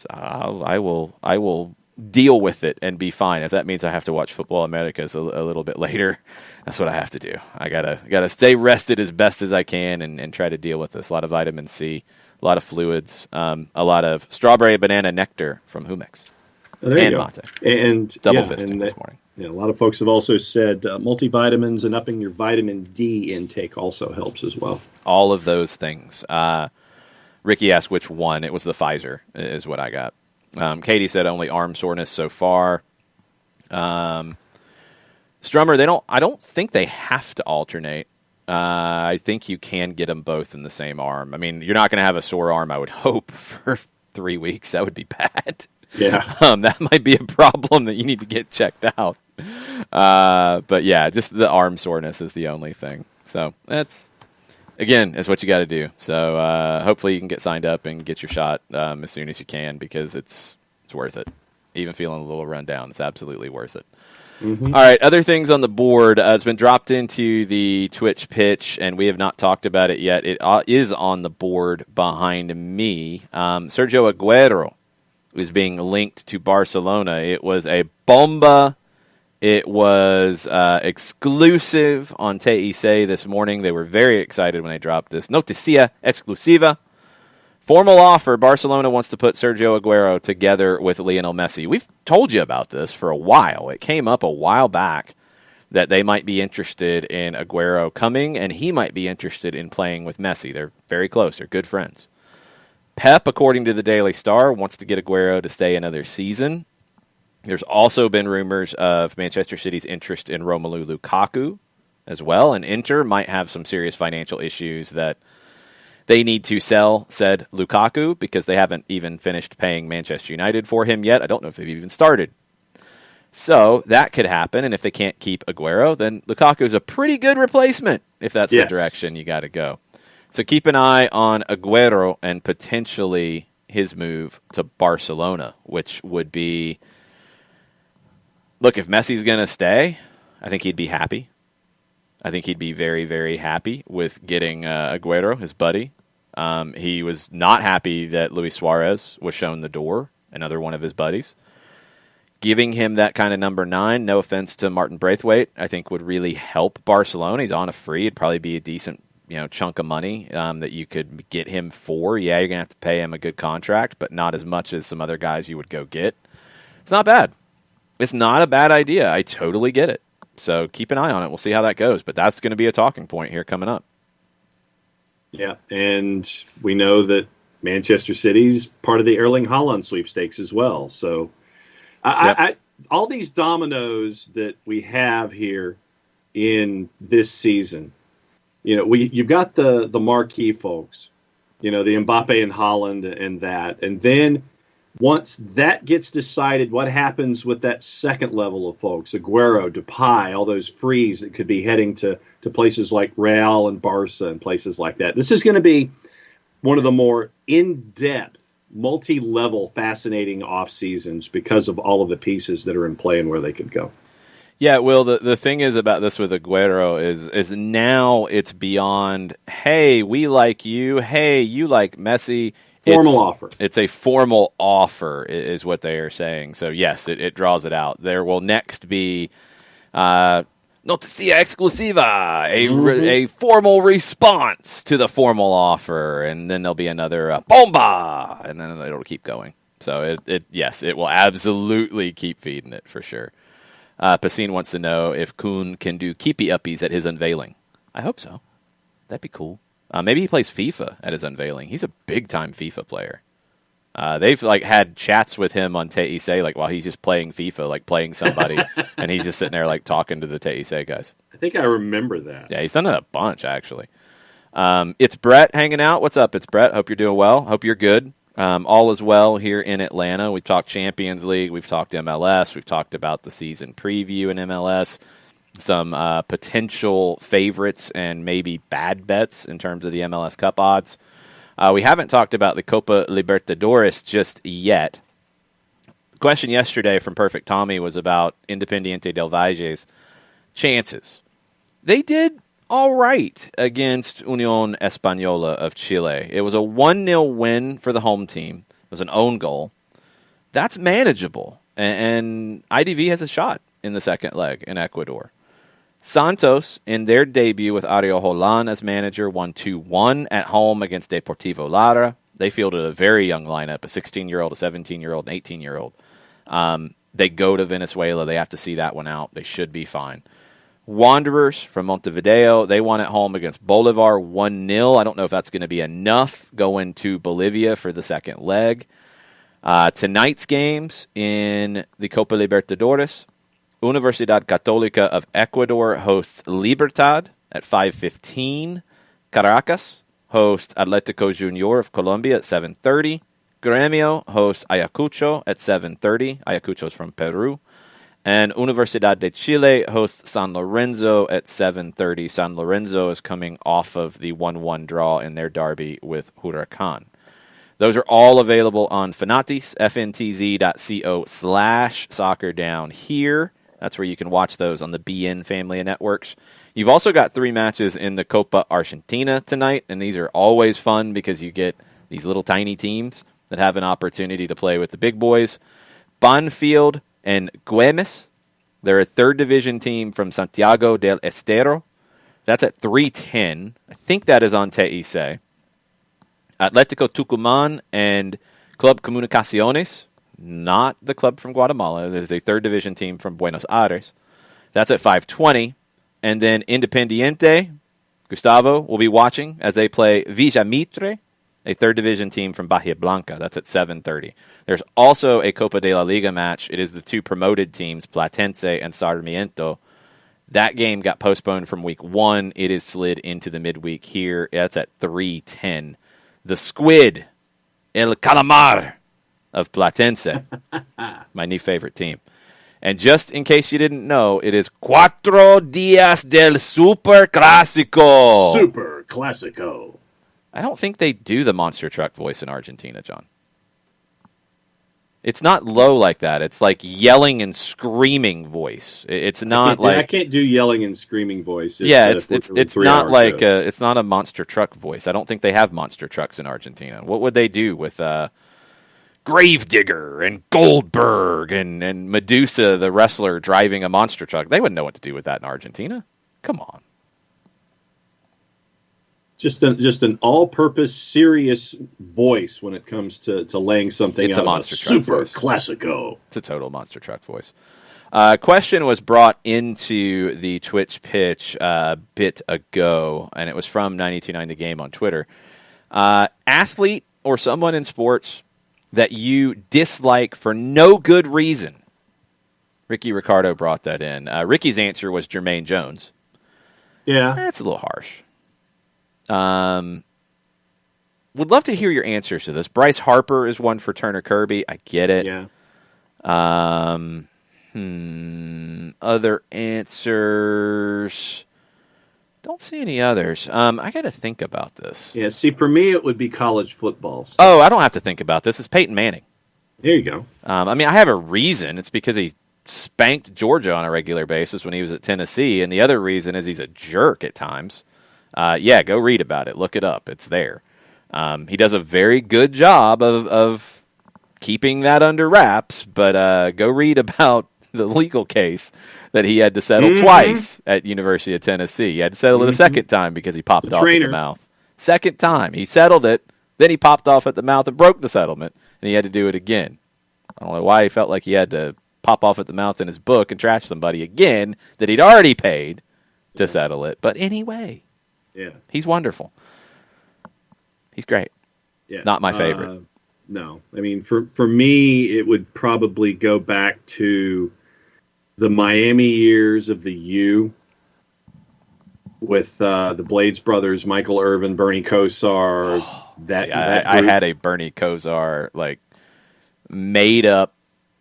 I will deal with it and be fine. If that means I have to watch Football Americas a little bit later, that's what I have to do. I gotta stay rested as best as I can and try to deal with this. A lot of vitamin C, a lot of fluids, a lot of strawberry banana nectar from Humex. Oh, there and you go. mate. And double fisting this morning. Yeah, a lot of folks have also said multivitamins and upping your vitamin D intake also helps as well. All of those things. Ricky asked which one. It was the Pfizer is what I got. Katie said only arm soreness so far. Strummer, I don't think they have to alternate. I think you can get them both in the same arm. I mean, you're not going to have a sore arm, I would hope, for 3 weeks. That would be bad. Yeah. That might be a problem that you need to get checked out. But yeah, just the arm soreness is the only thing. So that's what you got to do. So hopefully you can get signed up and get your shot as soon as you can, because it's worth it. Even feeling a little run down, it's absolutely worth it. Mm-hmm. All right, other things on the board. It's been dropped into the Twitch pitch, and we have not talked about it yet. It is on the board behind me. Sergio Aguero is being linked to Barcelona. It was a bomba. It was exclusive on TIC this morning. They were very excited when they dropped this. Noticia exclusiva. Formal offer. Barcelona wants to put Sergio Aguero together with Lionel Messi. We've told you about this for a while. It came up a while back that they might be interested in Aguero coming, and he might be interested in playing with Messi. They're very close. They're good friends. Pep, according to the Daily Star, wants to get Aguero to stay another season. There's also been rumors of Manchester City's interest in Romelu Lukaku as well, and Inter might have some serious financial issues that they need to sell said Lukaku because they haven't even finished paying Manchester United for him yet. I don't know if they've even started. So that could happen, and if they can't keep Aguero, then Lukaku is a pretty good replacement if that's the direction you got to go. So keep an eye on Aguero and potentially his move to Barcelona, which would be... Look, if Messi's going to stay, I think he'd be happy. I think he'd be very, very happy with getting Aguero, his buddy. He was not happy that Luis Suarez was shown the door, another one of his buddies. Giving him that kind of number 9, no offense to Martin Braithwaite, I think would really help Barcelona. He's on a free. It'd probably be a decent chunk of money that you could get him for. Yeah, you're going to have to pay him a good contract, but not as much as some other guys you would go get. It's not bad. It's not a bad idea. I totally get it. So keep an eye on it. We'll see how that goes. But that's going to be a talking point here coming up. Yeah, and we know that Manchester City's part of the Erling Haaland sweepstakes as well. So all these dominoes that we have here in this season, you've got the marquee folks, the Mbappe and Haaland and that. And then once that gets decided, what happens with that second level of folks, Aguero, Depay, all those frees that could be heading to places like Real and Barca and places like that. This is going to be one of the more in-depth, multi-level, fascinating off seasons because of all of the pieces that are in play and where they could go. Yeah, Will, the thing is about this with Aguero is now it's beyond, hey, we like you, hey, you like Messi. Formal offer. It's a formal offer is what they are saying. So, yes, it draws it out. There will next be noticia exclusiva, a formal response to the formal offer, and then there'll be another bomba, and then it'll keep going. So, it will absolutely keep feeding it for sure. Pacine wants to know if Kuhn can do keepy-uppies at his unveiling. I hope so. That'd be cool. Maybe he plays FIFA at his unveiling. He's a big-time FIFA player. They've had chats with him on TIC, while he's just playing FIFA, playing somebody, and he's just sitting there talking to the TIC guys. I think I remember that. Yeah, he's done it a bunch actually. It's Brett hanging out. What's up? It's Brett. Hope you're doing well. Hope you're good. All is well here in Atlanta. We've talked Champions League. We've talked MLS. We've talked about the season preview in MLS. Some potential favorites and maybe bad bets in terms of the MLS Cup odds. We haven't talked about the Copa Libertadores just yet. The question yesterday from Perfect Tommy was about Independiente del Valle's chances. They did all right against Unión Española of Chile. It was a 1-0 win for the home team. It was an own goal. That's manageable. And IDV has a shot in the second leg in Ecuador. Santos, in their debut with Ariel Holan as manager, won 2-1 at home against Deportivo Lara. They fielded a very young lineup, a 16-year-old, a 17-year-old, an 18-year-old. They go to Venezuela. They have to see that one out. They should be fine. Wanderers from Montevideo, they won at home against Bolivar 1-0. I don't know if that's going to be enough going to Bolivia for the second leg. Tonight's games in the Copa Libertadores, Universidad Católica of Ecuador hosts Libertad at 5:15. Caracas hosts Atlético Junior of Colombia at 7:30. Gremio hosts Ayacucho at 7:30. Ayacucho is from Peru. And Universidad de Chile hosts San Lorenzo at 7:30. San Lorenzo is coming off of the 1-1 draw in their derby with Huracan. Those are all available on Fanatis, fntz.co/soccer down here. That's where you can watch those on the BN family of networks. You've also got 3 matches in the Copa Argentina tonight, and these are always fun because you get these little tiny teams that have an opportunity to play with the big boys. Banfield and Güemes, they're a third division team from Santiago del Estero. That's at 3:10. I think that is on TIC. Atlético Tucumán and Club Comunicaciones, not the club from Guatemala. There's a third division team from Buenos Aires. That's at 5:20. And then Independiente, Gustavo will be watching as they play Villa Mitre, a third division team from Bahia Blanca. That's at 7:30. There's also a Copa de la Liga match. It is the 2 promoted teams, Platense and Sarmiento. That game got postponed from week 1. It is slid into the midweek here. That's at 3:10. The Squid, El Calamar of Platense, my new favorite team. And just in case you didn't know, it is Cuatro Días del Super Clásico. Super Clásico. I don't think they do the monster truck voice in Argentina, John. It's not low like that. It's like yelling and screaming voice. It's not I can't do yelling and screaming voice. It's not like it's not a monster truck voice. I don't think they have monster trucks in Argentina. What would they do with Gravedigger and Goldberg and Medusa, the wrestler, driving a monster truck? They wouldn't know what to do with that in Argentina. Come on. Just an all-purpose, serious voice when it comes to laying something out. It's a monster truck Super voice. Classico. It's a total monster truck voice. Question was brought into the Twitch pitch a bit ago, and it was from 929 The Game on Twitter. Athlete or someone in sports that you dislike for no good reason. Ricky Ricardo brought that in. Ricky's answer was Jermaine Jones. Yeah. That's a little harsh. Would love to hear your answers to this. Bryce Harper is one for Turner Kirby. I get it. Yeah. Other answers. Don't see any others. I got to think about this. Yeah, see, for me, it would be college football stuff. Oh, I don't have to think about this. It's Peyton Manning. There you go. I mean, I have a reason. It's because he spanked Georgia on a regular basis when he was at Tennessee, and the other reason is he's a jerk at times. Yeah, go read about it. Look it up. It's there. He does a very good job of keeping that under wraps, but go read about the legal case that he had to settle twice at University of Tennessee. He had to settle it a second time because he popped off at the mouth. Second time. He settled it, then he popped off at the mouth and broke the settlement, and he had to do it again. I don't know why he felt like he had to pop off at the mouth in his book and trash somebody again that he'd already paid to settle it. But anyway, yeah, he's wonderful. He's great. Yeah. Not my favorite. No. I mean, for me, it would probably go back to the Miami years of the U. with the Blades brothers, Michael Irvin, Bernie Kosar. I had a Bernie Kosar made up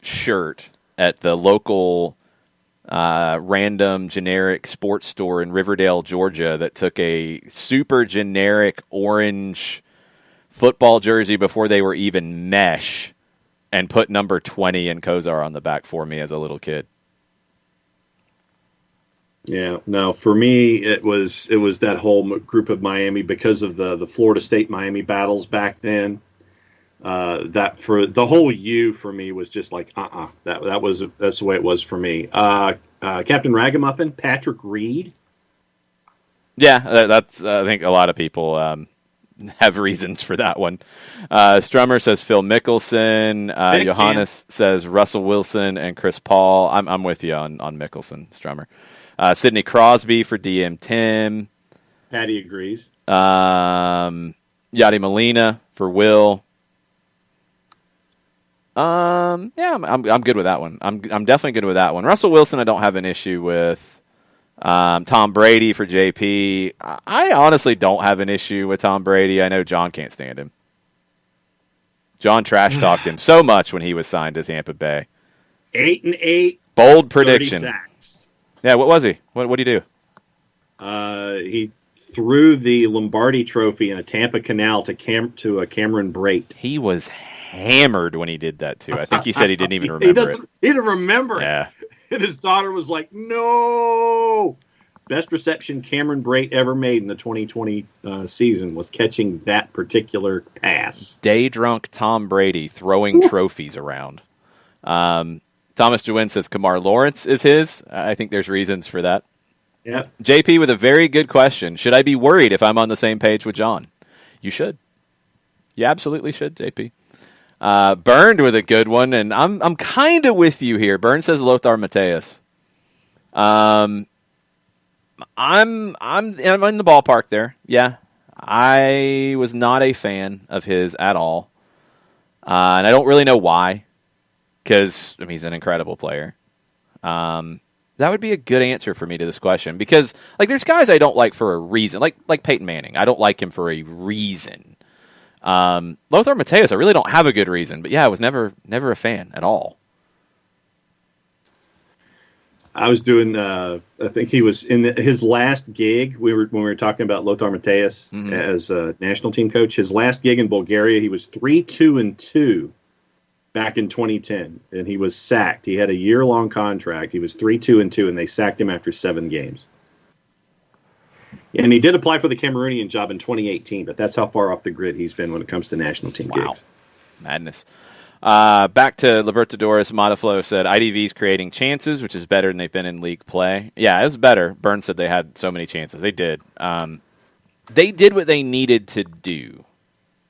shirt at the local random generic sports store in Riverdale, Georgia, that took a super generic orange football jersey before they were even mesh and put number 20 in Kosar on the back for me as a little kid. Yeah, no, for me, it was that whole group of Miami because of the Florida State Miami battles back then. That for the whole U for me was just like, that's the way it was for me. Captain Ragamuffin, Patrick Reed. Yeah, that's, I think a lot of people have reasons for that one. Strummer says Phil Mickelson. Johannes says Russell Wilson and Chris Paul. I'm with you on Mickelson, Strummer. Sidney Crosby for DM Tim. Patty agrees. Yadi Molina for Will. Yeah, I'm good with that one. I'm definitely good with that one. Russell Wilson, I don't have an issue with. Tom Brady for JP. I honestly don't have an issue with Tom Brady. I know John can't stand him. John trash talked him so much when he was signed to Tampa Bay. 8-8. Bold prediction. 30 sacks. Yeah, what was he? What did he do? He threw the Lombardi Trophy in a Tampa canal to Cameron Brate. He was hammered when he did that too. I think he said he didn't even remember it. He didn't remember it. And his daughter was like, "No!" Best reception Cameron Brate ever made in the 2020 season was catching that particular pass. Day drunk Tom Brady throwing trophies around. Thomas Jewin says Kamar Lawrence is his. I think there's reasons for that. Yeah. JP with a very good question. Should I be worried if I'm on the same page with John? You should. You absolutely should, JP. Burned with a good one, and I'm kind of with you here. Burn says Lothar Matthäus. I'm in the ballpark there. Yeah, I was not a fan of his at all, and I don't really know why. Because he's an incredible player. That would be a good answer for me to this question. Because there's guys I don't like for a reason, like Peyton Manning. I don't like him for a reason. Lothar Matthäus, I really don't have a good reason. But yeah, I was never a fan at all. I was doing. I think he was in his last gig. When we were talking about Lothar Matthäus as a national team coach. His last gig in Bulgaria, he was 3-2-2. Back in 2010, and he was sacked. He had a year-long contract. He was 3-2-2, and they sacked him after 7 games. And he did apply for the Cameroonian job in 2018, but that's how far off the grid he's been when it comes to national team gigs. Madness. Back to Libertadores, Mataflo said IDV's creating chances, which is better than they've been in league play. Yeah, it's better. Burns said they had so many chances. They did. They did what they needed to do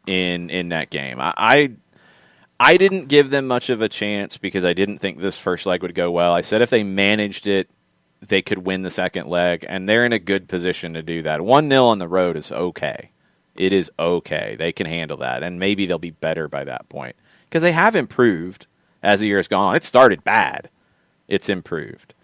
in that game. I didn't give them much of a chance because I didn't think this first leg would go well. I said if they managed it, they could win the second leg, and they're in a good position to do that. 1-0 on the road is okay. It is okay. They can handle that, and maybe they'll be better by that point because they have improved as the year has gone on. It started bad. It's improved.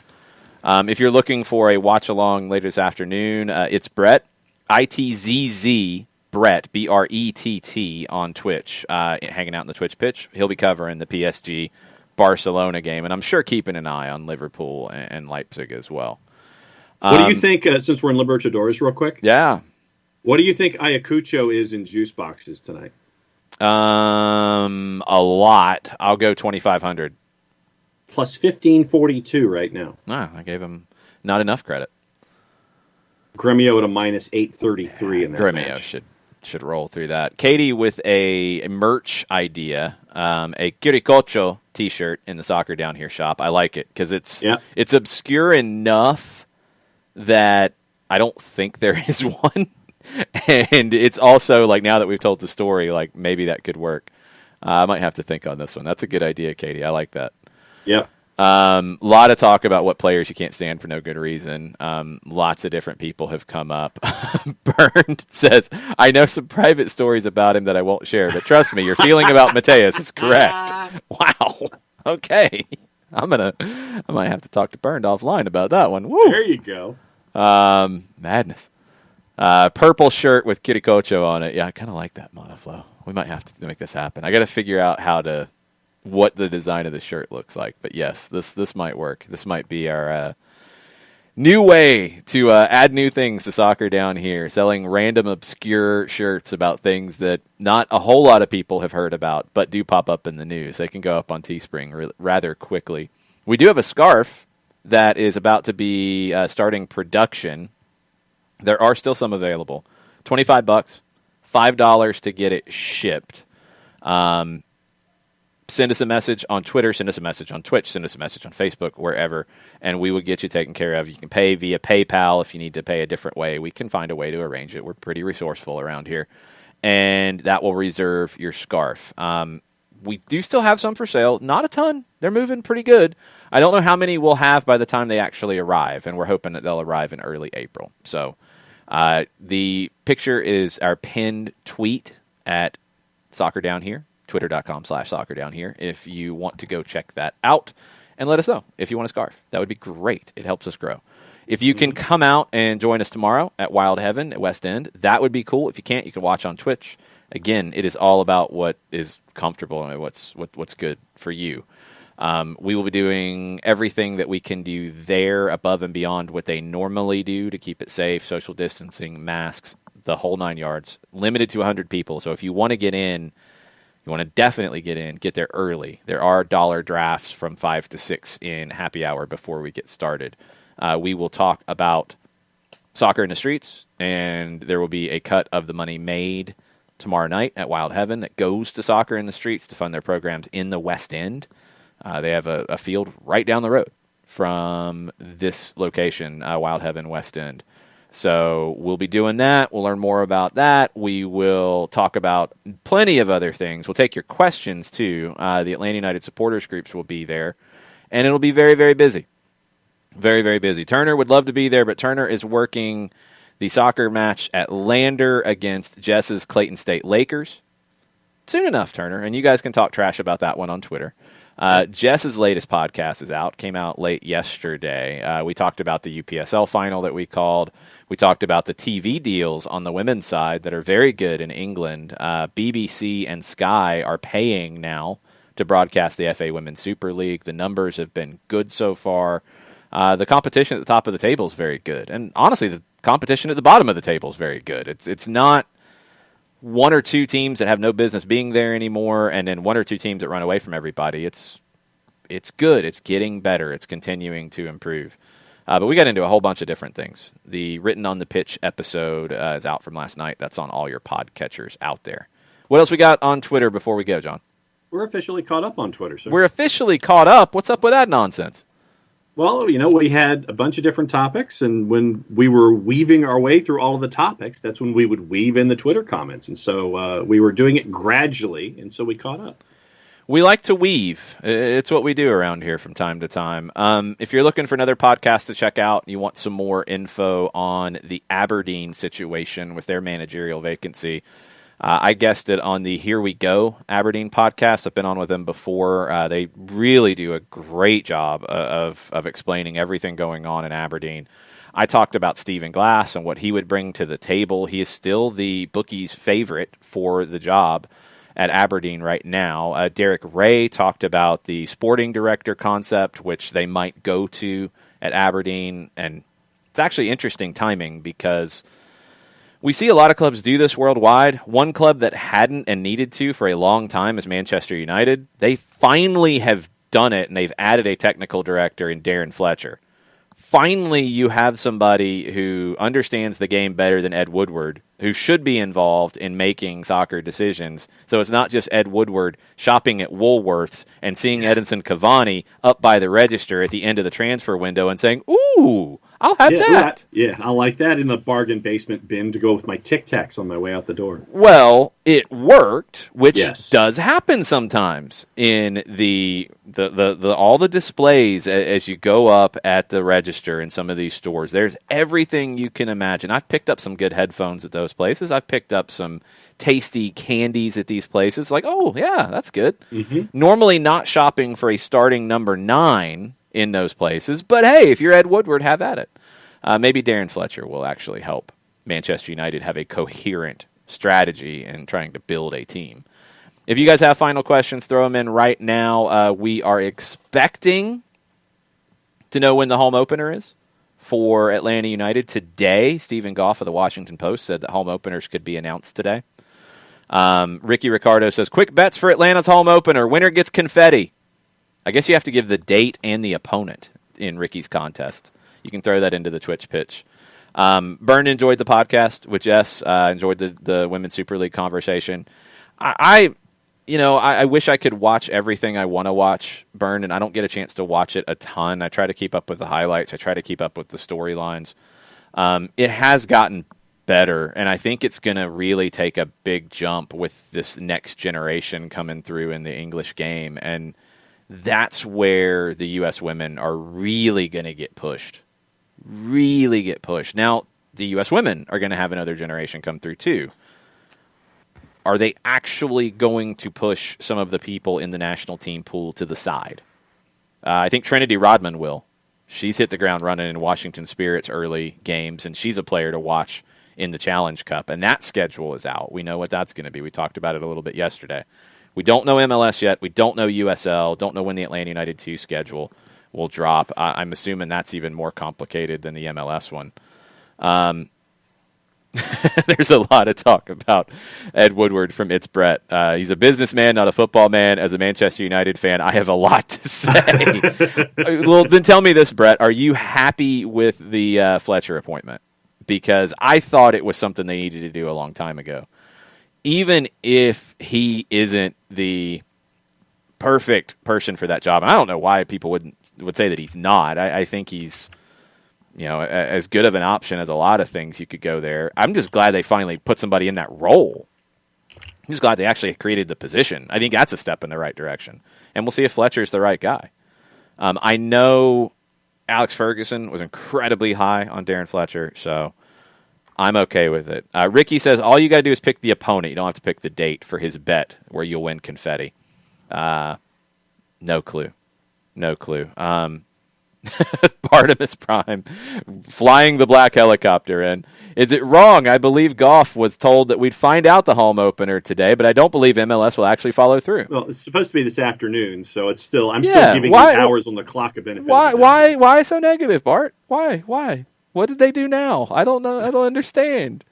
If you're looking for a watch-along later this afternoon, it's Brett, ITZZ, Brett, Brett, on Twitch, hanging out in the Twitch pitch. He'll be covering the PSG Barcelona game, and I'm sure keeping an eye on Liverpool and Leipzig as well. What do you think, since we're in Libertadores real quick? Yeah. What do you think Ayacucho is in juice boxes tonight? A lot. I'll go 2,500. Plus 1542 right now. I gave him not enough credit. Gremio at a minus 833 in that Gremio match. should roll through that. Katie with a merch idea, a Quiricocho t-shirt in the Soccer Down Here shop. I like it because it's obscure enough that I don't think there is one. And it's also now that we've told the story, maybe that could work. I might have to think on this one. That's a good idea, Katie. I like that. Yep. Lot of talk about what players you can't stand for no good reason. Lots of different people have come up. Bernd says, I know some private stories about him that I won't share, but trust me, your feeling about Matthäus is correct. Wow. Okay. I might have to talk to Bernd offline about that one. Woo. There you go. Madness. Purple shirt with Kirikocho on it. Yeah, I kind of like that monoflow. We might have to make this happen. I got to figure out what the design of the shirt looks like. But yes, this might work. This might be our new way to add new things to Soccer Down Here, selling random obscure shirts about things that not a whole lot of people have heard about, but do pop up in the news. They can go up on Teespring rather quickly. We do have a scarf that is about to be starting production. There are still some available. $25, $5 to get it shipped. Send us a message on Twitter, send us a message on Twitch, send us a message on Facebook, wherever, and we will get you taken care of. You can pay via PayPal if you need to pay a different way. We can find a way to arrange it. We're pretty resourceful around here. And that will reserve your scarf. We do still have some for sale. Not a ton. They're moving pretty good. I don't know how many we'll have by the time they actually arrive, and we're hoping that they'll arrive in early April. So the picture is our pinned tweet at Soccer Down Here, twitter.com/soccerdownhere. If you want to go check that out and let us know if you want a scarf. That would be great. It helps us grow. If you can come out and join us tomorrow at Wild Heaven at West End, that would be cool. If you can't, you can watch on Twitch. Again, it is all about what is comfortable and what's good for you. We will be doing everything that we can do there above and beyond what they normally do to keep it safe, social distancing, masks, the whole 9 yards, limited to 100 people. So if you want to get in, you want to definitely get there early. There are dollar drafts from 5 to 6 in happy hour before we get started. We will talk about soccer in the streets, and there will be a cut of the money made tomorrow night at Wild Heaven that goes to soccer in the streets to fund their programs in the West End. They have a field right down the road from this location, Wild Heaven West End. So we'll be doing that. We'll learn more about that. We will talk about plenty of other things. We'll take your questions, too. The Atlanta United supporters groups will be there, and it'll be very, very busy. Very, very busy. Turner would love to be there, but Turner is working the soccer match at Lander against Jess's Clayton State Lakers. Soon enough, Turner, and you guys can talk trash about that one on Twitter. Jess's latest podcast is out. Came out late yesterday. We talked about the UPSL final that we called. We talked about the TV deals on the women's side that are very good in England. BBC and Sky are paying now to broadcast the FA Women's Super League. The numbers have been good so far. The competition at the top of the table is very good. And honestly, the competition at the bottom of the table is very good. It's not one or two teams that have no business being there anymore, and then one or two teams that run away from everybody. It's good. It's getting better. It's continuing to improve. But we got into a whole bunch of different things. The Written on the Pitch episode is out from last night. That's on all your podcatchers out there. What else we got on Twitter before we go, John? We're officially caught up on Twitter, sir. We're officially caught up? What's up with that nonsense? Well, we had a bunch of different topics, and when we were weaving our way through all of the topics, that's when we would weave in the Twitter comments. And so we were doing it gradually, and so we caught up. We like to weave. It's what we do around here from time to time. If you're looking for another podcast to check out, you want some more info on the Aberdeen situation with their managerial vacancy, I guessed it on the Here We Go Aberdeen podcast. I've been on with them before. They really do a great job of explaining everything going on in Aberdeen. I talked about Stephen Glass and what he would bring to the table. He is still the bookies' favorite for the job at Aberdeen right now. Derek Ray talked about the sporting director concept, which they might go to at Aberdeen. And it's actually interesting timing because we see a lot of clubs do this worldwide. One club that hadn't and needed to for a long time is Manchester United. They finally have done it, and they've added a technical director in Darren Fletcher. Finally, you have somebody who understands the game better than Ed Woodward, who should be involved in making soccer decisions. So it's not just Ed Woodward shopping at Woolworths and seeing Edinson Cavani up by the register at the end of the transfer window and saying, "Ooh, I'll have that." Yeah, I like that in the bargain basement bin to go with my Tic Tacs on my way out the door. Well, it worked, which does happen sometimes in the all the displays as you go up at the register in some of these stores. There's everything you can imagine. I've picked up some good headphones at those places. I've picked up some tasty candies at these places. Like, oh, yeah, that's good. Mm-hmm. Normally not shopping for a starting number 9 in those places. But, hey, if you're Ed Woodward, have at it. maybe Darren Fletcher will actually help Manchester United have a coherent strategy in trying to build a team. If you guys have final questions, throw them in right now. We are expecting to know when the home opener is for Atlanta United today. Stephen Goff of the Washington Post said that home openers could be announced today. Ricky Ricardo says, quick bets for Atlanta's home opener. Winner gets confetti. I guess you have to give the date and the opponent in Ricky's contest. You can throw that into the Twitch pitch. Byrne enjoyed the podcast with Jess. Enjoyed the Women's Super League conversation. I wish I could watch everything I want to watch, Byrne, and I don't get a chance to watch it a ton. I try to keep up with the highlights. I try to keep up with the storylines. It has gotten better, and I think it's going to really take a big jump with this next generation coming through in the English game, and that's where the U.S. women are really going to get pushed. Really get pushed. Now, the U.S. women are going to have another generation come through, too. Are they actually going to push some of the people in the national team pool to the side? I think Trinity Rodman will. She's hit the ground running in Washington Spirit's early games, and she's a player to watch in the Challenge Cup, and that schedule is out. We know what that's going to be. We talked about it a little bit yesterday. We don't know MLS yet. We don't know USL. Don't know when the Atlanta United 2 schedule will drop. I'm assuming that's even more complicated than the MLS one. There's a lot of talk about Ed Woodward from It's Brett. He's a businessman, not a football man. As a Manchester United fan, I have a lot to say. Well, then tell me this, Brett. Are you happy with the Fletcher appointment? Because I thought it was something they needed to do a long time ago. Even if he isn't the perfect person for that job, and I don't know why people would say that he's not. I think he's as good of an option as a lot of things you could go there. I'm just glad they finally put somebody in that role. I'm just glad they actually created the position. I think that's a step in the right direction. And we'll see if Fletcher's the right guy. I know Alex Ferguson was incredibly high on Darren Fletcher, so I'm okay with it. Ricky says, all you got to do is pick the opponent. You don't have to pick the date for his bet where you'll win confetti. No clue. Bartimus Prime flying the black helicopter in. Is it wrong? I believe Goff was told that we'd find out the home opener today, but I don't believe MLS will actually follow through. Well, it's supposed to be this afternoon, so it's still still giving hours on the clock a benefit. Why so negative, Bart? Why? What did they do now? I don't know. I don't understand.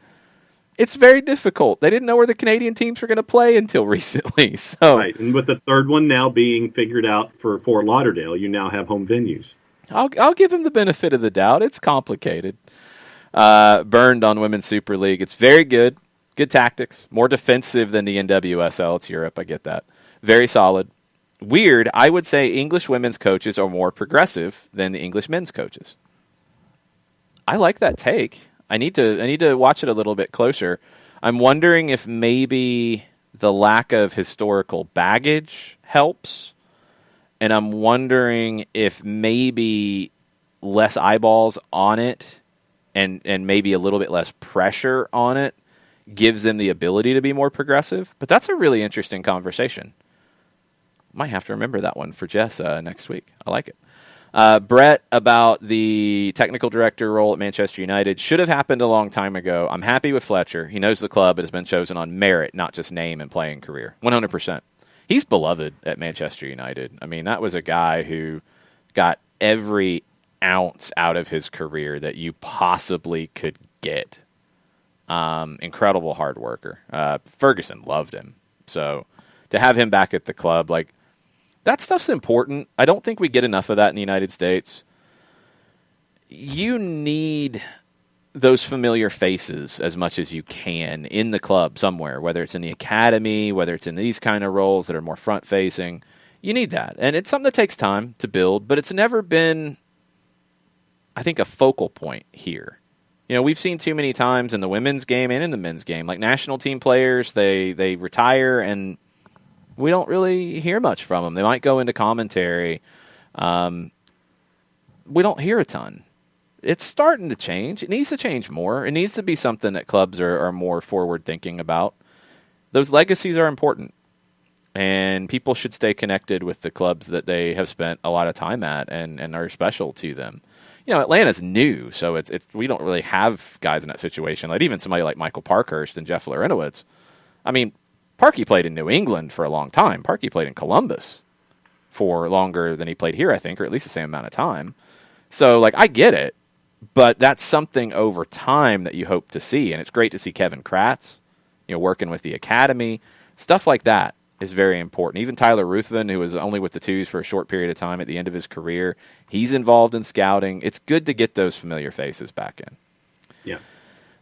It's very difficult. They didn't know where the Canadian teams were going to play until recently. So right, and with the third one now being figured out for Fort Lauderdale, you now have home venues. I'll give him the benefit of the doubt. It's complicated. Burned on Women's Super League. It's very good. Good tactics. More defensive than the NWSL. It's Europe. I get that. Very solid. Weird. I would say English women's coaches are more progressive than the English men's coaches. I like that take. I need to watch it a little bit closer. I'm wondering if maybe the lack of historical baggage helps. And I'm wondering if maybe less eyeballs on it and maybe a little bit less pressure on it gives them the ability to be more progressive. But that's a really interesting conversation. Might have to remember that one for Jess next week. I like it. Brett, about the technical director role at Manchester United, should have happened a long time ago. I'm happy with Fletcher. He knows the club and has been chosen on merit, not just name and playing career. 100%. He's beloved at Manchester United. I mean, that was a guy who got every ounce out of his career that you possibly could get. Incredible hard worker. Ferguson loved him. So to have him back at the club, like, that stuff's important. I don't think we get enough of that in the United States. You need those familiar faces as much as you can in the club somewhere, whether it's in the academy, whether it's in these kind of roles that are more front-facing. You need that. And it's something that takes time to build, but it's never been, I think, a focal point here. We've seen too many times in the women's game and in the men's game, like national team players, they retire and we don't really hear much from them. They might go into commentary. We don't hear a ton. It's starting to change. It needs to change more. It needs to be something that clubs are more forward-thinking about. Those legacies are important, and people should stay connected with the clubs that they have spent a lot of time at and are special to them. Atlanta's new, so it's we don't really have guys in that situation. Like even somebody like Michael Parkhurst and Jeff Larentowicz. I mean, Parkey played in New England for a long time. Parkey played in Columbus for longer than he played here, I think, or at least the same amount of time. So, I get it, but that's something over time that you hope to see, and it's great to see Kevin Kratz, working with the academy. Stuff like that is very important. Even Tyler Ruthven, who was only with the Twos for a short period of time at the end of his career, he's involved in scouting. It's good to get those familiar faces back in. Yeah.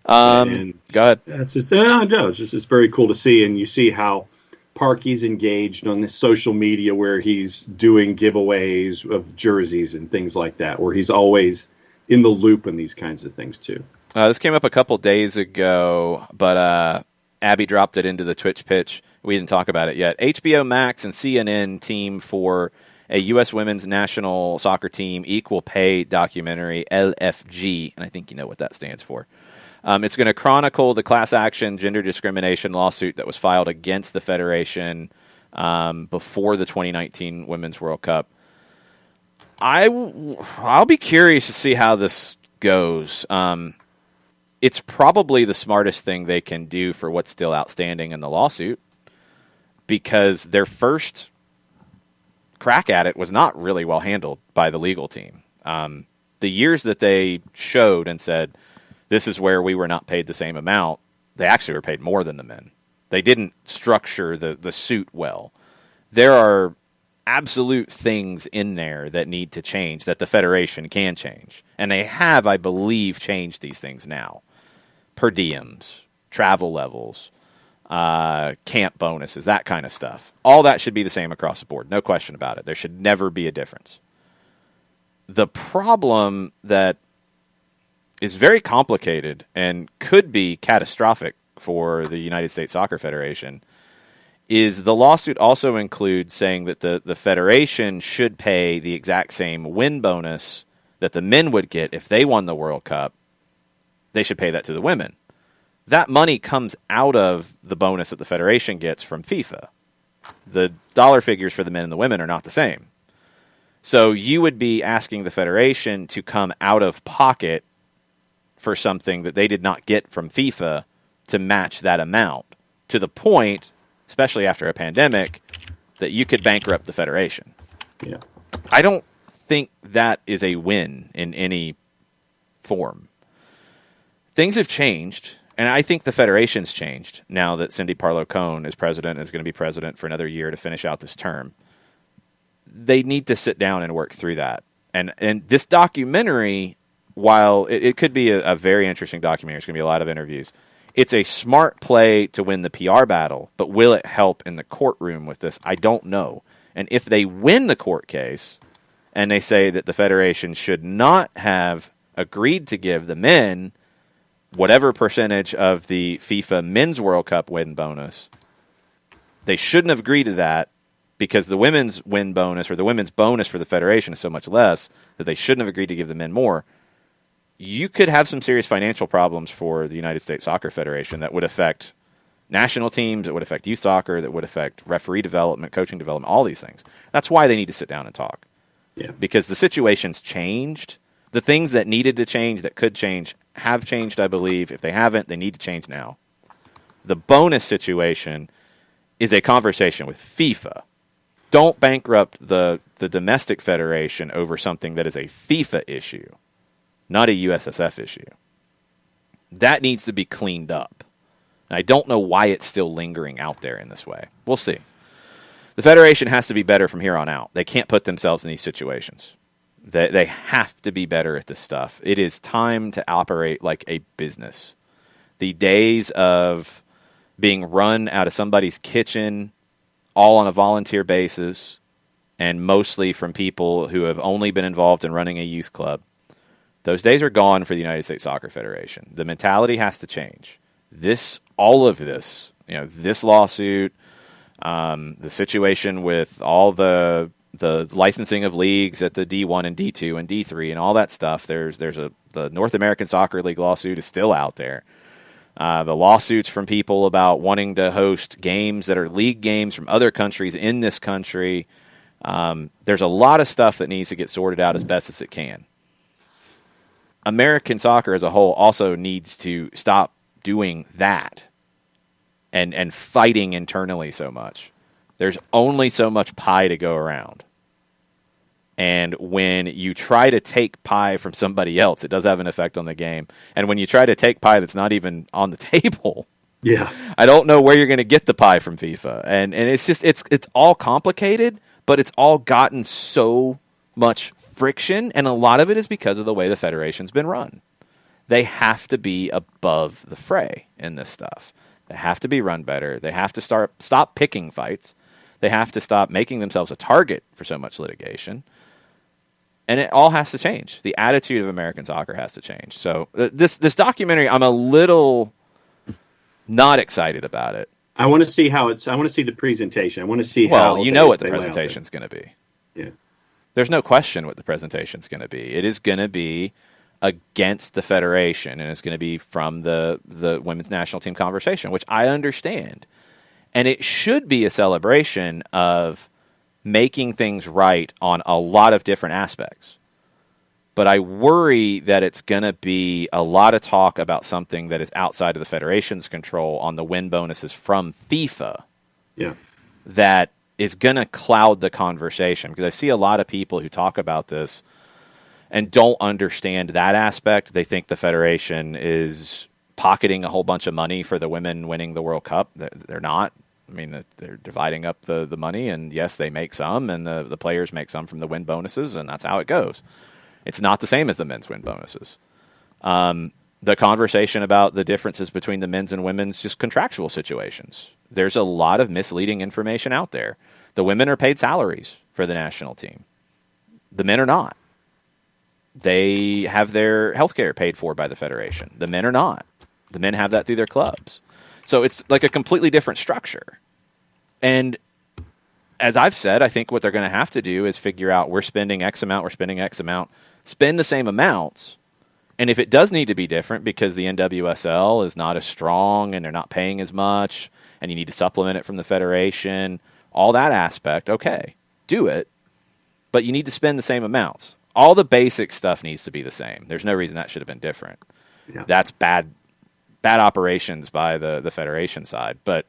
Go ahead. It's very cool to see, and you see how Parkey's engaged on the social media where he's doing giveaways of jerseys and things like that, where he's always in the loop in these kinds of things too. This came up a couple days ago, but Abby dropped it into the Twitch pitch. We didn't talk about it yet. HBO Max and CNN team for a U.S. women's national soccer team equal pay documentary, LFG, and I think you know what that stands for. It's going to chronicle the class action gender discrimination lawsuit that was filed against the Federation before the 2019 Women's World Cup. I'll be curious to see how this goes. It's probably the smartest thing they can do for what's still outstanding in the lawsuit, because their first crack at it was not really well handled by the legal team. The years that they showed and said, this is where we were not paid the same amount, they actually were paid more than the men. They didn't structure the suit well. There are absolute things in there that need to change, that the Federation can change. And they have, I believe, changed these things now. Per diems, travel levels, camp bonuses, that kind of stuff. All that should be the same across the board. No question about it. There should never be a difference. The problem that is very complicated and could be catastrophic for the United States Soccer Federation is the lawsuit also includes saying that the Federation should pay the exact same win bonus that the men would get if they won the World Cup. They should pay that to the women. That money comes out of the bonus that the Federation gets from FIFA. The dollar figures for the men and the women are not the same. So you would be asking the Federation to come out of pocket for something that they did not get from FIFA to match that amount, to the point, especially after a pandemic, that you could bankrupt the Federation. Yeah. I don't think that is a win in any form. Things have changed, and I think the Federation's changed now that Cindy Parlow-Cone is president and is going to be president for another year to finish out this term. They need to sit down and work through that. And this documentary, while it could be a very interesting documentary, there's going to be a lot of interviews, it's a smart play to win the PR battle, but will it help in the courtroom with this? I don't know. And if they win the court case and they say that the Federation should not have agreed to give the men whatever percentage of the FIFA Men's World Cup win bonus, they shouldn't have agreed to that because the women's win bonus or the women's bonus for the Federation is so much less that they shouldn't have agreed to give the men more. You could have some serious financial problems for the United States Soccer Federation that would affect national teams, that would affect youth soccer, that would affect referee development, coaching development, all these things. That's why they need to sit down and talk. Yeah. Because the situation's changed. The things that needed to change, that could change, have changed, I believe. If they haven't, they need to change now. The bonus situation is a conversation with FIFA. Don't bankrupt the domestic federation over something that is a FIFA issue, not a USSF issue. That needs to be cleaned up. And I don't know why it's still lingering out there in this way. We'll see. The Federation has to be better from here on out. They can't put themselves in these situations. They have to be better at this stuff. It is time to operate like a business. The days of being run out of somebody's kitchen, all on a volunteer basis, and mostly from people who have only been involved in running a youth club, those days are gone for the United States Soccer Federation. The mentality has to change. All of this, this lawsuit, the situation with all the licensing of leagues at the D1 and D2 and D3 and all that stuff. The North American Soccer League lawsuit is still out there. The lawsuits from people about wanting to host games that are league games from other countries in this country. There's a lot of stuff that needs to get sorted out as best as it can. American soccer as a whole also needs to stop doing that and fighting internally so much. There's only so much pie to go around. And when you try to take pie from somebody else, it does have an effect on the game. And when you try to take pie that's not even on the table, I don't know where you're going to get the pie from FIFA. And it's just it's all complicated, but it's all gotten so much friction, and a lot of it is because of the way the federation's been run. They have to be above the fray in this stuff. They have to be run better. They have to stop picking fights. They have to stop making themselves a target for so much litigation. And it all has to change. The attitude of American soccer has to change. So this documentary, I'm a little not excited about it. I want to see how I want to see the presentation. I want to see how. Well, you know what the presentation's going to be. Yeah. There's no question what the presentation's going to be. It is going to be against the federation, and it's going to be from the women's national team conversation, which I understand. And it should be a celebration of making things right on a lot of different aspects. But I worry that it's going to be a lot of talk about something that is outside of the federation's control on the win bonuses from FIFA. Yeah. That is going to cloud the conversation. Because I see a lot of people who talk about this and don't understand that aspect. They think the federation is pocketing a whole bunch of money for the women winning the World Cup. They're not. I mean, they're dividing up the money, and yes, they make some, and the players make some from the win bonuses, and that's how it goes. It's not the same as the men's win bonuses. The conversation about the differences between the men's and women's just contractual situations. There's a lot of misleading information out there. The women are paid salaries for the national team. The men are not. They have their health care paid for by the federation. The men are not. The men have that through their clubs. So it's like a completely different structure. And as I've said, I think what they're going to have to do is figure out we're spending X amount, spend the same amounts. And if it does need to be different because the NWSL is not as strong and they're not paying as much and you need to supplement it from the federation, all that aspect, okay, do it. But you need to spend the same amounts. All the basic stuff needs to be the same. There's no reason that should have been different. Yeah. That's bad operations by the federation side. But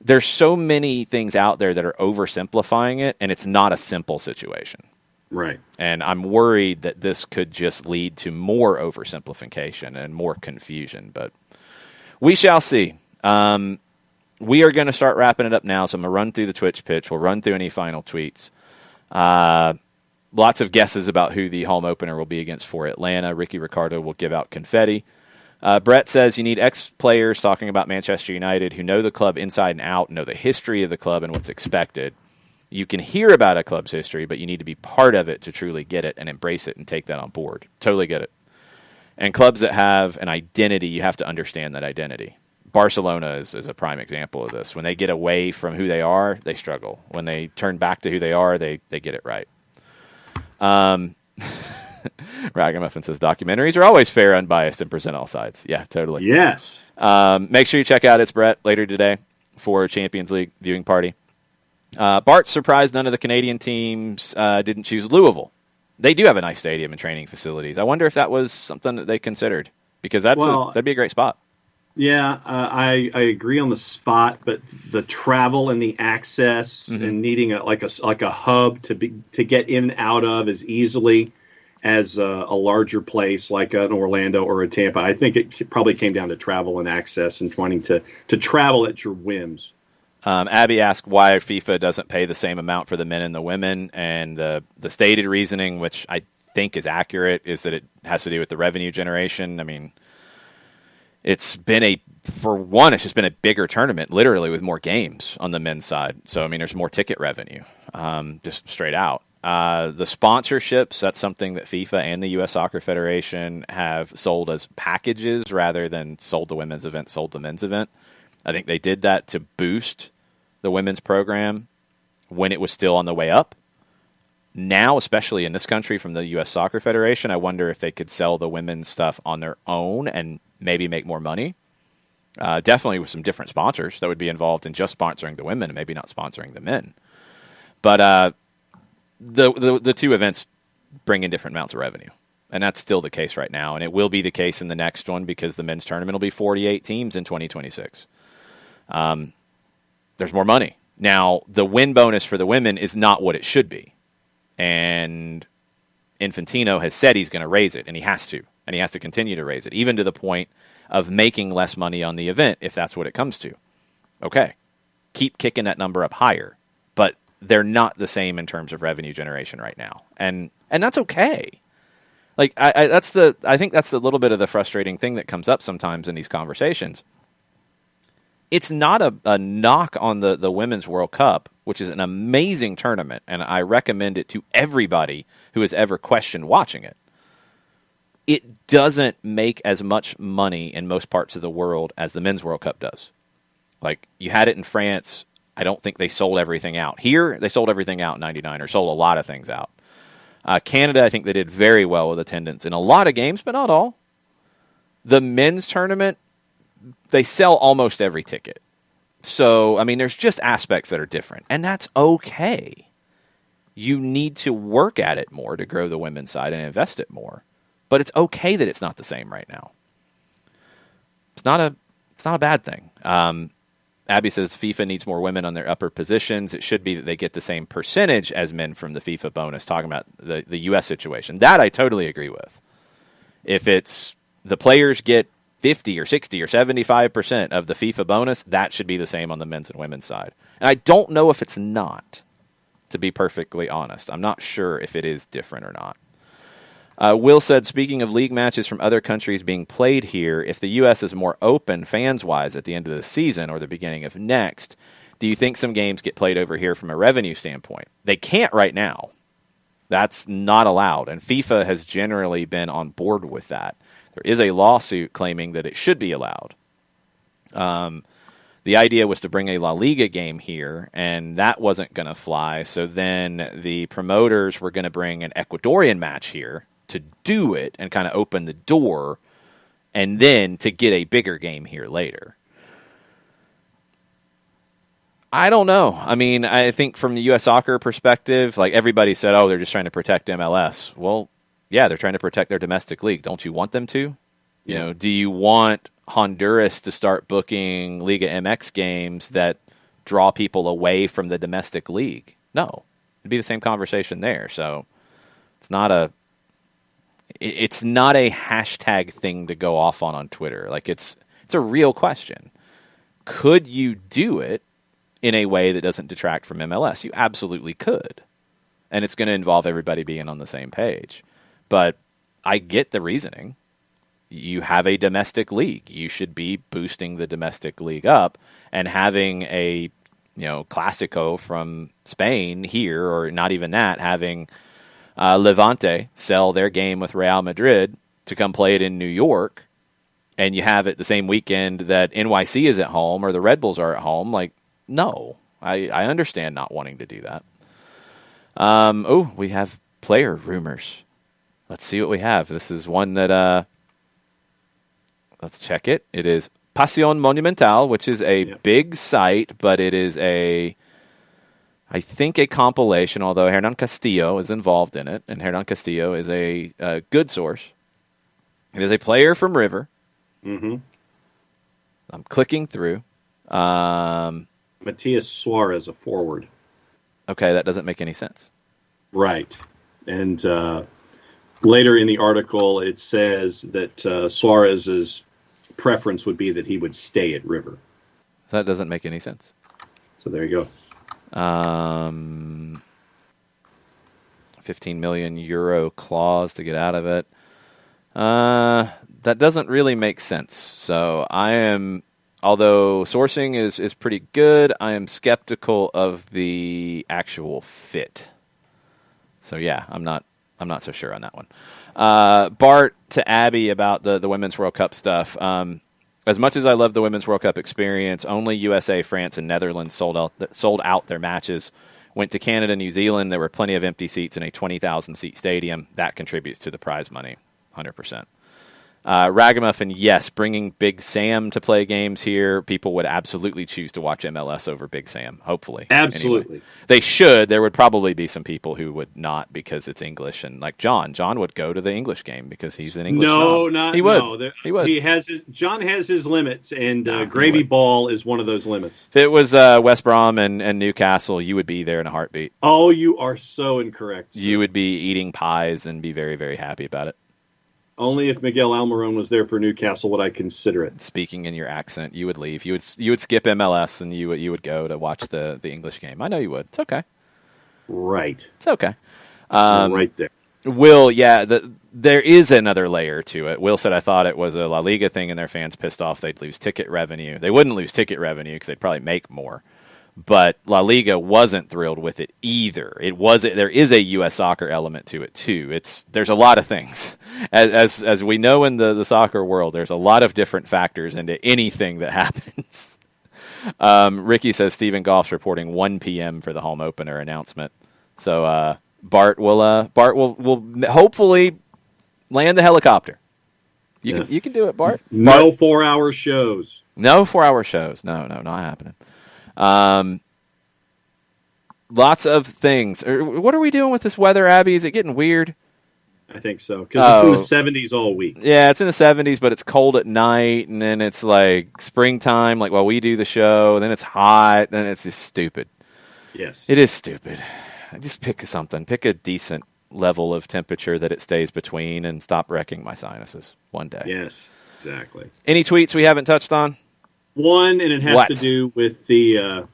there's so many things out there that are oversimplifying it, and it's not a simple situation. Right. And I'm worried that this could just lead to more oversimplification and more confusion. But we shall see. We are going to start wrapping it up now, so I'm going to run through the Twitch pitch. We'll run through any final tweets. Lots of guesses about who the home opener will be against for Atlanta. Ricky Ricardo will give out confetti. Brett says you need ex-players talking about Manchester United who know the club inside and out, know the history of the club and what's expected. You can hear about a club's history, but you need to be part of it to truly get it and embrace it and take that on board. Totally get it. And clubs that have an identity, you have to understand that identity. Barcelona is a prime example of this. When they get away from who they are, they struggle. When they turn back to who they are, they get it right. Ragamuffin says documentaries are always fair, unbiased, and present all sides. Yeah, totally. Yes. Make sure you check out It's Brett later today for Champions League viewing party. Bart's surprised none of the Canadian teams didn't choose Louisville. They do have a nice stadium and training facilities. I wonder if that was something that they considered, because that'd be a great spot. Yeah, I agree on the spot, but the travel and the access and needing a hub to get in and out of as easily as a larger place like an Orlando or a Tampa. I think it probably came down to travel and access and wanting to travel at your whims. Abby asked why FIFA doesn't pay the same amount for the men and the women, and the stated reasoning, which I think is accurate, is that it has to do with the revenue generation. I mean, it's just been a bigger tournament, literally, with more games on the men's side. So, I mean, there's more ticket revenue, just straight out. The sponsorships, that's something that FIFA and the U.S. Soccer Federation have sold as packages rather than sold the women's event, sold the men's event. I think they did that to boost the women's program when it was still on the way up. Now, especially in this country from the U.S. Soccer Federation, I wonder if they could sell the women's stuff on their own and maybe make more money. Definitely with some different sponsors that would be involved in just sponsoring the women and maybe not sponsoring the men. But the two events bring in different amounts of revenue. And that's still the case right now. And it will be the case in the next one because the men's tournament will be 48 teams in 2026. There's more money. Now, the win bonus for the women is not what it should be. And Infantino has said he's going to raise it, and he has to. And he has to continue to raise it, even to the point of making less money on the event, if that's what it comes to. Okay. Keep kicking that number up higher. But they're not the same in terms of revenue generation right now. And that's okay. Like I think that's a little bit of the frustrating thing that comes up sometimes in these conversations. It's not a knock on the Women's World Cup, which is an amazing tournament, and I recommend it to everybody who has ever questioned watching it. It doesn't make as much money in most parts of the world as the Men's World Cup does. Like, you had it in France. I don't think they sold everything out. Here, they sold everything out in 99, or sold a lot of things out. Canada, I think they did very well with attendance in a lot of games, but not all. The men's tournament, they sell almost every ticket. So, I mean, there's just aspects that are different, and that's okay. You need to work at it more to grow the women's side and invest it more. But it's okay that it's not the same right now. It's not a bad thing. Abby says FIFA needs more women on their upper positions. It should be that they get the same percentage as men from the FIFA bonus, talking about the U.S. situation. That I totally agree with. If it's the players get 50 or 60 or 75% of the FIFA bonus, that should be the same on the men's and women's side. And I don't know if it's not, to be perfectly honest. I'm not sure if it is different or not. Will said, speaking of league matches from other countries being played here, if the U.S. is more open fans-wise at the end of the season or the beginning of next, do you think some games get played over here from a revenue standpoint? They can't right now. That's not allowed, and FIFA has generally been on board with that. There is a lawsuit claiming that it should be allowed. The idea was to bring a La Liga game here, and that wasn't going to fly, so then the promoters were going to bring an Ecuadorian match here to do it and kind of open the door, and then to get a bigger game here later. I don't know. I mean, I think from the U.S. soccer perspective, like everybody said, oh, they're just trying to protect MLS. Well, yeah, they're trying to protect their domestic league. Don't you want them to? You know, do you want Honduras to start booking Liga MX games that draw people away from the domestic league? No. It'd be the same conversation there. So it's not a hashtag thing to go off on Twitter. Like, it's a real question. Could you do it in a way that doesn't detract from MLS? You absolutely could. And it's going to involve everybody being on the same page. But I get the reasoning. You have a domestic league. You should be boosting the domestic league up, and having a, Clásico from Spain here, or not even that, having Levante sell their game with Real Madrid to come play it in New York, and you have it the same weekend that NYC is at home or the Red Bulls are at home. Like, no, I understand not wanting to do that. We have player rumors. Let's see what we have. This is one that, let's check it. It is Pasión Monumental, which is a big site, but it is I think a compilation, although Hernan Castillo is involved in it, and Hernan Castillo is a good source. It is a player from River. Mm-hmm. I'm clicking through. Matias Suarez, a forward. Okay, that doesn't make any sense. Right. And later in the article, it says that Suarez's preference would be that he would stay at River. That doesn't make any sense. So there you go. 15 million euro clause to get out of it. That doesn't really make sense. So although sourcing is pretty good, I am skeptical of the actual fit. So yeah, I'm not so sure on that one. Bart, to Abby about the Women's World Cup stuff. As much as I love the Women's World Cup experience, only USA, France, and Netherlands sold out their matches. Went to Canada, New Zealand. There were plenty of empty seats in a 20,000-seat stadium. That contributes to the prize money, 100%. Ragamuffin, yes, bringing Big Sam to play games here, people would absolutely choose to watch MLS over Big Sam, hopefully. Absolutely. Anyway. They should. There would probably be some people who would not because it's English. And like John would go to the English game because he's an English snob. He would. He would. John has his limits, and Gravy Ball is one of those limits. If it was West Brom and Newcastle, you would be there in a heartbeat. Oh, you are so incorrect, sir. You would be eating pies and be very, very happy about it. Only if Miguel Almiron was there for Newcastle would I consider it. Speaking in your accent, you would leave. You would skip MLS and you would go to watch the English game. I know you would. It's okay. Right. It's okay. Right there. Will, there is another layer to it. Will said, I thought it was a La Liga thing and their fans pissed off they'd lose ticket revenue. They wouldn't lose ticket revenue because they'd probably make more. But La Liga wasn't thrilled with it either. There is a U.S. soccer element to it too. There's a lot of things, as we know in the soccer world. There's a lot of different factors into anything that happens. Ricky says Stephen Goff's reporting 1 p.m. for the home opener announcement. So Bart will hopefully land the helicopter. You can do it, Bart. No 4-hour shows. No 4-hour shows. No, not happening. Lots of things. What are we doing with this weather, Abby? Is it getting weird? I think so, because it's in the 70s all week. Yeah, it's in the 70s, but it's cold at night, and then it's like springtime, like while we do the show, then it's hot, then it's just stupid. Yes. It is stupid. Just pick something. Pick a decent level of temperature that it stays between and stop wrecking my sinuses one day. Yes, exactly. Any tweets we haven't touched on? One, and it has to do with the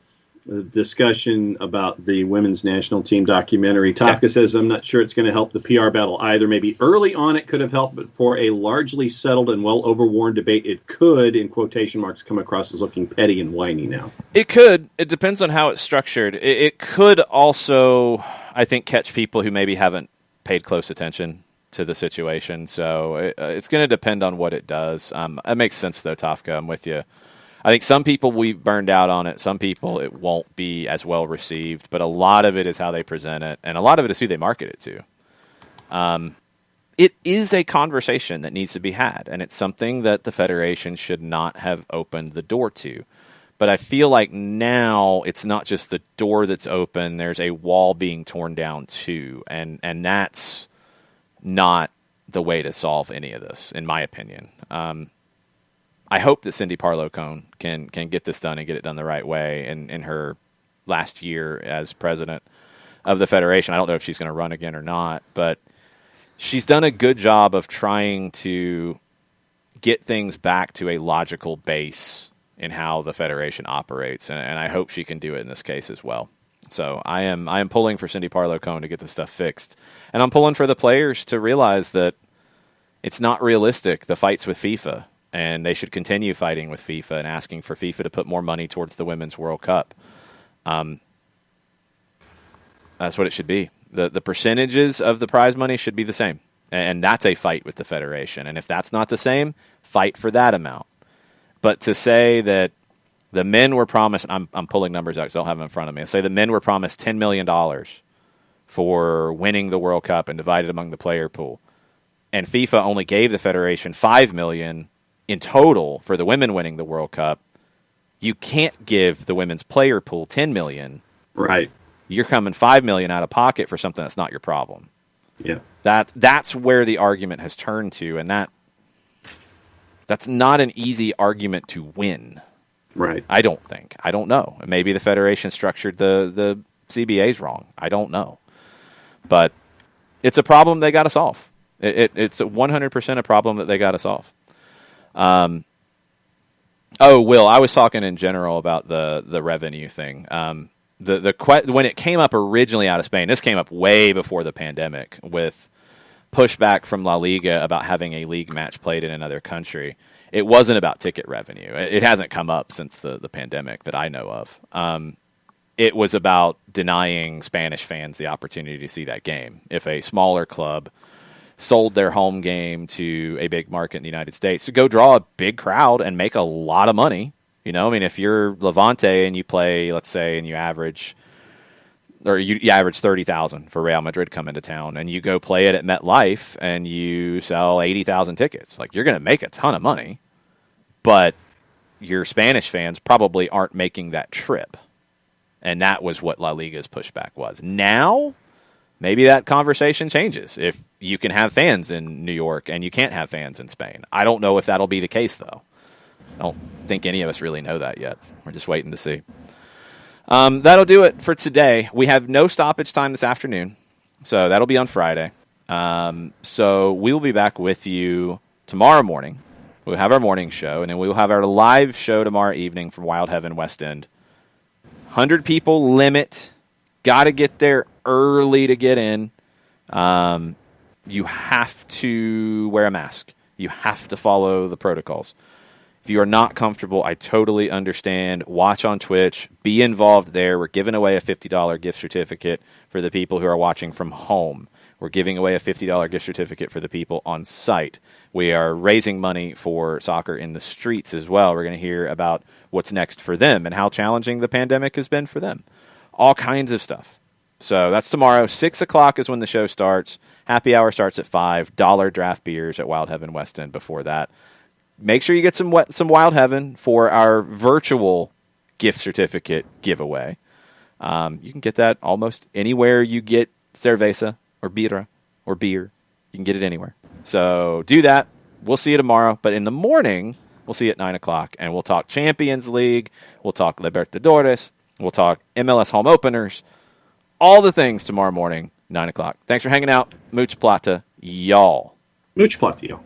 discussion about the women's national team documentary. Tafka says, I'm not sure it's going to help the PR battle either. Maybe early on it could have helped, but for a largely settled and well-overworn debate, it could, in quotation marks, come across as looking petty and whiny now. It could. It depends on how it's structured. It could also, I think, catch people who maybe haven't paid close attention to the situation. So it's going to depend on what it does. It makes sense, though, Tafka. I'm with you. I think some people we burned out on it. Some people it won't be as well received. But a lot of it is how they present it, and a lot of it is who they market it to. It is a conversation that needs to be had, and it's something that the Federation should not have opened the door to. But I feel like now it's not just the door that's open. There's a wall being torn down, too, and that's not the way to solve any of this, in my opinion. I hope that Cindy Parlow-Cone can get this done and get it done the right way in her last year as president of the Federation. I don't know if she's going to run again or not, but she's done a good job of trying to get things back to a logical base in how the Federation operates, and I hope she can do it in this case as well. So I am pulling for Cindy Parlow-Cone to get this stuff fixed, and I'm pulling for the players to realize that it's not realistic, the fights with FIFA. And they should continue fighting with FIFA and asking for FIFA to put more money towards the Women's World Cup. That's what it should be. The percentages of the prize money should be the same. And that's a fight with the Federation. And if that's not the same, fight for that amount. But to say that the men were promised, I'm pulling numbers out because I don't have them in front of me. Say the men were promised $10 million for winning the World Cup and divided among the player pool. And FIFA only gave the Federation $5 million in total for the women winning the World Cup. You can't give the women's player pool $10 million. Right. You're coming $5 million out of pocket for something that's not your problem. Yeah. That's where the argument has turned to, and that's not an easy argument to win. Right. I don't think. I don't know. Maybe the Federation structured the CBAs wrong. I don't know. But it's a problem they got to solve. It's 100% a problem that they got to solve. Will, I was talking in general about the revenue thing. When it came up originally out of Spain, this came up way before the pandemic with pushback from La Liga about having a league match played in another country. It wasn't about ticket revenue. It hasn't come up since the pandemic that I know of. It was about denying Spanish fans the opportunity to see that game. If a smaller club sold their home game to a big market in the United States to go draw a big crowd and make a lot of money. You know, I mean, if you're Levante and you play, let's say, and you average or you average 30,000 for Real Madrid coming to town, and you go play it at MetLife and you sell 80,000 tickets. Like, you're going to make a ton of money, but your Spanish fans probably aren't making that trip. And that was what La Liga's pushback was. Now, maybe that conversation changes if you can have fans in New York and you can't have fans in Spain. I don't know if that'll be the case, though. I don't think any of us really know that yet. We're just waiting to see. That'll do it for today. We have no stoppage time this afternoon, so that'll be on Friday. So we will be back with you tomorrow morning. We'll have our morning show, and then we will have our live show tomorrow evening from Wild Heaven West End. 100 people limit. Got to get there early to get in. You have to wear a mask. You have to follow the protocols. If you are not comfortable, I totally understand. Watch on Twitch. Be involved there. We're giving away a $50 gift certificate for the people who are watching from home. We're giving away a $50 gift certificate for the people on site. We are raising money for Soccer in the Streets as well. We're going to hear about what's next for them and how challenging the pandemic has been for them. All kinds of stuff. So that's tomorrow. 6 o'clock is when the show starts. Happy hour starts at 5. $1 draft beers at Wild Heaven West End before that. Make sure you get some Wild Heaven for our virtual gift certificate giveaway. You can get that almost anywhere you get cerveza or birra or beer. You can get it anywhere. So do that. We'll see you tomorrow. But in the morning, we'll see you at 9 o'clock. And we'll talk Champions League. We'll talk Libertadores. We'll talk MLS home openers. All the things tomorrow morning, 9 o'clock. Thanks for hanging out. Much plata, y'all. Much plata, y'all.